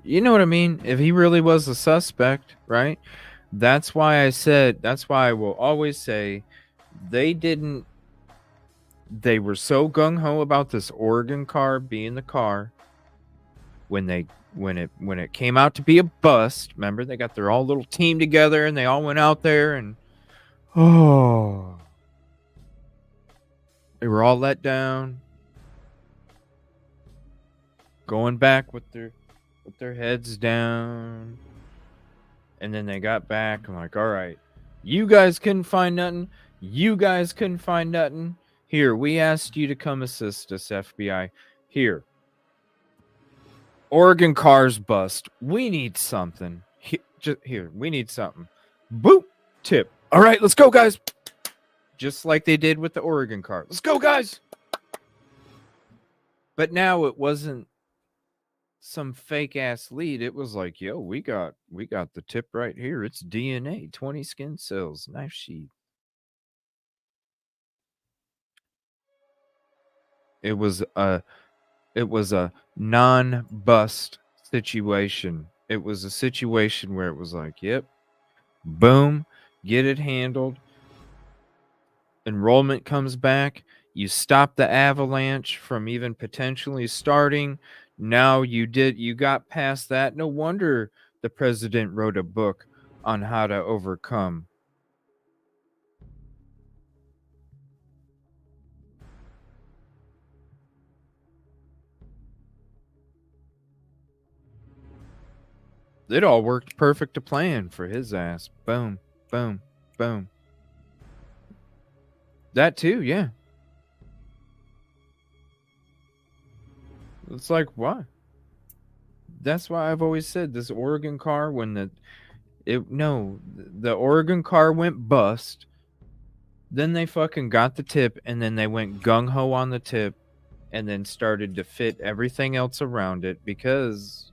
You know what I mean? If he really was a suspect, right? That's why I will always say they were so gung-ho about this Oregon car being the car when it came out to be a bust. Remember, they got their all little team together and they all went out there and they were all let down, going back with their heads down. And then they got back and like, all right, you guys couldn't find nothing. Here, we asked you to come assist us, FBI. Here. Oregon cars bust. We need something. Here, we need something. Boop. Tip. All right, let's go, guys. Just like they did with the Oregon car. Let's go, guys. But now it wasn't some fake ass lead. It was like, yo, we got the tip right here. It's DNA, 20 skin cells, knife sheath. It was a non-bust situation. It was a situation where it was like, yep, boom, get it handled. Enrollment comes back. You stop the avalanche from even potentially starting. Now you got past that. No wonder the president wrote a book on how to overcome. It all worked perfect to plan for his ass. Boom, boom, boom. That too, yeah. It's like, why? That's why I've always said this Oregon car, when the Oregon car went bust, then they fucking got the tip, and then they went gung-ho on the tip, and then started to fit everything else around it because,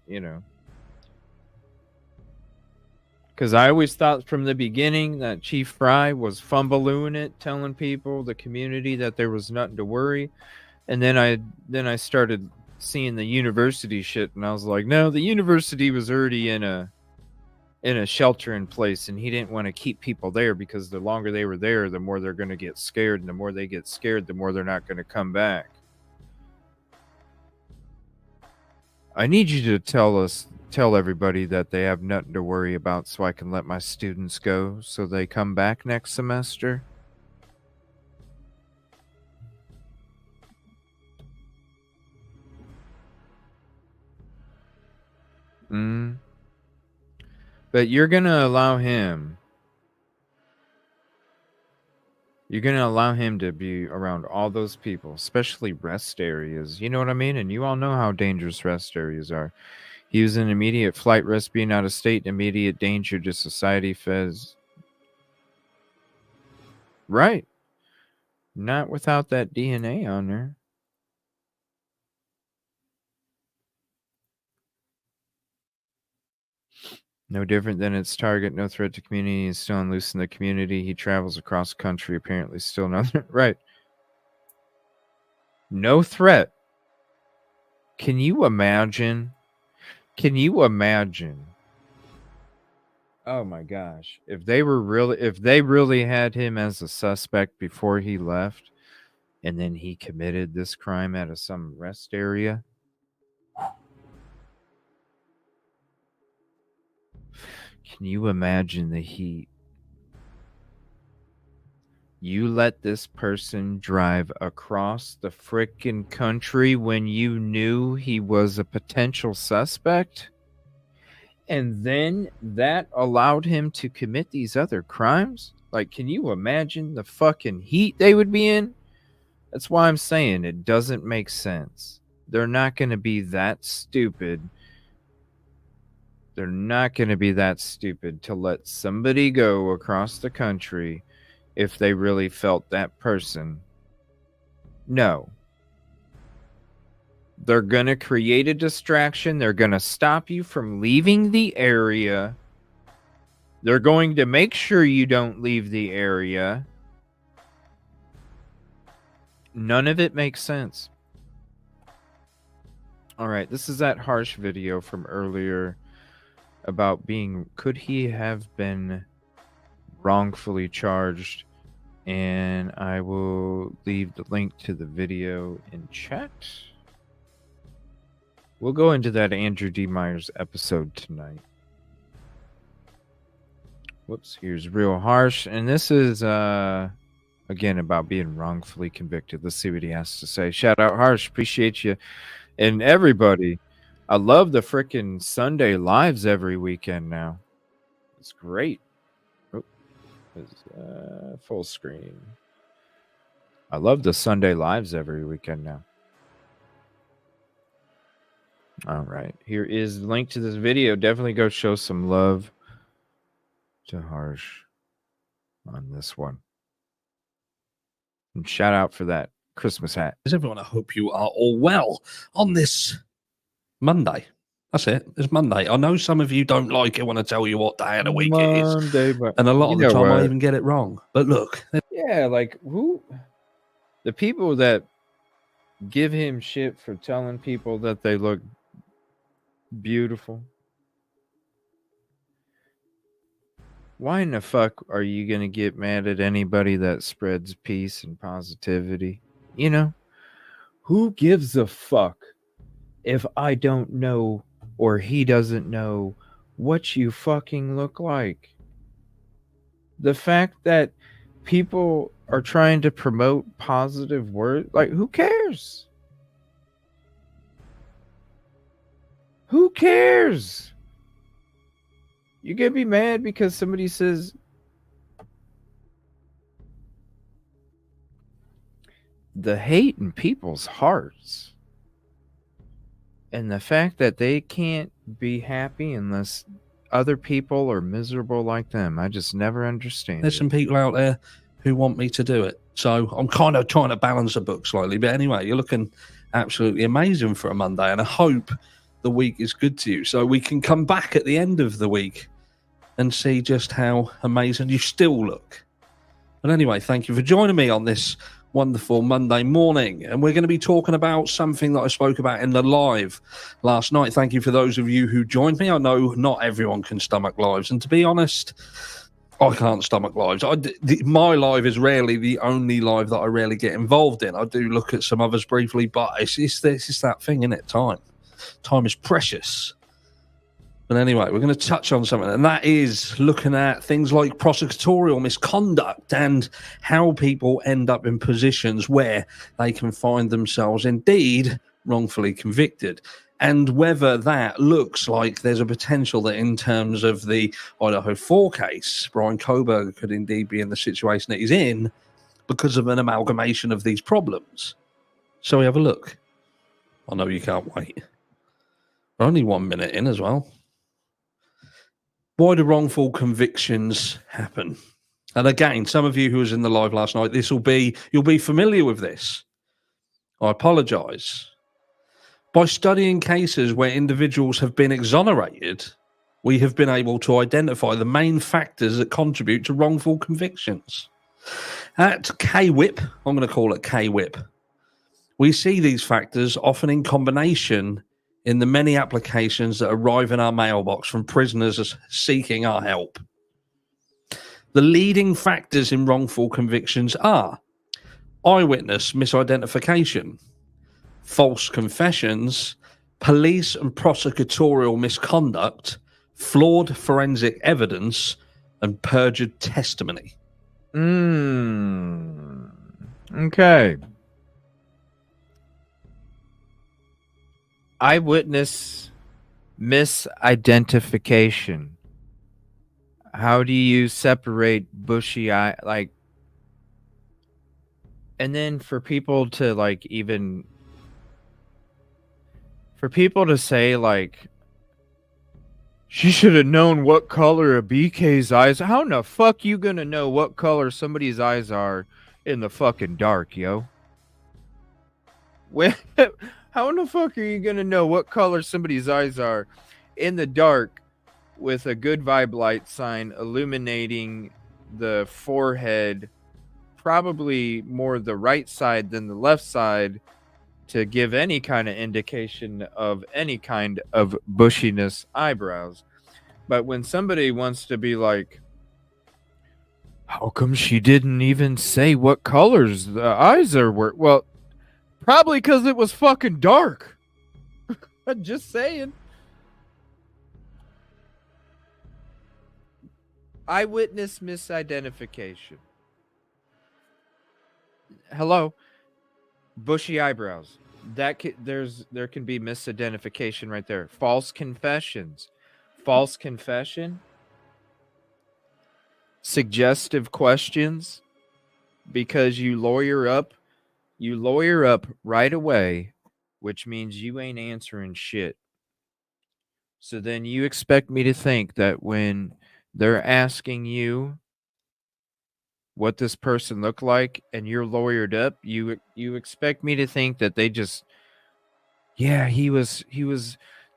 because I always thought from the beginning that Chief Fry was fumbling it, telling people, the community, that there was nothing to worry. And then I started seeing the university shit, and I was like, no, the university was already in a shelter in place, and he didn't want to keep people there because the longer they were there, the more they're going to get scared, and the more they get scared, the more they're not going to come back. I need you to tell everybody that they have nothing to worry about, so I can let my students go so they come back next semester. But you're going to allow him. You're going to allow him to be around all those people, especially rest areas. You know what I mean? And you all know how dangerous rest areas are. He was in immediate flight risk, being out of state, immediate danger to society, Fez. Right. Not without that DNA on there. No different than its target. No threat to community. He's still on loose in the community. He travels across the country. Apparently still not. Right. No threat. Can you imagine? Oh my gosh. If they really had him as a suspect before he left, and then he committed this crime at some rest area. Can you imagine the heat? You let this person drive across the frickin' country when you knew he was a potential suspect? And then that allowed him to commit these other crimes? Like, can you imagine the fucking heat they would be in? That's why I'm saying it doesn't make sense. They're not going to be that stupid. They're not going to be that stupid to let somebody go across the country if they really felt that person. No. They're going to create a distraction. They're going to stop you from leaving the area. They're going to make sure you don't leave the area. None of it makes sense. All right, this is that harsh video from earlier about could he have been wrongfully charged? And I will leave the link to the video in chat. We'll go into that Andrew D. Myers episode tonight. Whoops, here's real harsh. And this is, again, about being wrongfully convicted. Let's see what he has to say. Shout out, Harsh. Appreciate you. And everybody, I love the freaking Sunday lives every weekend now. It's great. Oh, it's, full screen. I love the Sunday lives every weekend now. All right. Here is the link to this video. Definitely go show some love to Harsh on this one. And shout out for that Christmas hat. Everyone, I hope you are all well on this Monday. That's it. It's Monday. I know some of you don't like it when I tell you what day of the week it is. And a lot of the time I even get it wrong. But look. Yeah, like who? The people that give him shit for telling people that they look beautiful. Why in the fuck are you going to get mad at anybody that spreads peace and positivity? You know, who gives a fuck if I don't know or he doesn't know what you fucking look like? The fact that people are trying to promote positive words, like, who cares? Who cares? You gonna be mad because somebody says the hate in people's hearts and the fact that they can't be happy unless other people are miserable like them. I just never understand. There's some people out there who want me to do it. So I'm kind of trying to balance the book slightly. But anyway, you're looking absolutely amazing for a Monday. And I hope the week is good to you. So we can come back at the end of the week and see just how amazing you still look. But anyway, thank you for joining me on this wonderful Monday morning. And we're going to be talking about something that I spoke about in the live last night. Thank you for those of you who joined me. I know not everyone can stomach lives. And to be honest, I can't stomach lives. My live is rarely the only live that I rarely get involved in. I do look at some others briefly, but it's that thing, isn't it? Time is precious. But anyway, we're going to touch on something, and that is looking at things like prosecutorial misconduct and how people end up in positions where they can find themselves indeed wrongfully convicted, and whether that looks like there's a potential that in terms of the Idaho4 case, Brian Kohberger could indeed be in the situation that he's in because of an amalgamation of these problems. So we have a look. I know you can't wait. We're only 1 minute in as well. Why do wrongful convictions happen? And again, some of you who was in the live last night, you'll be familiar with this. I apologise. By studying cases where individuals have been exonerated, we have been able to identify the main factors that contribute to wrongful convictions. At KWIP, I'm going to call it KWIP, we see these factors often in combination in the many applications that arrive in our mailbox from prisoners seeking our help. The leading factors in wrongful convictions are eyewitness misidentification, false confessions, police and prosecutorial misconduct, flawed forensic evidence, and perjured testimony. Okay. Eyewitness misidentification. How do you separate bushy eye, like, and then for people to say like, she should have known what color a BK's eyes. How in the fuck you gonna know what color somebody's eyes are in the fucking dark, yo? How in the fuck are you gonna know what color somebody's eyes are in the dark with a good vibe light sign illuminating the forehead, probably more the right side than the left side, to give any kind of indication of any kind of bushiness eyebrows? But when somebody wants to be like, how come she didn't even say what colors the eyes are? Well, probably because it was fucking dark. I'm just saying. Eyewitness misidentification. Hello. Bushy eyebrows. There can be misidentification right there. False confessions. False confession. Suggestive questions. Because you lawyer up right away, which means you ain't answering shit. So then you expect me to think that when they're asking you what this person looked like and you're lawyered up, you expect me to think that they just, yeah, he was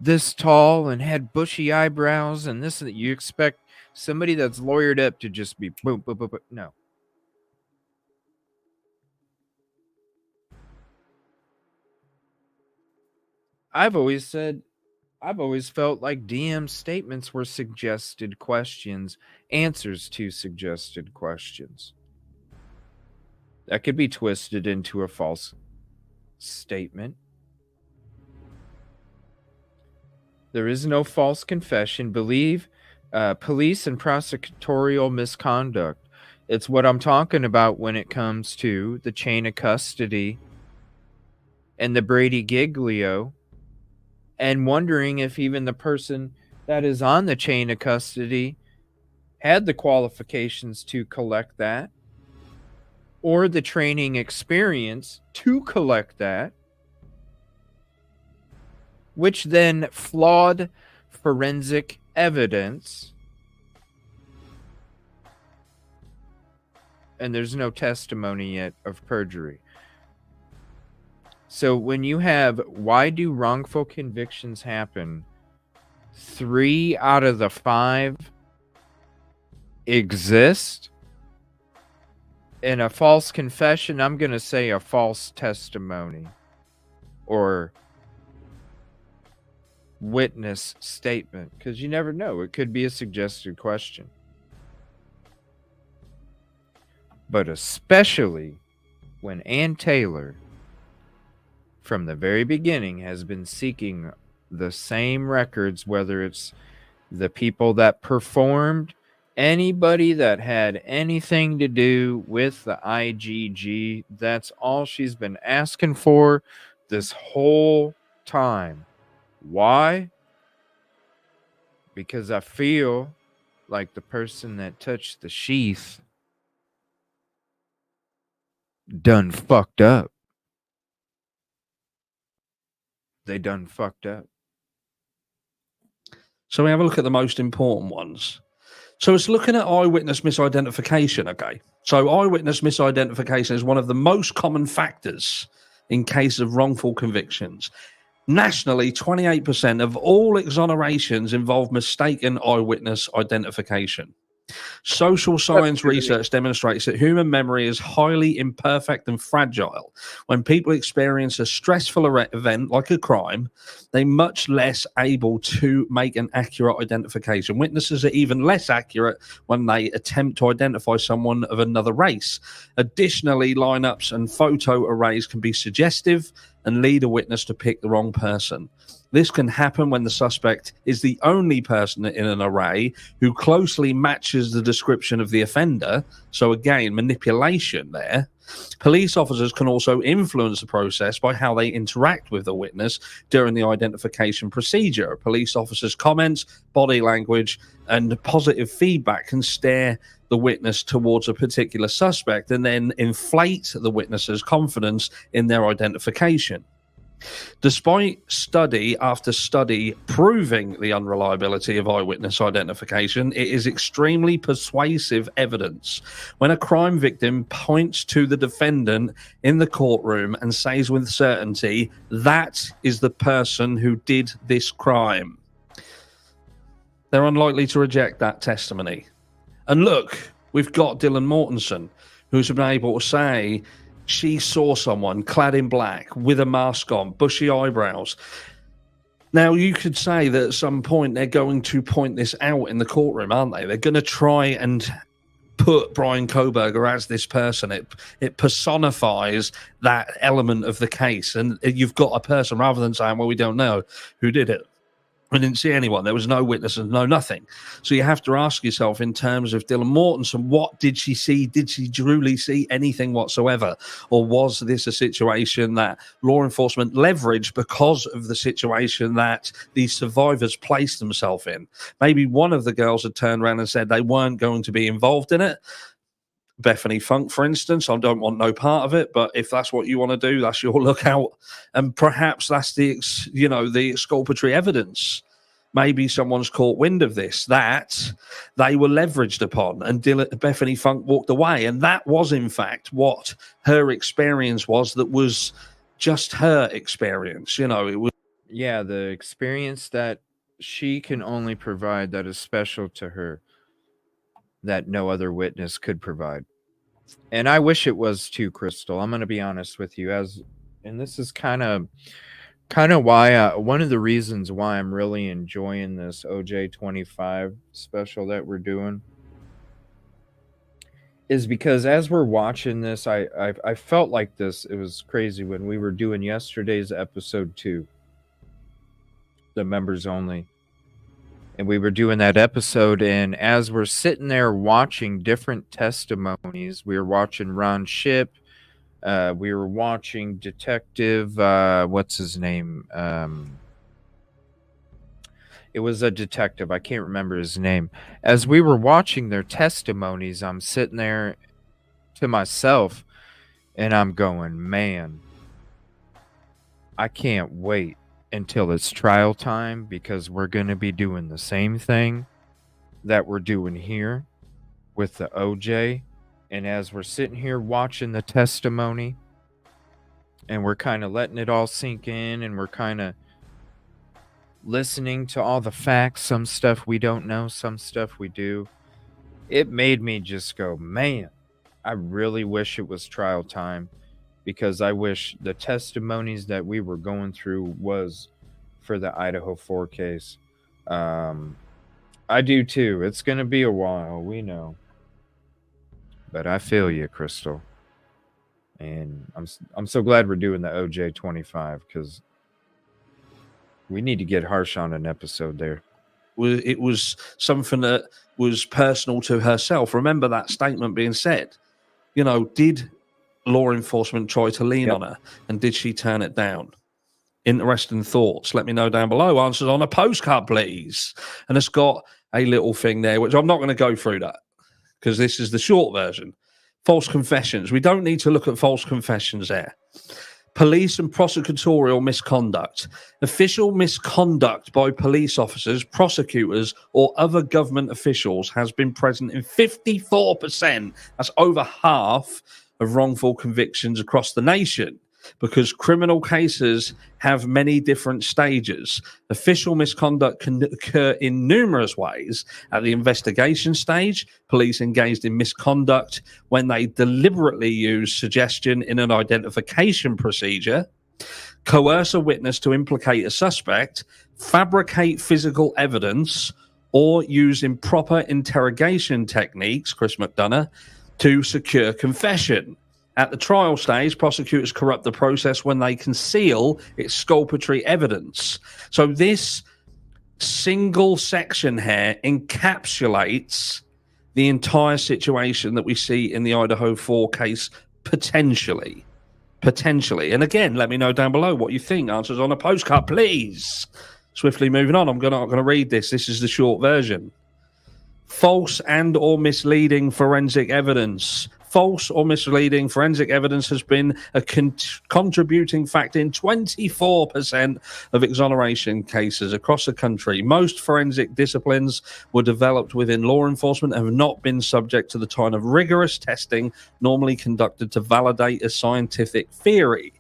this tall and had bushy eyebrows and this, and you expect somebody that's lawyered up to just be boom, boom, boom, boom. No. I've always felt like DM statements were suggested questions, answers to suggested questions. That could be twisted into a false statement. There is no false confession. Believe police and prosecutorial misconduct. It's what I'm talking about when it comes to the chain of custody and the Brady Giglio, and wondering if even the person that is on the chain of custody had the qualifications to collect that, or the training experience to collect that, which then flawed forensic evidence. And there's no testimony yet of perjury. So when you have, why do wrongful convictions happen? 3 out of the 5 exist. In a false confession, I'm going to say a false testimony or witness statement, because you never know. It could be a suggested question. But especially when Ann Taylor, from the very beginning, has been seeking the same records, whether it's the people that performed, anybody that had anything to do with the IGG. That's all she's been asking for this whole time. Why? Because I feel like the person that touched the sheath done fucked up. They done fucked up. So we have a look at the most important ones. So it's looking at eyewitness misidentification, okay? So eyewitness misidentification is one of the most common factors in cases of wrongful convictions. Nationally, 28% of all exonerations involve mistaken eyewitness identification. Social science research demonstrates that human memory is highly imperfect and fragile. When people experience a stressful event like a crime, they're much less able to make an accurate identification. Witnesses are even less accurate when they attempt to identify someone of another race. Additionally, lineups and photo arrays can be suggestive and lead a witness to pick the wrong person. This can happen when the suspect is the only person in an array who closely matches the description of the offender. So again, manipulation there. Police officers can also influence the process by how they interact with the witness during the identification procedure. A police officer's comments, body language, and positive feedback can steer the witness towards a particular suspect and then inflate the witness's confidence in their identification. Despite study after study proving the unreliability of eyewitness identification, it is extremely persuasive evidence. When a crime victim points to the defendant in the courtroom and says with certainty, that is the person who did this crime, they're unlikely to reject that testimony. And look, we've got Dylan Mortensen, who's been able to say she saw someone clad in black with a mask on, bushy eyebrows. Now, you could say that at some point they're going to point this out in the courtroom, aren't they? They're going to try and put Brian Kohberger as this person. It personifies that element of the case. And you've got a person, rather than saying, well, we don't know who did it. I didn't see anyone. There was no witnesses, no nothing. So you have to ask yourself, in terms of Dylan Mortensen, what did she see? Did she truly see anything whatsoever? Or was this a situation that law enforcement leveraged because of the situation that the survivors placed themselves in? Maybe one of the girls had turned around and said they weren't going to be involved in it. Bethany Funk, for instance, I don't want no part of it, but if that's what you want to do, that's your lookout. And perhaps that's the exculpatory evidence. Maybe someone's caught wind of this, that they were leveraged upon, and Bethany Funk walked away. And that was, in fact, what her experience was. That was just her experience. It was. Yeah, the experience that she can only provide, that is special to her, that no other witness could provide. And I wish it was too, Crystal. I'm going to be honest with you, and this is kind of kind of why one of the reasons why I'm really enjoying this OJ25 special that we're doing is because as we're watching this, I felt like this. It was crazy when we were doing yesterday's episode 2, the members only, and we were doing that episode, and as we're sitting there watching different testimonies, we were watching Ron Shipp, we were watching Detective what's his name, it was a detective, I can't remember his name. As we were watching their testimonies, I'm sitting there to myself and I'm going, man, I can't wait until it's trial time, because we're going to be doing the same thing that we're doing here with the OJ. And as we're sitting here watching the testimony and we're kind of letting it all sink in, and we're kind of listening to all the facts, some stuff we don't know, some stuff we do, it made me just go, man, I really wish it was trial time, because I wish the testimonies that we were going through was for the Idaho4 case. I do too. It's going to be a while, we know. But I feel you, Crystal. And I'm so glad we're doing the OJ25, because we need to get Harsh on an episode there. It was something that was personal to herself. Remember that statement being said. You know, did law enforcement try to lean on her, and did she turn it down? Interesting thoughts. Let me know down below. Answers on a postcard, please. And it's got a little thing there, which I'm not going to go through that, because this is the short version. False confessions. We don't need to look at false confessions there. Police and prosecutorial misconduct. Official misconduct by police officers, prosecutors, or other government officials has been present in 54%. That's over half of wrongful convictions across the nation, because criminal cases have many different stages. Official misconduct can occur in numerous ways. At the investigation stage, police engaged in misconduct when they deliberately use suggestion in an identification procedure, coerce a witness to implicate a suspect, fabricate physical evidence, or use improper interrogation techniques, Chris McDonough, to secure confession. At the trial stage, prosecutors corrupt the process when they conceal exculpatory evidence. So this single section here encapsulates the entire situation that we see in the Idaho4 case, potentially. And again, let me know down below what you think. Answers on a postcard, please. Swiftly moving on. I'm not going to read this. This is the short version. False and or misleading forensic evidence. False or misleading forensic evidence has been a contributing factor in 24% of exoneration cases across the country. Most forensic disciplines were developed within law enforcement and have not been subject to the kind of rigorous testing normally conducted to validate a scientific theory.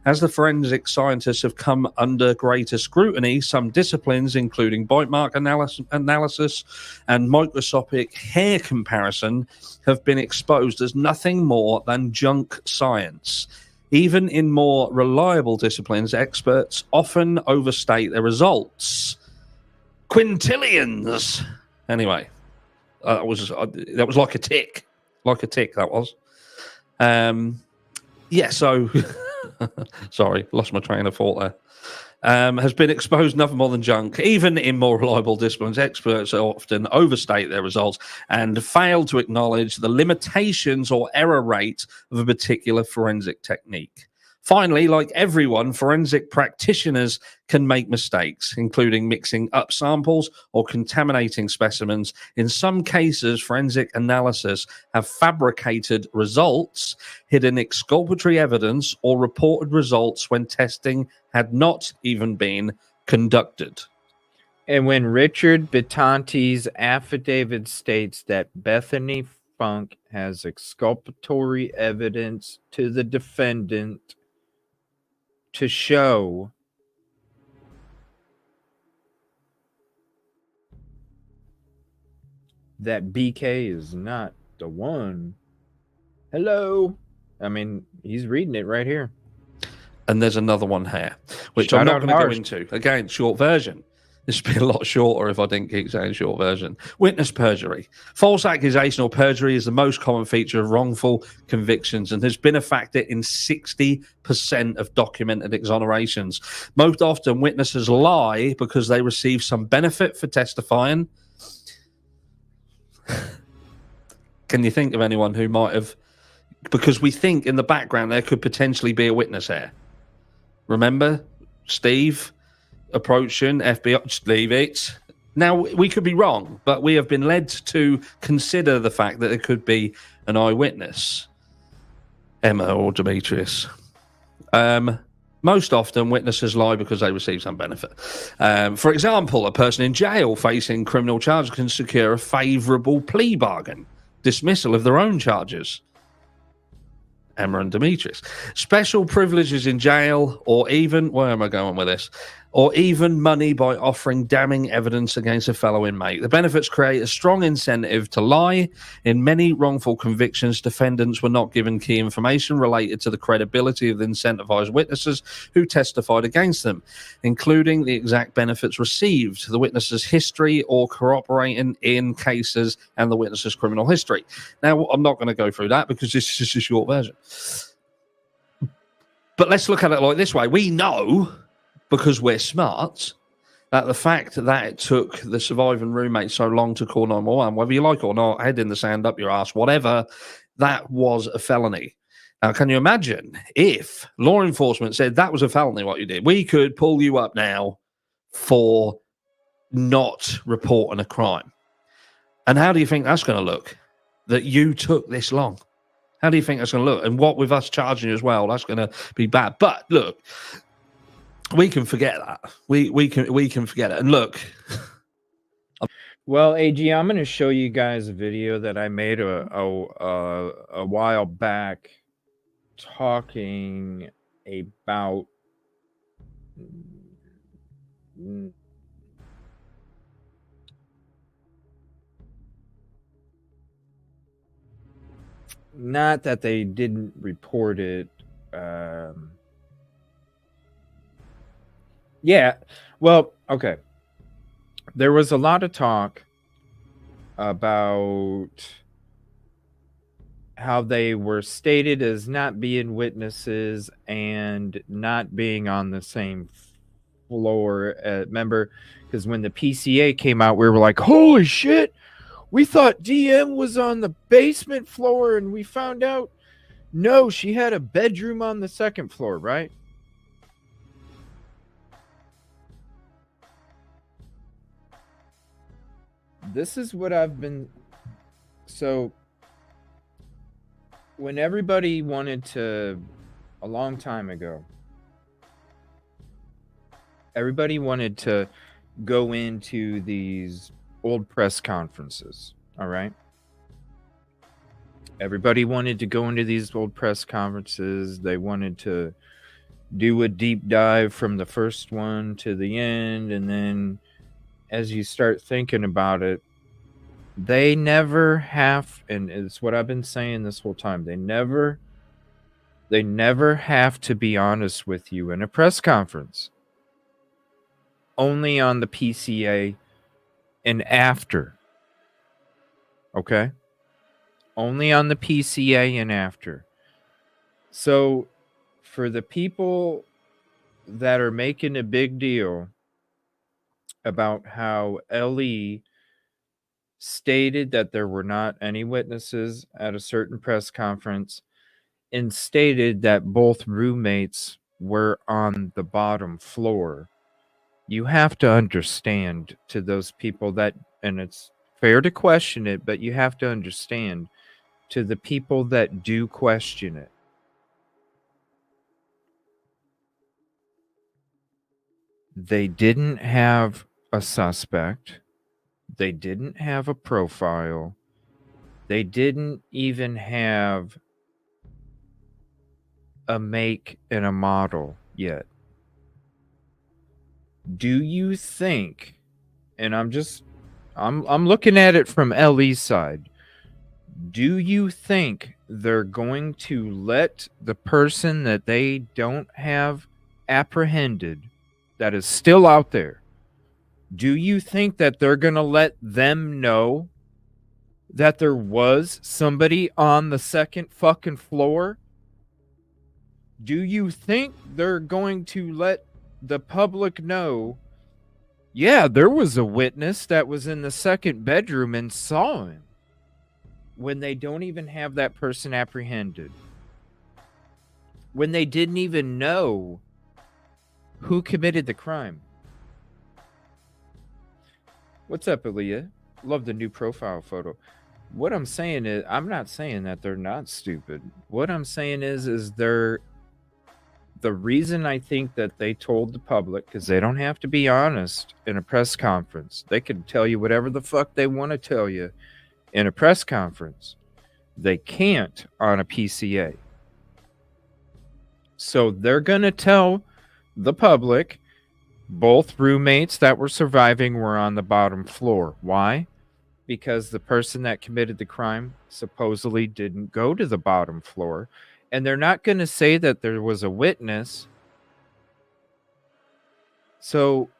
As the forensic scientists have come under greater scrutiny, some disciplines, including bite mark analysis and microscopic hair comparison, have been exposed as nothing more than junk science. Even in more reliable disciplines, experts often overstate their results. Quintillions. Anyway, that was like a tick. That was. So sorry, lost my train of thought there. Has been exposed nothing more than junk. Even in more reliable disciplines, experts often overstate their results and fail to acknowledge the limitations or error rate of a particular forensic technique. Finally, like everyone, forensic practitioners can make mistakes, including mixing up samples or contaminating specimens. In some cases, forensic analysis have fabricated results, hidden exculpatory evidence, or reported results when testing had not even been conducted. And when Richard Bitanti's affidavit states that Bethany Funk has exculpatory evidence to the defendant to show that BK is not the one. Hello. I mean, he's reading it right here. and there's another one here, which I'm not going to go into. Again, short version. This would be a lot shorter if I didn't keep saying short version. Witness perjury. False accusation or perjury is the most common feature of wrongful convictions and has been a factor in 60% of documented exonerations. Most often, witnesses lie because they receive some benefit for testifying. Can you think of anyone who might have... Because we think in the background there could potentially be a witness here. Remember? Steve... approaching FBI, just leave it. Now, we could be wrong, but we have been led to consider the fact that there could be an eyewitness, Emma or Demetrius. Most often, witnesses lie because they receive some benefit. For example, a person in jail facing criminal charges can secure a favourable plea bargain, dismissal of their own charges. Emma and Demetrius. Special privileges in jail, or even, where am I going with this? Or even money by offering damning evidence against a fellow inmate. The benefits create a strong incentive to lie. In many wrongful convictions, defendants were not given key information related to the credibility of the incentivized witnesses who testified against them, including the exact benefits received, the witness's history or corroborating in cases, and the witness's criminal history. Now, I'm not going to go through that because this is just a short version. But let's look at it like this way. We know, because we're smart, that the fact that it took the surviving roommate so long to call 911, whether you like it or not, head in the sand, up your ass, whatever, that was a felony. Now, can you imagine if law enforcement said that was a felony, what you did? We could pull you up now for not reporting a crime. And how do you think that's going to look? That you took this long? How do you think that's going to look? And what with us charging you as well, that's going to be bad. But look, we can forget that. We can forget it. And look. Well, AG, I'm going to show you guys a video that I made a while back talking about not that they didn't report it. Yeah, well, okay. There was a lot of talk about how they were stated as not being witnesses and not being on the same floor. Remember, because when the PCA came out, we were like, holy shit, we thought DM was on the basement floor, and we found out, no, she had a bedroom on the second floor, right? This is what I've been... So, when everybody wanted to... A long time ago, everybody wanted to go into these old press conferences, all right? Everybody wanted to go into these old press conferences. They wanted to do a deep dive from the first one to the end, and then as you start thinking about it, they never have, and it's what I've been saying this whole time, they never have to be honest with you in a press conference. Only on the PCA and after. Okay? Only on the PCA and after. So, for the people that are making a big deal about how LE stated that there were not any witnesses at a certain press conference and stated that both roommates were on the bottom floor, you have to understand, to those people that, and it's fair to question it, but you have to understand, to the people that do question it, they didn't have a suspect. They didn't have a profile. They didn't even have a make and a model yet. Do you think, and I'm looking at it from LE's side, Do you think they're going to let the person that they don't have apprehended, that is still out there, do you think that they're going to let them know that there was somebody on the second fucking floor? Do you think they're going to let the public know, yeah, there was a witness that was in the second bedroom and saw him, when they don't even have that person apprehended? When they didn't even know who committed the crime? What's up, Aaliyah? Love the new profile photo. What I'm saying is, I'm not saying that they're not stupid. What I'm saying is they're, the reason I think that they told the public, because they don't have to be honest in a press conference. They can tell you whatever the fuck they want to tell you in a press conference. They can't on a PCA. So they're going to tell the public both roommates that were surviving were on the bottom floor. Why? Because the person that committed the crime supposedly didn't go to the bottom floor. And they're not going to say that there was a witness. So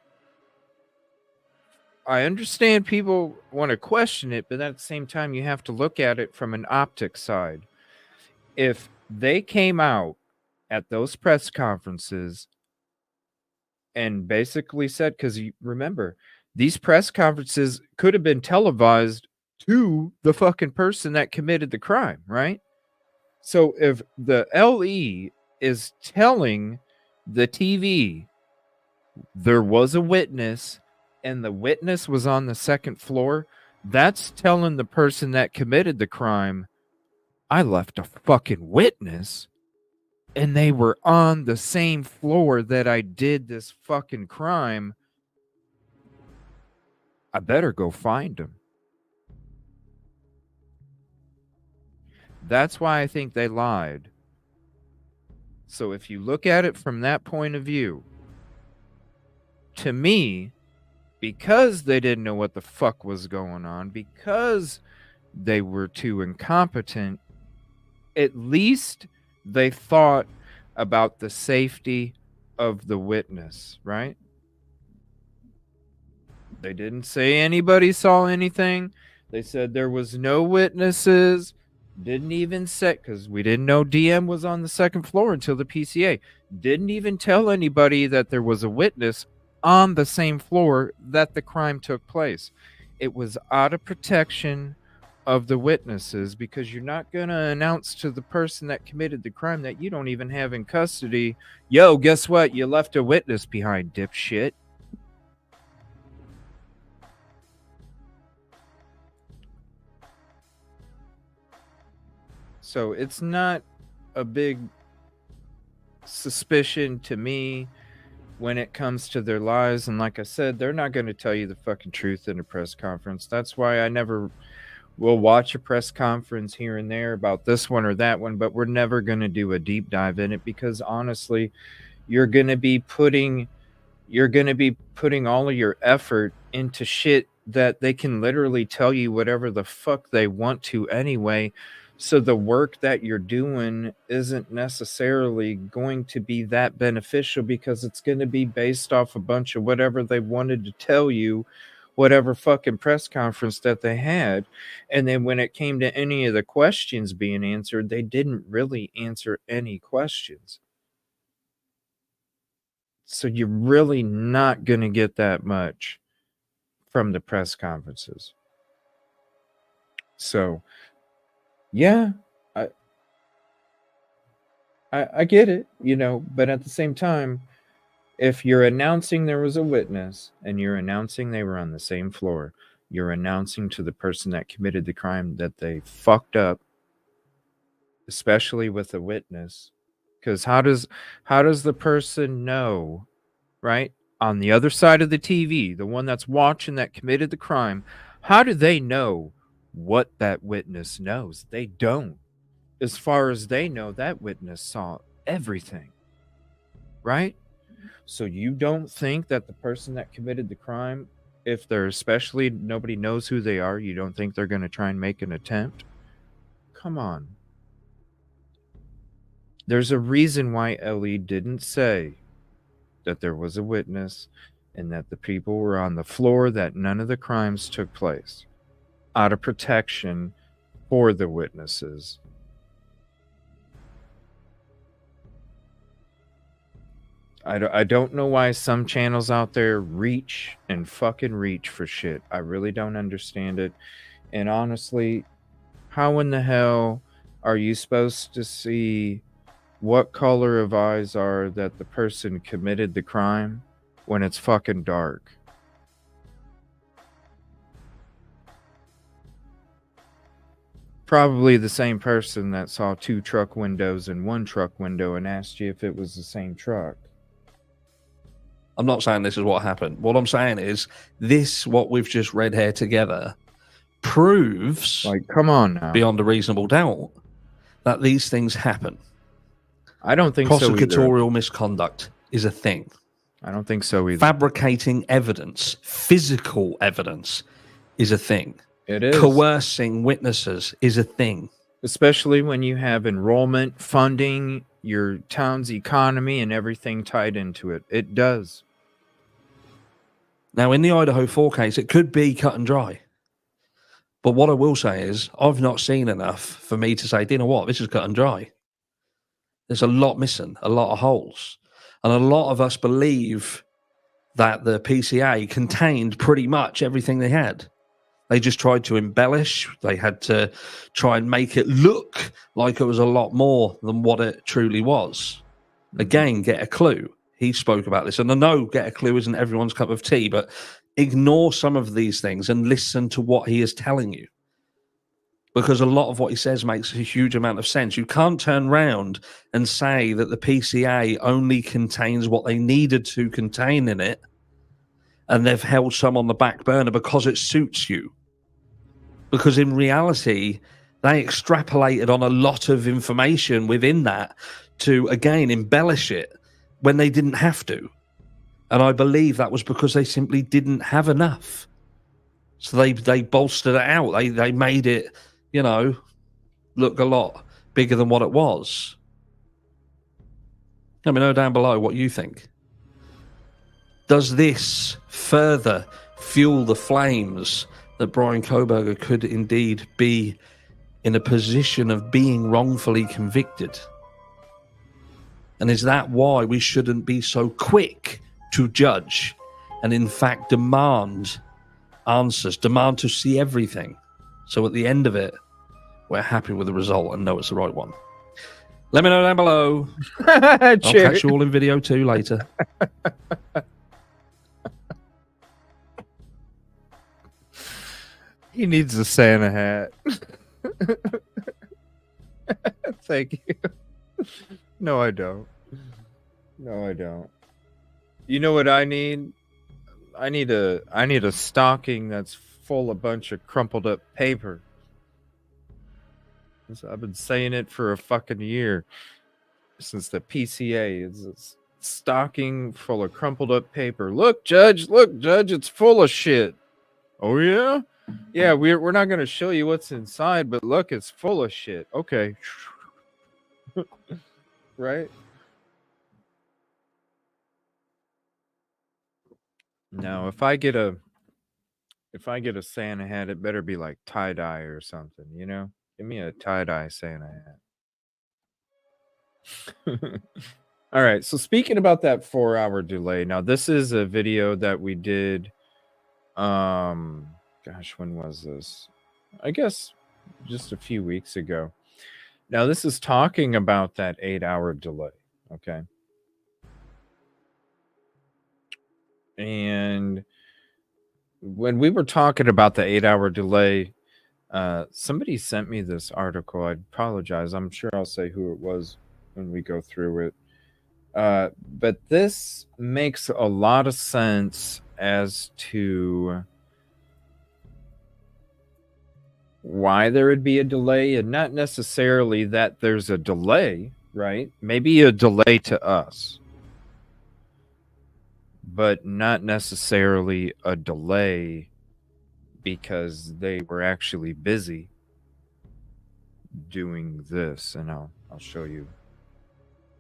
I understand people want to question it, but at the same time, you have to look at it from an optic side. If they came out at those press conferences and basically said, because you remember, these press conferences could have been televised to the fucking person that committed the crime, right? So if the LE is telling the TV there was a witness and the witness was on the second floor, that's telling the person that committed the crime, I left a fucking witness and they were on the same floor that I did this fucking crime. I better go find them. That's why I think they lied. So if you look at it from that point of view, to me, because they didn't know what the fuck was going on, because they were too incompetent, at least they thought about the safety of the witness, right? They didn't say anybody saw anything. They said there was no witnesses. Didn't even say, because we didn't know DM was on the second floor until the PCA. Didn't even tell anybody that there was a witness on the same floor that the crime took place. It was out of protection of the witnesses, because you're not going to announce to the person that committed the crime that you don't even have in custody, yo, guess what? You left a witness behind, dipshit. So it's not a big suspicion to me when it comes to their lies. And like I said, they're not going to tell you the fucking truth in a press conference. That's why I never will watch a press conference here and there about this one or that one, but we're never going to do a deep dive in it, because honestly, you're going to be putting all of your effort into shit that they can literally tell you whatever the fuck they want to anyway. So the work that you're doing isn't necessarily going to be that beneficial, because it's going to be based off a bunch of whatever they wanted to tell you, whatever fucking press conference that they had. And then when it came to any of the questions being answered, they didn't really answer any questions. So you're really not going to get that much from the press conferences. So yeah, I get it, but at the same time, if you're announcing there was a witness and you're announcing they were on the same floor, you're announcing to the person that committed the crime that they fucked up, especially with a witness. Because how does the person know, right? On the other side of the TV, the one that's watching that committed the crime, how do they know what that witness knows? They don't. As far as they know, that witness saw everything, right? So you don't think that the person that committed the crime, if they're especially nobody knows who they are, you don't think they're going to try and make an attempt Come on. There's a reason why Ellie didn't say that there was a witness and that the people were on the floor, that none of the crimes took place, out of protection for the witnesses. I don't know why some channels out there reach and fucking reach for shit. I really don't understand it. And honestly, how in the hell are you supposed to see what color of eyes are that the person committed the crime when it's fucking dark? Probably the same person that saw 2 truck windows and 1 truck window and asked you if it was the same truck. I'm not saying this is what happened. What I'm saying is this, what we've just read here together, proves, Like, come on now. beyond a reasonable doubt, that these things happen. I don't think so either. Prosecutorial misconduct is a thing. I don't think so either. Fabricating evidence, physical evidence, is a thing. It is. Coercing witnesses is a thing. Especially when you have enrollment, funding, your town's economy, and everything tied into it. It does. Now, in the Idaho4 case, it could be cut and dry. But what I will say is, I've not seen enough for me to say, do you know what, this is cut and dry. There's a lot missing, a lot of holes. And a lot of us believe that the PCA contained pretty much everything they had. They just tried to embellish. They had to try and make it look like it was a lot more than what it truly was. Again, get a clue. He spoke about this. And I know get a clue isn't everyone's cup of tea, but ignore some of these things and listen to what he is telling you. Because a lot of what he says makes a huge amount of sense. You can't turn around and say that the PCA only contains what they needed to contain in it, and they've held some on the back burner because it suits you. Because in reality, they extrapolated on a lot of information within that to, again, embellish it when they didn't have to. And I believe that was because they simply didn't have enough. So they bolstered it out. They made it, you know, look a lot bigger than what it was. Let me know down below what you think. Does this further fuel the flames that Brian Kohberger could indeed be in a position of being wrongfully convicted? And is that why we shouldn't be so quick to judge and in fact demand answers, demand to see everything? So at the end of it, we're happy with the result and know it's the right one. Let me know down below. I'll catch you all in video 2 later. He needs a Santa hat. Thank you. No, I don't. No, I don't. You know what I need? I need a stocking that's full of a bunch of crumpled up paper. I've been saying it for a fucking year since the PCA is a stocking full of crumpled up paper. Look, Judge, it's full of shit. Oh yeah? Yeah, we're not going to show you what's inside, but look, it's full of shit. Okay. Right? Now, if I get a Santa hat, it better be like tie-dye or something, you know? Give me a tie-dye Santa hat. All right, so speaking about that 4-hour delay, now this is a video that we did, gosh, when was this? I guess just a few weeks ago. Now, this is talking about that 8-hour delay, okay? And when we were talking about the 8-hour delay, somebody sent me this article. I apologize. I'm sure I'll say who it was when we go through it. But this makes a lot of sense as to why there would be a delay, and not necessarily that there's a delay, right? Maybe a delay to us, but not necessarily a delay because they were actually busy. doing this, and I'll show you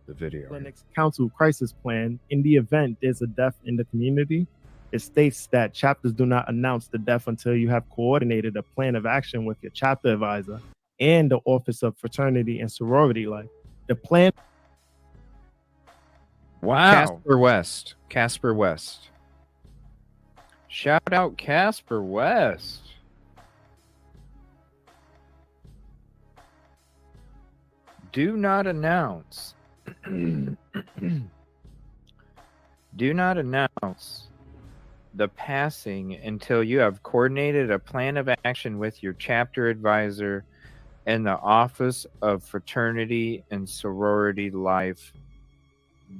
the video. Clinic's council crisis plan. In the event there's a death in the community, it states that chapters do not announce the death until you have coordinated a plan of action with your chapter advisor and the Office of Fraternity and Sorority Life. The plan. Wow. Casper West. Shout out Casper West. Do not announce. Do not announce the passing until you have coordinated a plan of action with your chapter advisor and the Office of Fraternity and Sorority Life.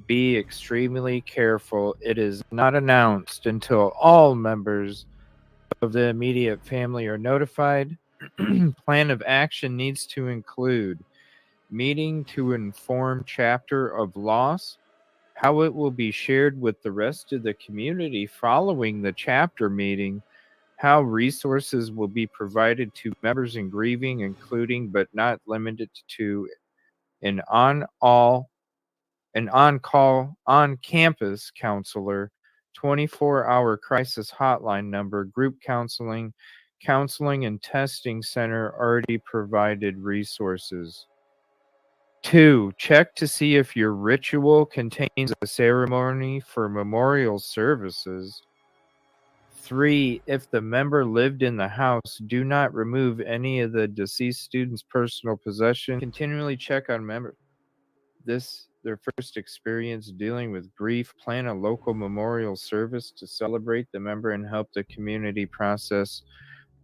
Be extremely careful. It is not announced until all members of the immediate family are notified. Plan of action needs to include meeting to inform chapter of loss, how it will be shared with the rest of the community following the chapter meeting, how resources will be provided to members in grieving, including but not limited to an on-call, on-campus counselor, 24-hour crisis hotline number, group counseling and testing center already provided resources. 2, check to see if your ritual contains a ceremony for memorial services. 3, if the member lived in the house, do not remove any of the deceased student's personal possession. Continually check on member. Their first experience dealing with grief. Plan a local memorial service to celebrate the member and help the community process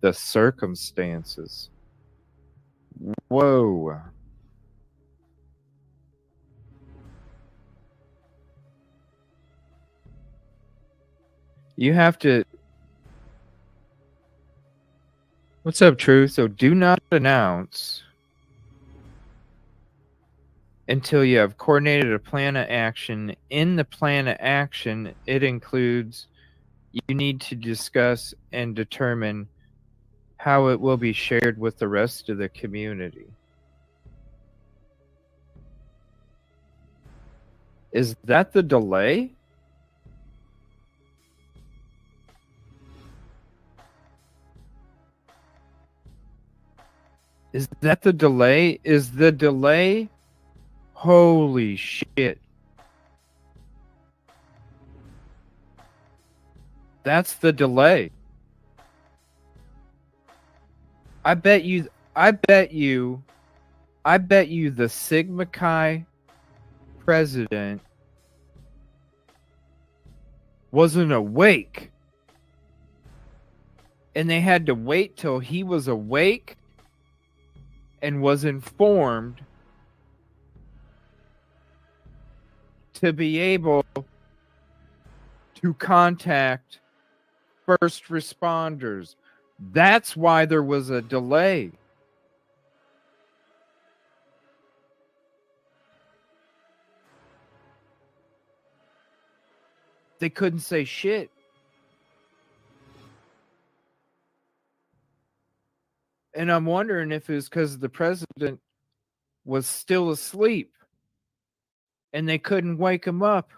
the circumstances. Whoa. You have to. What's up, Truth? So do not announce until you have coordinated a plan of action. In the plan of action, it includes you need to discuss and determine how it will be shared with the rest of the community. Is that the delay? Is that the delay? Is the delay? Holy shit. That's the delay. I bet you the Sigma Chi president wasn't awake. And they had to wait till he was awake and was informed to be able to contact first responders. That's why there was a delay. They couldn't say shit. And I'm wondering if it was because the president was still asleep and they couldn't wake him up.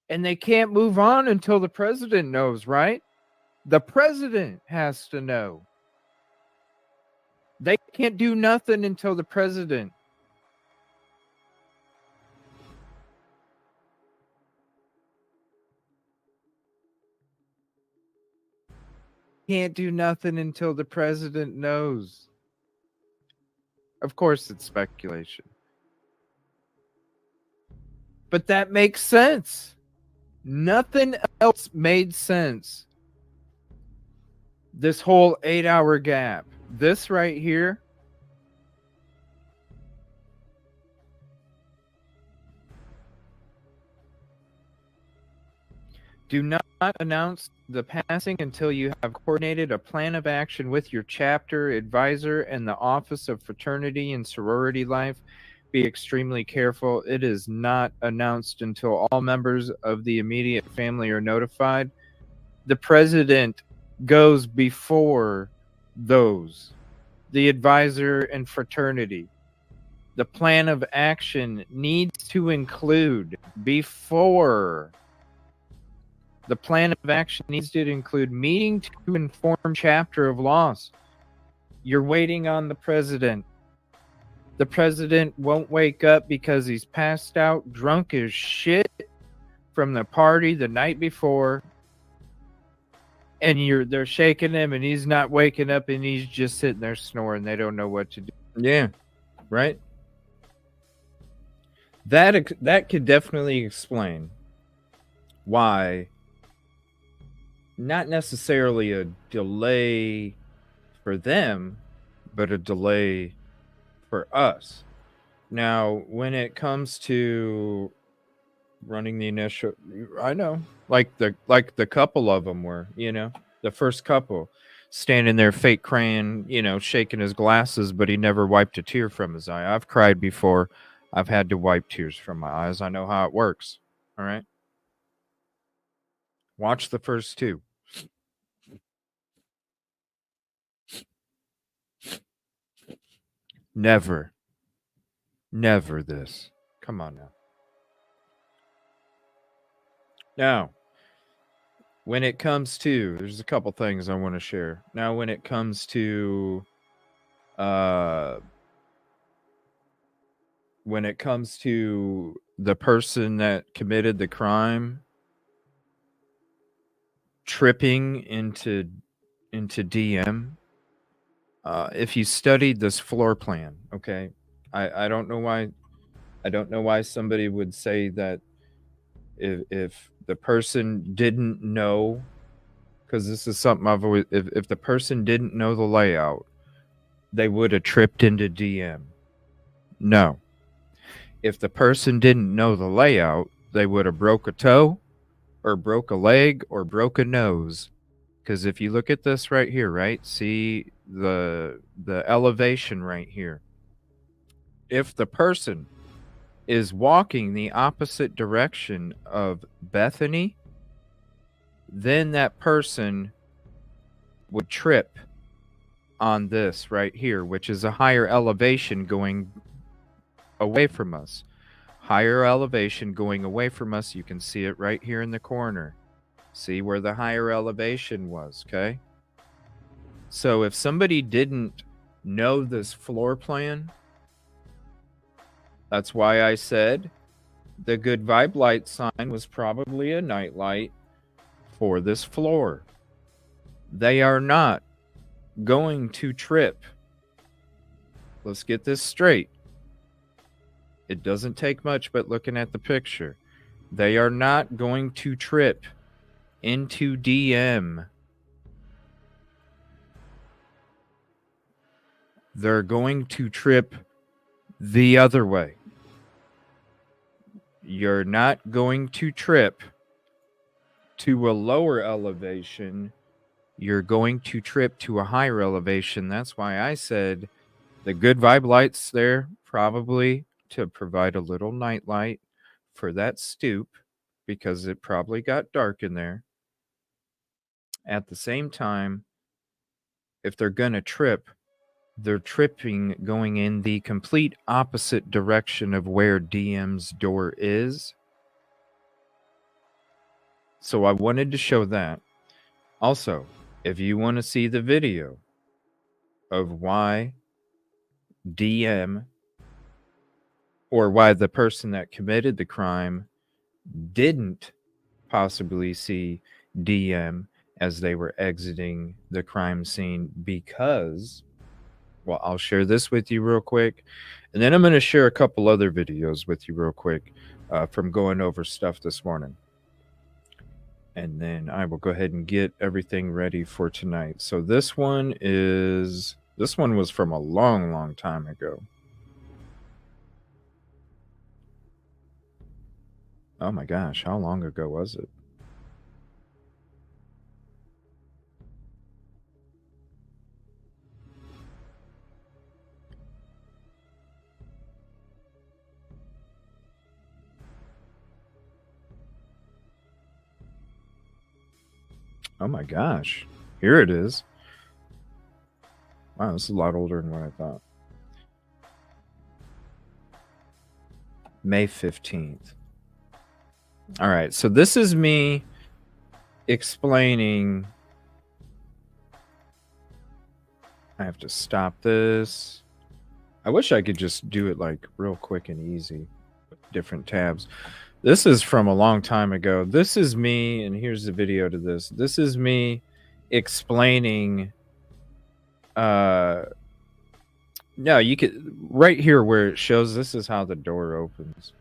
And they can't move on until the president knows, right? The president has to know. They can't do nothing until the president. Can't do nothing until the president knows. Of course, it's speculation. But that makes sense. Nothing else made sense. This whole 8-hour gap. This right here. Do not announce the passing until you have coordinated a plan of action with your chapter advisor and the Office of Fraternity and Sorority Life. Be extremely careful. It is not announced until all members of the immediate family are notified. The president goes before those. the advisor and fraternity. The plan of action needs to include before. The plan of action needs to include meeting to inform chapter of laws. You're waiting on the president. The president won't wake up because he's passed out drunk as shit from the party the night before. And they're shaking him and he's not waking up and he's just sitting there snoring. They don't know what to do. Yeah, right? That could definitely explain why not necessarily a delay for them, but a delay for us. Now, when it comes to running the initial, I know, like the couple of them were, the first couple standing there fake crying, shaking his glasses, but he never wiped a tear from his eye. I've cried before. I've had to wipe tears from my eyes. I know how it works. All right. Watch the first two. Never this. Come on now. Now, when it comes to, there's a couple things I want to share. Now, when it comes to, the person that committed the crime tripping into DM, if you studied this floor plan, okay, I don't know why somebody would say that if the person didn't know, because this is something I've always, if the person didn't know the layout, they would have tripped into DM. No. If the person didn't know the layout, they would have broke a toe or broke a leg or broke a nose. Because if you look at this right here, right, see the elevation right here. If the person is walking the opposite direction of Bethany, then that person would trip on this right here, which is a higher elevation going away from us. Higher elevation going away from us. You can see it right here in the corner. See where the higher elevation was, okay? So if somebody didn't know this floor plan, that's why I said the good vibe light sign was probably a night light for this floor. They are not going to trip. Let's get this straight. It doesn't take much but looking at the picture. They are not going to trip into DM. They're going to trip the other way. You're not going to trip to a lower elevation. You're going to trip to a higher elevation. That's why I said the good vibe lights there probably to provide a little night light for that stoop because it probably got dark in there. At the same time, if they're going to trip, they're tripping going in the complete opposite direction of where DM's door is. So I wanted to show that. Also, if you want to see the video of why DM or why the person that committed the crime didn't possibly see DM as they were exiting the crime scene because, well, I'll share this with you real quick. And then I'm going to share a couple other videos with you real quick from going over stuff this morning. And then I will go ahead and get everything ready for tonight. So this one was from a long, long time ago. Oh my gosh, how long ago was it? Oh my gosh, here it is. Wow, this is a lot older than what I thought. May 15th. All right, so this is me explaining. I have to stop this. I wish I could just do it like real quick and easy with different tabs. This is from a long time ago. This is me, and here's the video to this. This is me explaining. No, you could right here where it shows this is how the door opens.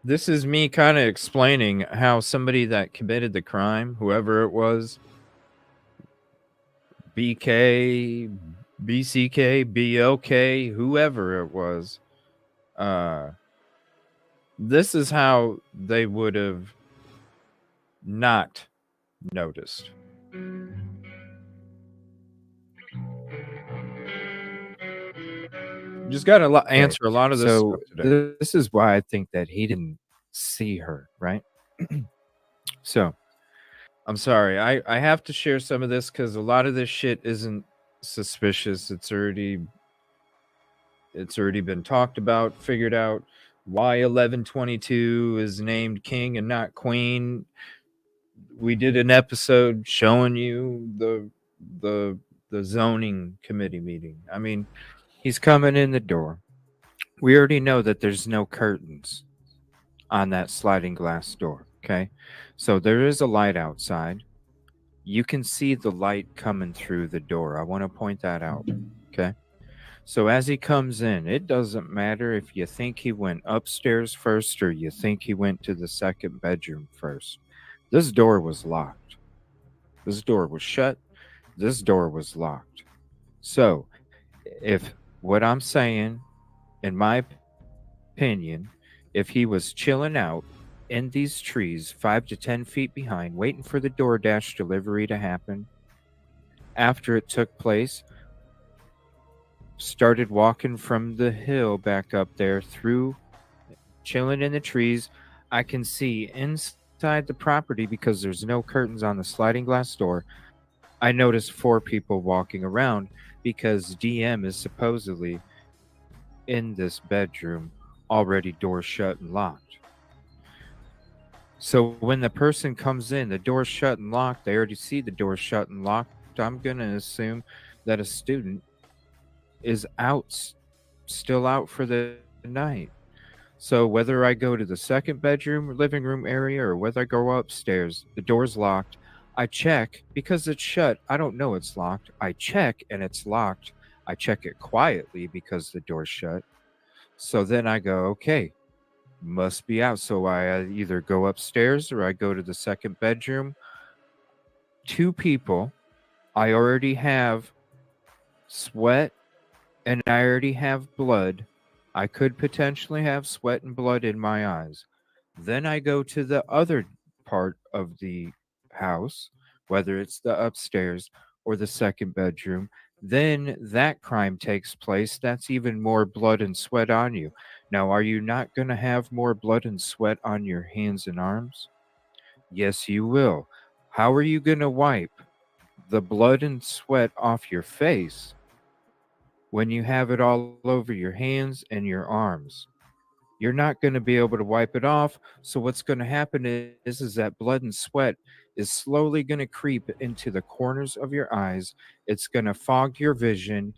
This is me kind of explaining how somebody that committed the crime, whoever it was, BK, BCK, BLK, whoever it was, this is how they would have not noticed. Just got to answer a lot of this. So this is why I think that he didn't see her, right? So I'm sorry. I have to share some of this because a lot of this shit isn't suspicious. It's already been talked about, figured out. Why 1122 is named king and not queen. We did an episode showing you the zoning committee meeting. I mean, he's coming in the door. We already know that there's no curtains on that sliding glass door, okay? So there is a light outside. You can see the light coming through the door. I want to point that out, okay? So as he comes in, it doesn't matter if you think he went upstairs first or you think he went to the second bedroom first. This door was locked. This door was shut. This door was locked. So if what I'm saying, in my opinion, if he was chilling out in these trees 5 to 10 feet behind, waiting for the DoorDash delivery to happen, after it took place, started walking from the hill back up there through, chilling in the trees, I can see inside the property, because there's no curtains on the sliding glass door, I noticed 4 people walking around because DM is supposedly in this bedroom, already door shut and locked. So when the person comes in, the door's shut and locked, they already see the door shut and locked. I'm going to assume that a student is still out for the night. So whether I go to the second bedroom or living room area or whether I go upstairs, the door's locked. I check because it's shut. I don't know it's locked. I check and it's locked. I check it quietly because the door's shut. So then I go, okay, must be out. So I either go upstairs or I go to the second bedroom. 2 people. I already have sweat and I already have blood. I could potentially have sweat and blood in my eyes. Then I go to the other part of the house, whether it's the upstairs or the second bedroom. Then that crime takes place. That's even more blood and sweat on you. Now, are you not going to have more blood and sweat on your hands and arms? Yes, you will. How are you going to wipe the blood and sweat off your face when you have it all over your hands and your arms? You're not going to be able to wipe it off. So what's going to happen is that blood and sweat is slowly going to creep into the corners of your eyes. It's going to fog your vision.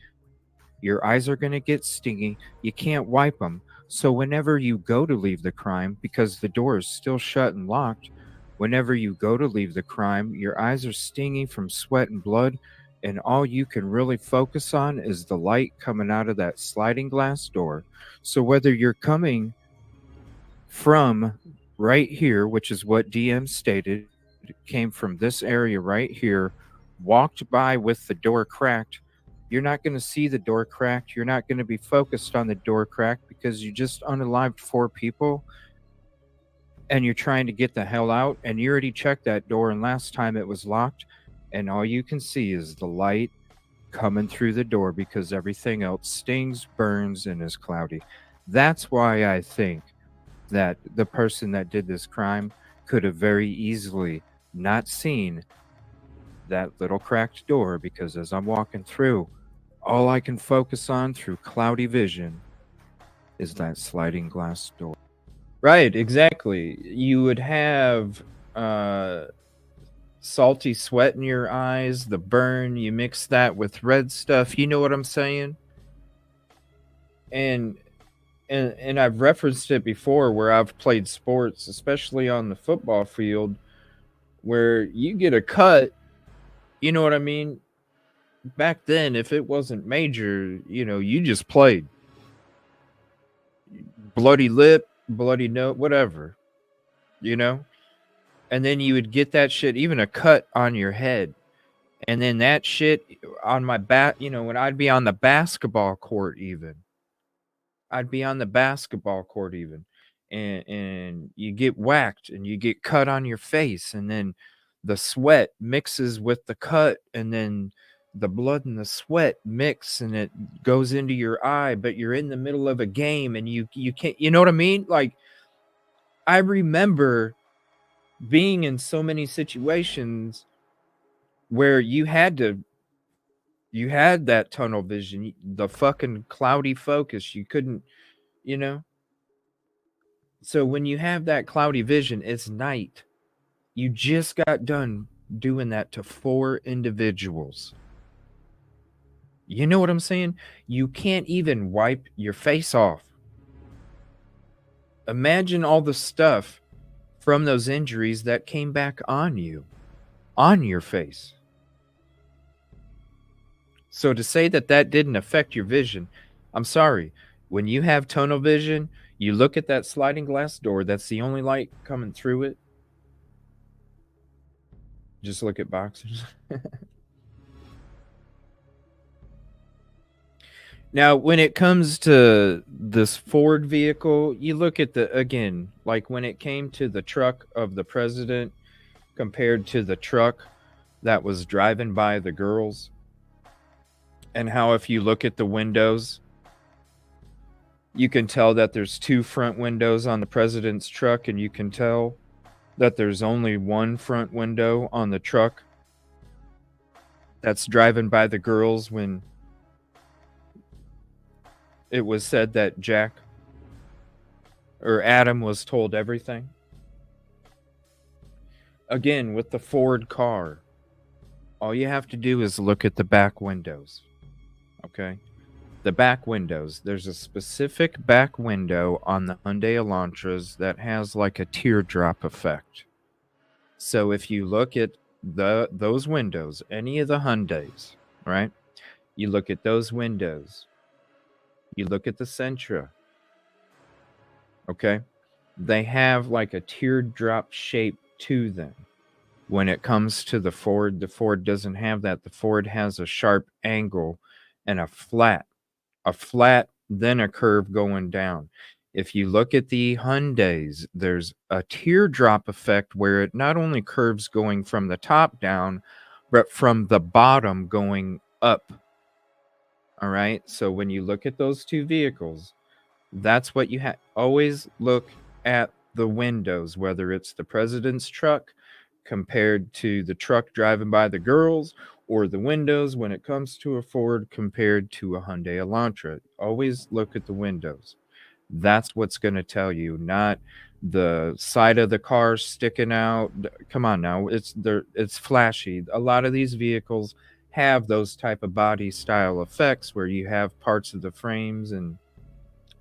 Your eyes are going to get stingy. You can't wipe them. So whenever you go to leave the crime, because the door is still shut and locked, whenever you go to leave the crime, your eyes are stingy from sweat and blood. And all you can really focus on is the light coming out of that sliding glass door. So whether you're coming from right here, which is what DM stated, came from this area right here, walked by with the door cracked, you're not going to see the door cracked. You're not going to be focused on the door cracked because you just unalived 4 people and you're trying to get the hell out. And you already checked that door, and last time it was locked. And all you can see is the light coming through the door because everything else stings, burns, and is cloudy. That's why I think that the person that did this crime could have very easily not seen that little cracked door, because as I'm walking through, all I can focus on through cloudy vision is that sliding glass door. Right, exactly. You would have salty sweat in your eyes, the burn, you mix that with red stuff, you know what I'm saying? And I've referenced it before where I've played sports, especially on the football field, where you get a cut, you know what I mean? Back then, if it wasn't major, you know, you just played. Bloody lip, bloody nose, whatever, you know? And then you would get that shit, even a cut on your head. And then that shit on my back, you know, when I'd be on the basketball court even. And you get whacked and you get cut on your face, and then the sweat mixes with the cut, and then the blood and the sweat mix and it goes into your eye, but you're in the middle of a game and you can't, you know what I mean? Like, I remember being in so many situations where you had that tunnel vision, the fucking cloudy focus. You couldn't, you know? So when you have that cloudy vision, it's night. You just got done doing that to 4 individuals. You know what I'm saying? You can't even wipe your face off. Imagine all the stuff from those injuries that came back on you, on your face. So to say that that didn't affect your vision, I'm sorry. When you have tunnel vision, you look at that sliding glass door, that's the only light coming through it. Just look at boxers. Now, when it comes to this Ford vehicle, you look at again, like when it came to the truck of the president compared to the truck that was driving by the girls, and how if you look at the windows, you can tell that there's 2 front windows on the president's truck, and you can tell that there's only 1 front window on the truck that's driving by the girls, when it was said that Jack or Adam was told everything. Again, with the Ford car, all you have to do is look at the back windows. Okay? The back windows. There's a specific back window on the Hyundai Elantras that has like a teardrop effect. So if you look at those windows, any of the Hyundais, right? You look at those windows. You look at the Sentra. Okay? They have like a teardrop shape to them. When it comes to the Ford doesn't have that. The Ford has a sharp angle and a flat, then a curve going down. If you look at the Hyundais, there's a teardrop effect where it not only curves going from the top down, but from the bottom going up. All right. So when you look at those 2 vehicles, that's what you have. Always look at the windows, whether it's the president's truck compared to the truck driving by the girls, or the windows when it comes to a Ford compared to a Hyundai Elantra. Always look at the windows. That's what's going to tell you, not the side of the car sticking out. Come on now, it's flashy. A lot of these vehicles have those type of body style effects where you have parts of the frames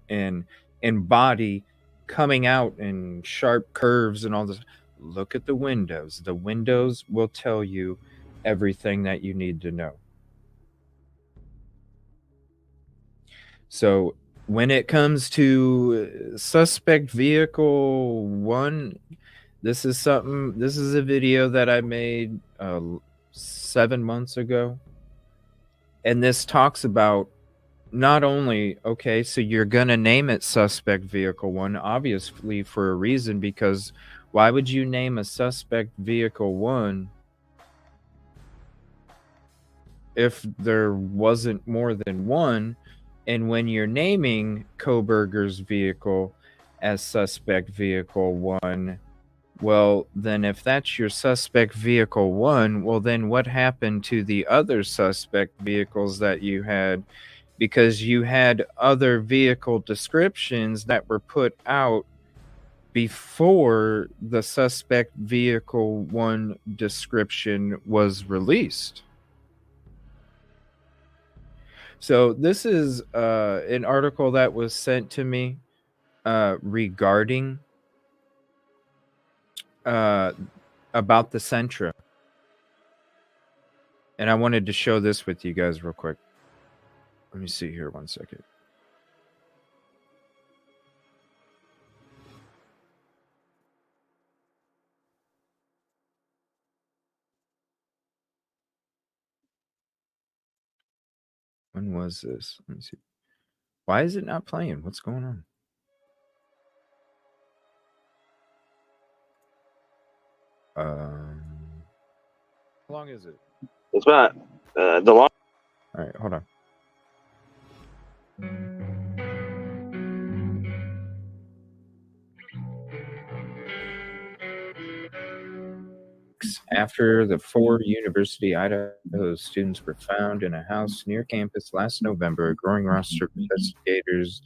and body coming out in sharp curves and all this. Look at the windows. The windows will tell you everything that you need to know. So when it comes to suspect vehicle 1, this is a video that I made 7 months ago. And this talks about not only, okay, so you're going to name it suspect vehicle 1, obviously for a reason, because why would you name a suspect vehicle 1 if there wasn't more than one? And when you're naming Kohberger's vehicle as suspect vehicle 1, Well, then if that's your suspect vehicle 1, well, then what happened to the other suspect vehicles that you had? Because you had other vehicle descriptions that were put out before the suspect vehicle 1 description was released. So this is an article that was sent to me regarding about the Sentra. And I wanted to show this with you guys real quick. Let me see here 1 second. When was this? Let me see. Why is it not playing? What's going on? How long is it? It's about the long. All right, hold on. After the 4 University Idaho students were found in a house near campus last November, a growing roster of investigators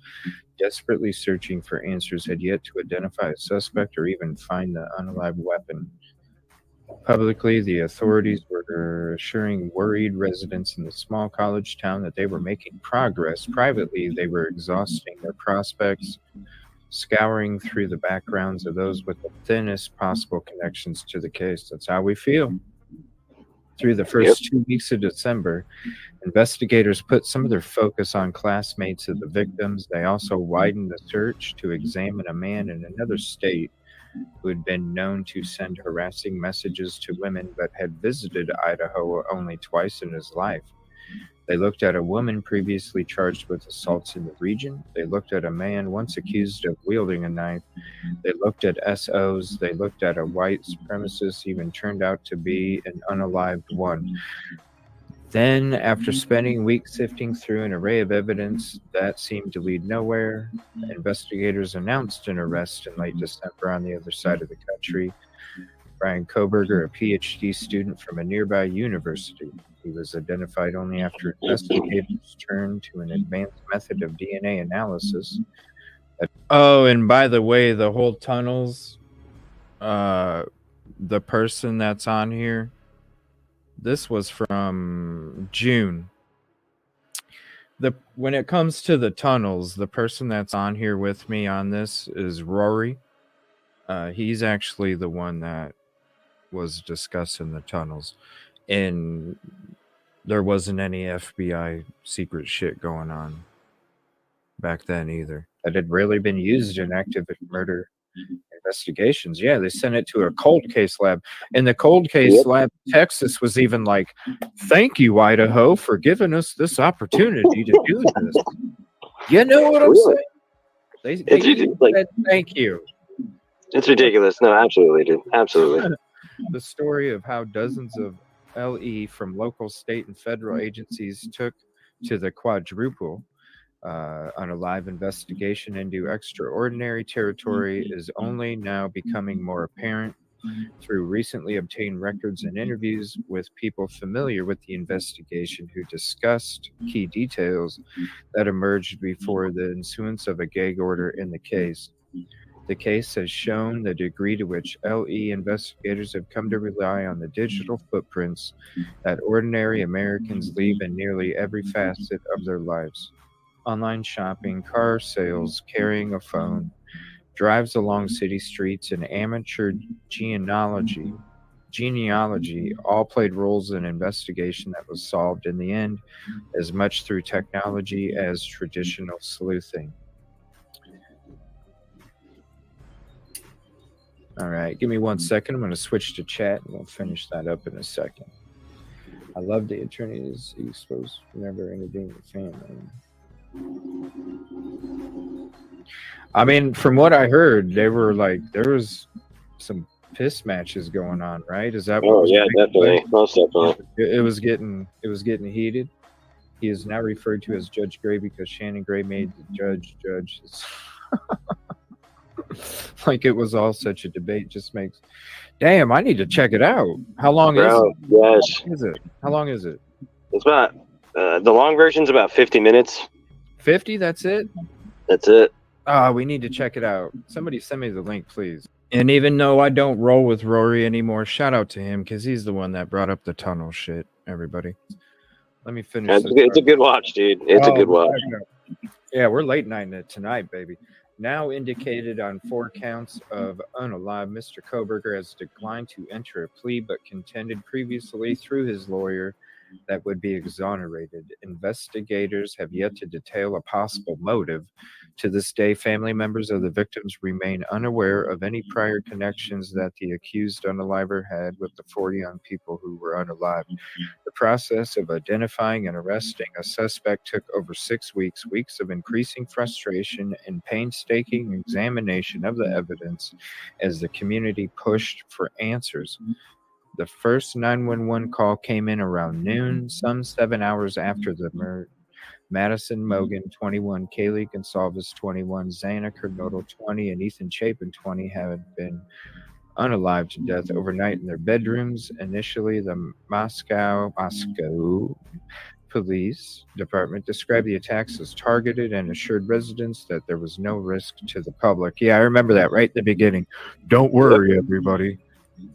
desperately searching for answers had yet to identify a suspect or even find the unalived weapon. Publicly, the authorities were assuring worried residents in the small college town that they were making progress. Privately, they were exhausting their prospects, scouring through the backgrounds of those with the thinnest possible connections to the case. That's how we feel. Through the first 2 weeks of December, investigators put some of their focus on classmates of the victims. They also widened the search to examine a man in another state who had been known to send harassing messages to women but had visited Idaho only twice in his life. They looked at a woman previously charged with assaults in the region. They looked at a man once accused of wielding a knife. They looked at SOs. They looked at a white supremacist, even turned out to be an unalived one. Then, after spending weeks sifting through an array of evidence that seemed to lead nowhere, investigators announced an arrest in late December on the other side of the country. Brian Kohberger, a PhD student from a nearby university. He was identified only after investigators turned to an advanced method of DNA analysis. Oh, and by the way, the whole tunnels, the person that's on here, this was from June. When it comes to the tunnels, the person that's on here with me on this is Rory. He's actually the one that was discussing the tunnels. And there wasn't any FBI secret shit going on back then either. That had really been used in active murder investigations. Yeah, they sent it to a cold case lab. And the cold case lab in Texas was even like, thank you, Idaho, for giving us this opportunity to do this. You know what I'm saying? They said thank you. It's ridiculous. No, absolutely, dude. Absolutely. The story of how dozens of LE from local, state, and federal agencies took to the quadruple on a live investigation into extraordinary territory is only now becoming more apparent through recently obtained records and interviews with people familiar with the investigation who discussed key details that emerged before the issuance of a gag order in the case. The case has shown the degree to which LE investigators have come to rely on the digital footprints that ordinary Americans leave in nearly every facet of their lives. Online shopping, car sales, carrying a phone, drives along city streets, and amateur genealogy all played roles in an investigation that was solved in the end as much through technology as traditional sleuthing. All right, give me 1 second. I'm going to switch to chat, and we'll finish that up in a second. I love the attorneys exposed never intervening with family. I mean, from what I heard, they were like, there was some piss matches going on, right? Is that what? Oh yeah, definitely, most definitely. It was getting heated. He is now referred to as Judge Gray because Shannon Gray made the judge. Like it was all such a debate. Just makes. Damn, I need to check it out. How long is Bro, it? yes. Is it? How long is it? It's about the long version's about 50 minutes. 50? That's it? That's it. We need to check it out. Somebody send me the link, please. And even though I don't roll with Rory anymore, shout out to him because he's the one that brought up the tunnel shit, everybody. Let me finish this. It's a good watch, dude. It's a good watch. Yeah, we're late nighting it tonight, baby. Now indicated on 4 counts of unalive, Mr. Kohberger has declined to enter a plea but contended previously through his lawyer that would be exonerated. Investigators have yet to detail a possible motive. To this day, family members of the victims remain unaware of any prior connections that the accused unaliver had with the 4 young people who were unalive. The process of identifying and arresting a suspect took over 6 weeks, weeks of increasing frustration and painstaking examination of the evidence as the community pushed for answers. The first 911 call came in around noon, some 7 hours after the murder. Madison Mogan, 21, Kaylee Gonsalves, 21, Xana Kernodle, 20, and Ethan Chapin, 20, had been unalive to death overnight in their bedrooms. Initially, the Moscow Police Department described the attacks as targeted and assured residents that there was no risk to the public. Yeah, I remember that right at the beginning. Don't worry, everybody.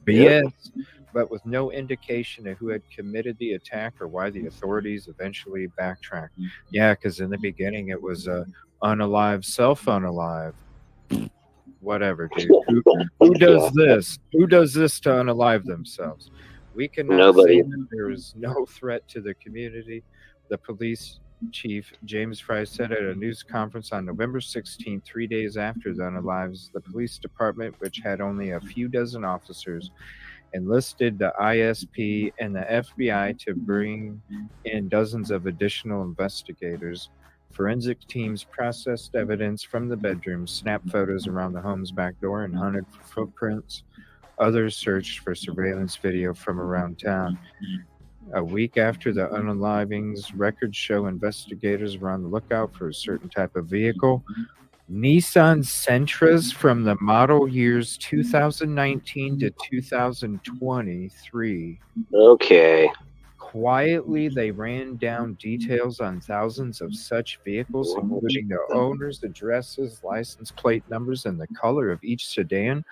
But yes, but with no indication of who had committed the attack or why the authorities eventually backtracked. Yeah, because in the beginning it was unalive, self-unalive. Whatever, dude. Who does this? Who does this to unalive themselves? We cannot say that there is no threat to the community. The police chief, James Fry, said at a news conference on November 16, 3 days after the unalives, the police department, which had only a few dozen officers, enlisted the ISP and the FBI to bring in dozens of additional investigators. Forensic teams processed evidence from the bedrooms, snapped photos around the home's back door, and hunted for footprints. Others searched for surveillance video from around town. A week after the unalivings, records show investigators were on the lookout for a certain type of vehicle. Nissan Sentras from the model years 2019 to 2023. Okay. Quietly, they ran down details on thousands of such vehicles, including the owners, addresses, license plate numbers, and the color of each sedan.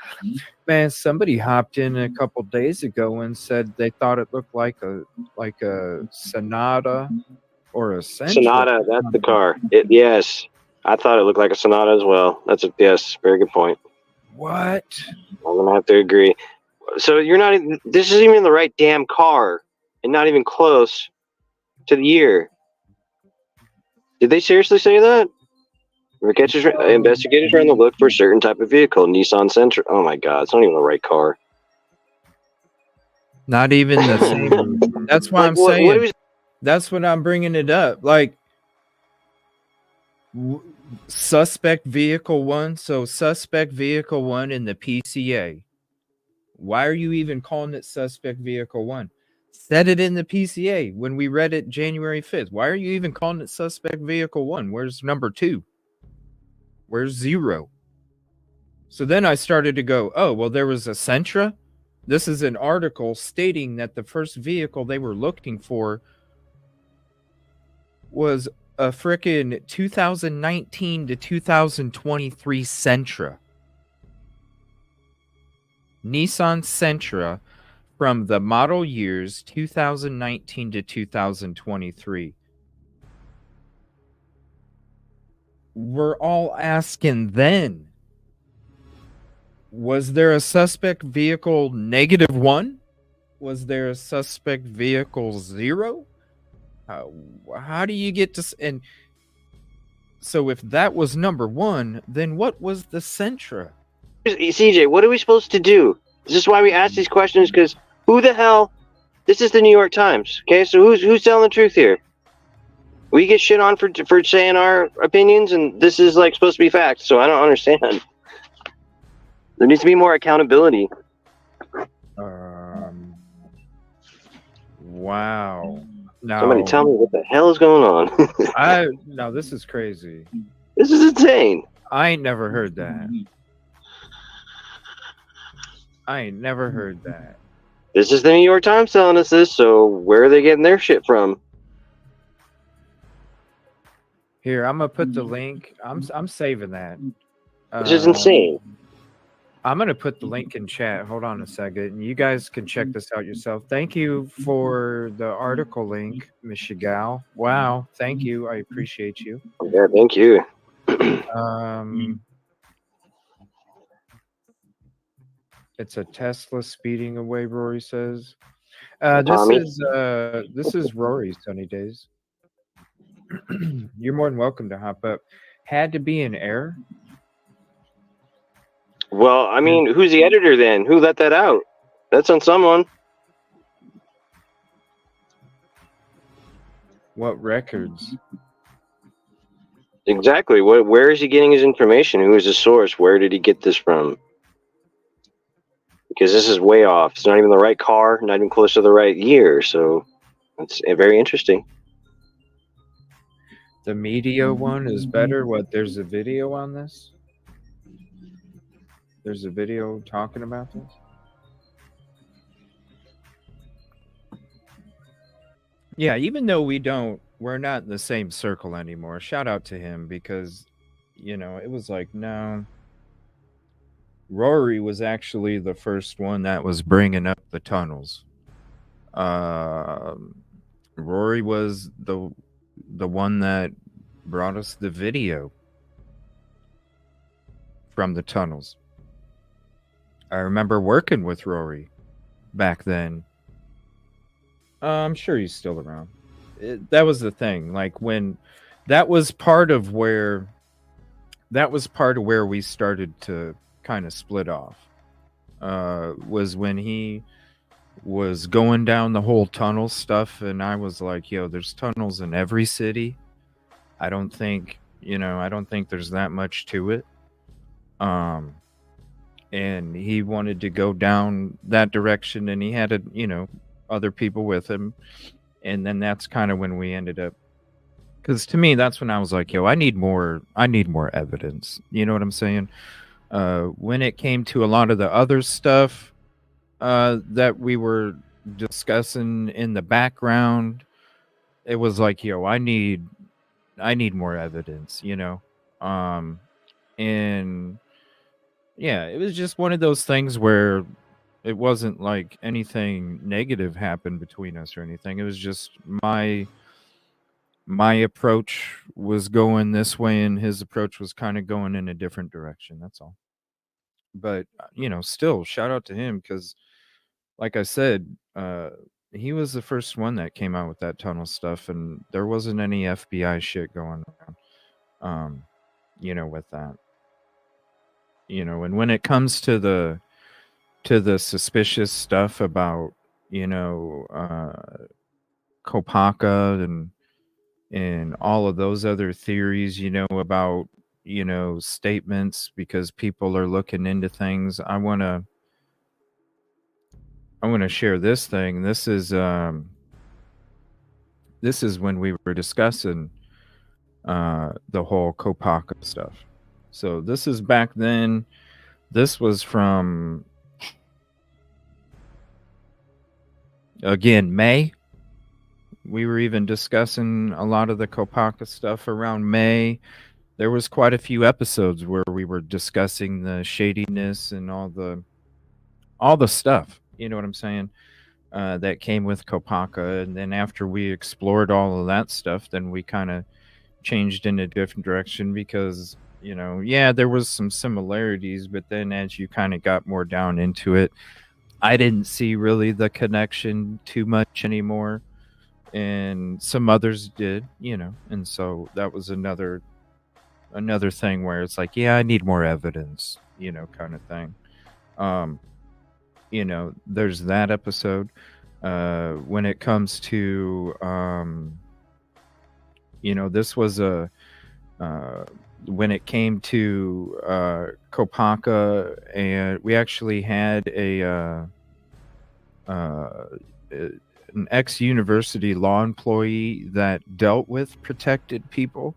Man, somebody hopped in a couple days ago and said they thought it looked like a Sonata or a Sentra. Sonata, that's the car. Yes. I thought it looked like a Sonata as well. Yes, very good point. What? I'm gonna have to agree. So you're not even, this isn't even the right damn car, and not even close to the year. Did they seriously say that? Investigators are on the look for a certain type of vehicle, Nissan Sentra. Oh my God, it's not even the right car. Not even the same. That's why I'm saying. That's what I'm bringing it up. Like. Suspect vehicle 1, so suspect vehicle 1 in the PCA. Why are you even calling it suspect vehicle 1? Said it in the PCA when we read it January 5th. Why are you even calling it suspect vehicle 1? Where's number 2? Where's 0? So then I started to go, oh, well, there was a Sentra. This is an article stating that the first vehicle they were looking for was a frickin' 2019 to 2023 Sentra. Nissan Sentra from the model years 2019 to 2023. We're all asking then, was there a suspect vehicle -1? Was there a suspect vehicle 0? How do you get to... And so if that was number 1, then what was the Sentra? CJ, what are we supposed to do? This is why we ask these questions, because who the hell... This is the New York Times, okay? So who's telling the truth here? We get shit on for saying our opinions, and this is like supposed to be fact, so I don't understand. There needs to be more accountability. Wow. No. Somebody tell me what the hell is going on. No, this is crazy. This is insane. I ain't never heard that. I ain't never heard that. This is the New York Times telling us this, so where are they getting their shit from? Here, I'm gonna put the link. I'm saving that. This is insane. I'm gonna put the link in chat. Hold on a second, and you guys can check this out yourself. Thank you for the article link, Miss Shigal. Wow, thank you. I appreciate you. Yeah, thank you. It's a Tesla speeding away, Rory says. Tommy? This is Rory Sunny Days. You're more than welcome to hop up. Had to be an error. Well, I mean, who's the editor then? Who let that out? That's on someone. What records? Exactly. Where is he getting his information? Who is the source? Where did he get this from? Because this is way off. It's not even the right car, not even close to the right year. So it's very interesting. The media one is better. What? There's a video on this? There's a video talking about this? Yeah, even though we're not in the same circle anymore. Shout out to him because, it was like, no. Rory was actually the first one that was bringing up the tunnels. Rory was the one that brought us the video from the tunnels. I remember working with Rory back then. I'm sure he's still around. That was the thing. Like when that was part of where we started to kind of split off. Was when he was going down the whole tunnel stuff, and I was like, yo, there's tunnels in every city. I don't think there's that much to it. And he wanted to go down that direction, and he had other people with him. And then that's kind of when we ended up, because to me, that's when I was like, yo, I need more evidence. You know what I'm saying? When it came to a lot of the other stuff that we were discussing in the background, it was like, yo, I need more evidence, and yeah, it was just one of those things where it wasn't like anything negative happened between us or anything. It was just my approach was going this way and his approach was kind of going in a different direction. That's all. But still shout out to him because like I said, he was the first one that came out with that tunnel stuff, and there wasn't any FBI shit going on with that. And when it comes to the suspicious stuff about Kopaka and all of those other theories, about statements because people are looking into things, I want to share this thing. This is when we were discussing the whole Kopaka stuff. So this is back then. This was from, again, May. We were even discussing a lot of the Kopaka stuff around May. There was quite a few episodes where we were discussing the shadiness and all the stuff. You know what I'm saying? That came with Kopaka. And then after we explored all of that stuff, then we kind of changed in a different direction because, there was some similarities, but then as you kind of got more down into it, I didn't see really the connection too much anymore. And some others did, and so that was another thing where it's like, yeah, I need more evidence, kind of thing. There's that episode. When it comes to, this was when it came to Kopaka, and we actually had an ex-university law employee that dealt with protected people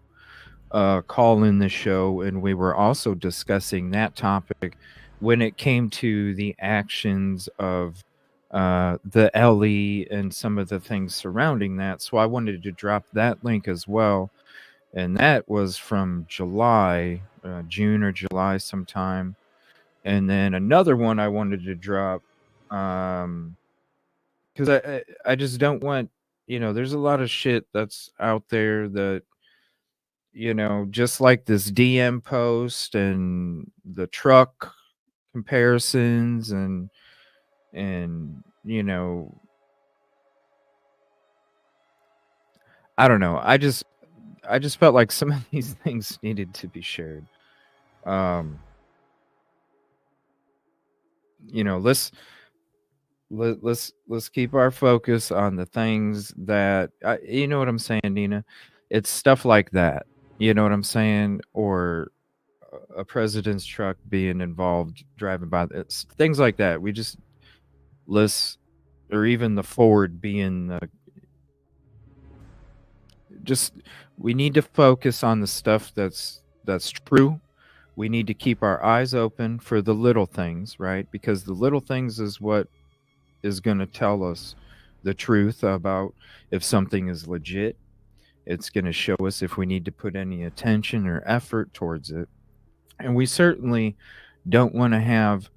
call in the show, and we were also discussing that topic when it came to the actions of the LE and some of the things surrounding that. So I wanted to drop that link as well. And that was from July, June or July sometime. And then another one I wanted to drop, because I just don't want, there's a lot of shit that's out there that, just like this DM post and the truck comparisons and I don't know. I just felt like some of these things needed to be shared. Let's keep our focus on the things that you know what I'm saying, Nina. It's stuff like that. You know what I'm saying, or a president's truck being involved driving by. It's things like that. We just or even the Ford being the. We need to focus on the stuff that's true. We need to keep our eyes open for the little things, right? Because the little things is what is going to tell us the truth about if something is legit. It's going to show us if we need to put any attention or effort towards it. And we certainly don't want to have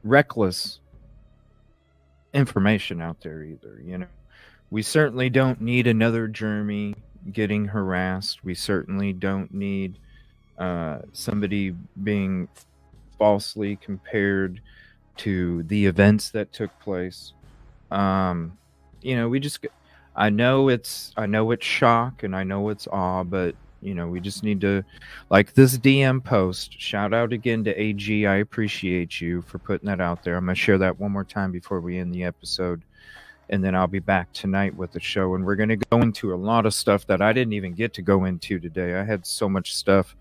reckless information out there either, We certainly don't need another Jeremy getting harassed. We certainly don't need somebody being falsely compared to the events that took place. I know it's shock and I know it's awe, but we just need to, like this DM post, shout out again to AG. I appreciate you for putting that out there. I'm going to share that one more time before we end the episode. And then I'll be back tonight with the show. And we're going to go into a lot of stuff that I didn't even get to go into today. I had so much stuff.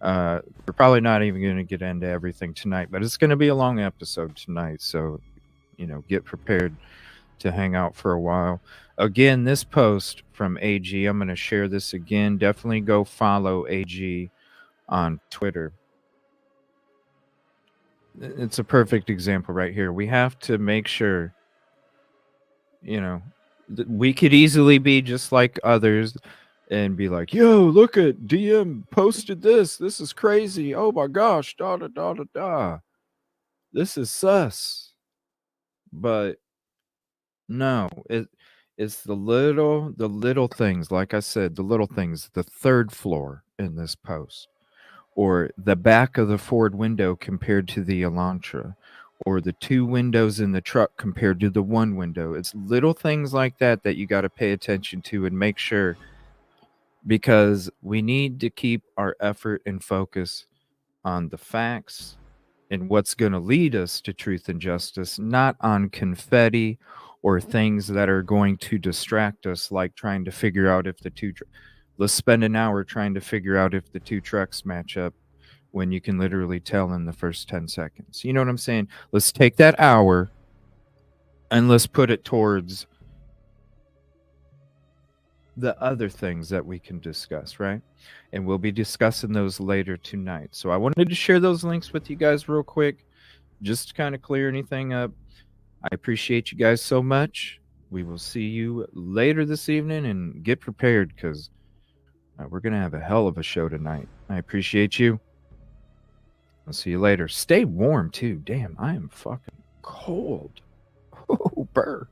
We're probably not even going to get into everything tonight, but it's going to be a long episode tonight. So, get prepared to hang out for a while. Again, this post from AG, I'm going to share this again. Definitely go follow AG on Twitter. It's a perfect example right here. We have to make sure, we could easily be just like others and be like, yo, look at DM posted this. This is crazy. Oh my gosh. Da da da da da. This is sus. But no, it's the little things. Like I said, the little things. The third floor in this post, or the back of the Ford window compared to the Elantra, or the two windows in the truck compared to the one window. It's little things like that that you got to pay attention to and make sure, because we need to keep our effort and focus on the facts and what's going to lead us to truth and justice, not on confetti or things that are going to distract us, like trying to figure out if let's spend an hour trying to figure out if the two trucks match up when you can literally tell in the first 10 seconds. You know what I'm saying? Let's take that hour and let's put it towards the other things that we can discuss, right? And we'll be discussing those later tonight. So I wanted to share those links with you guys real quick, just to kind of clear anything up. I appreciate you guys so much. We will see you later this evening, and get prepared because we're going to have a hell of a show tonight. I appreciate you. I'll see you later. Stay warm too. Damn, I am fucking cold. Oh, burr.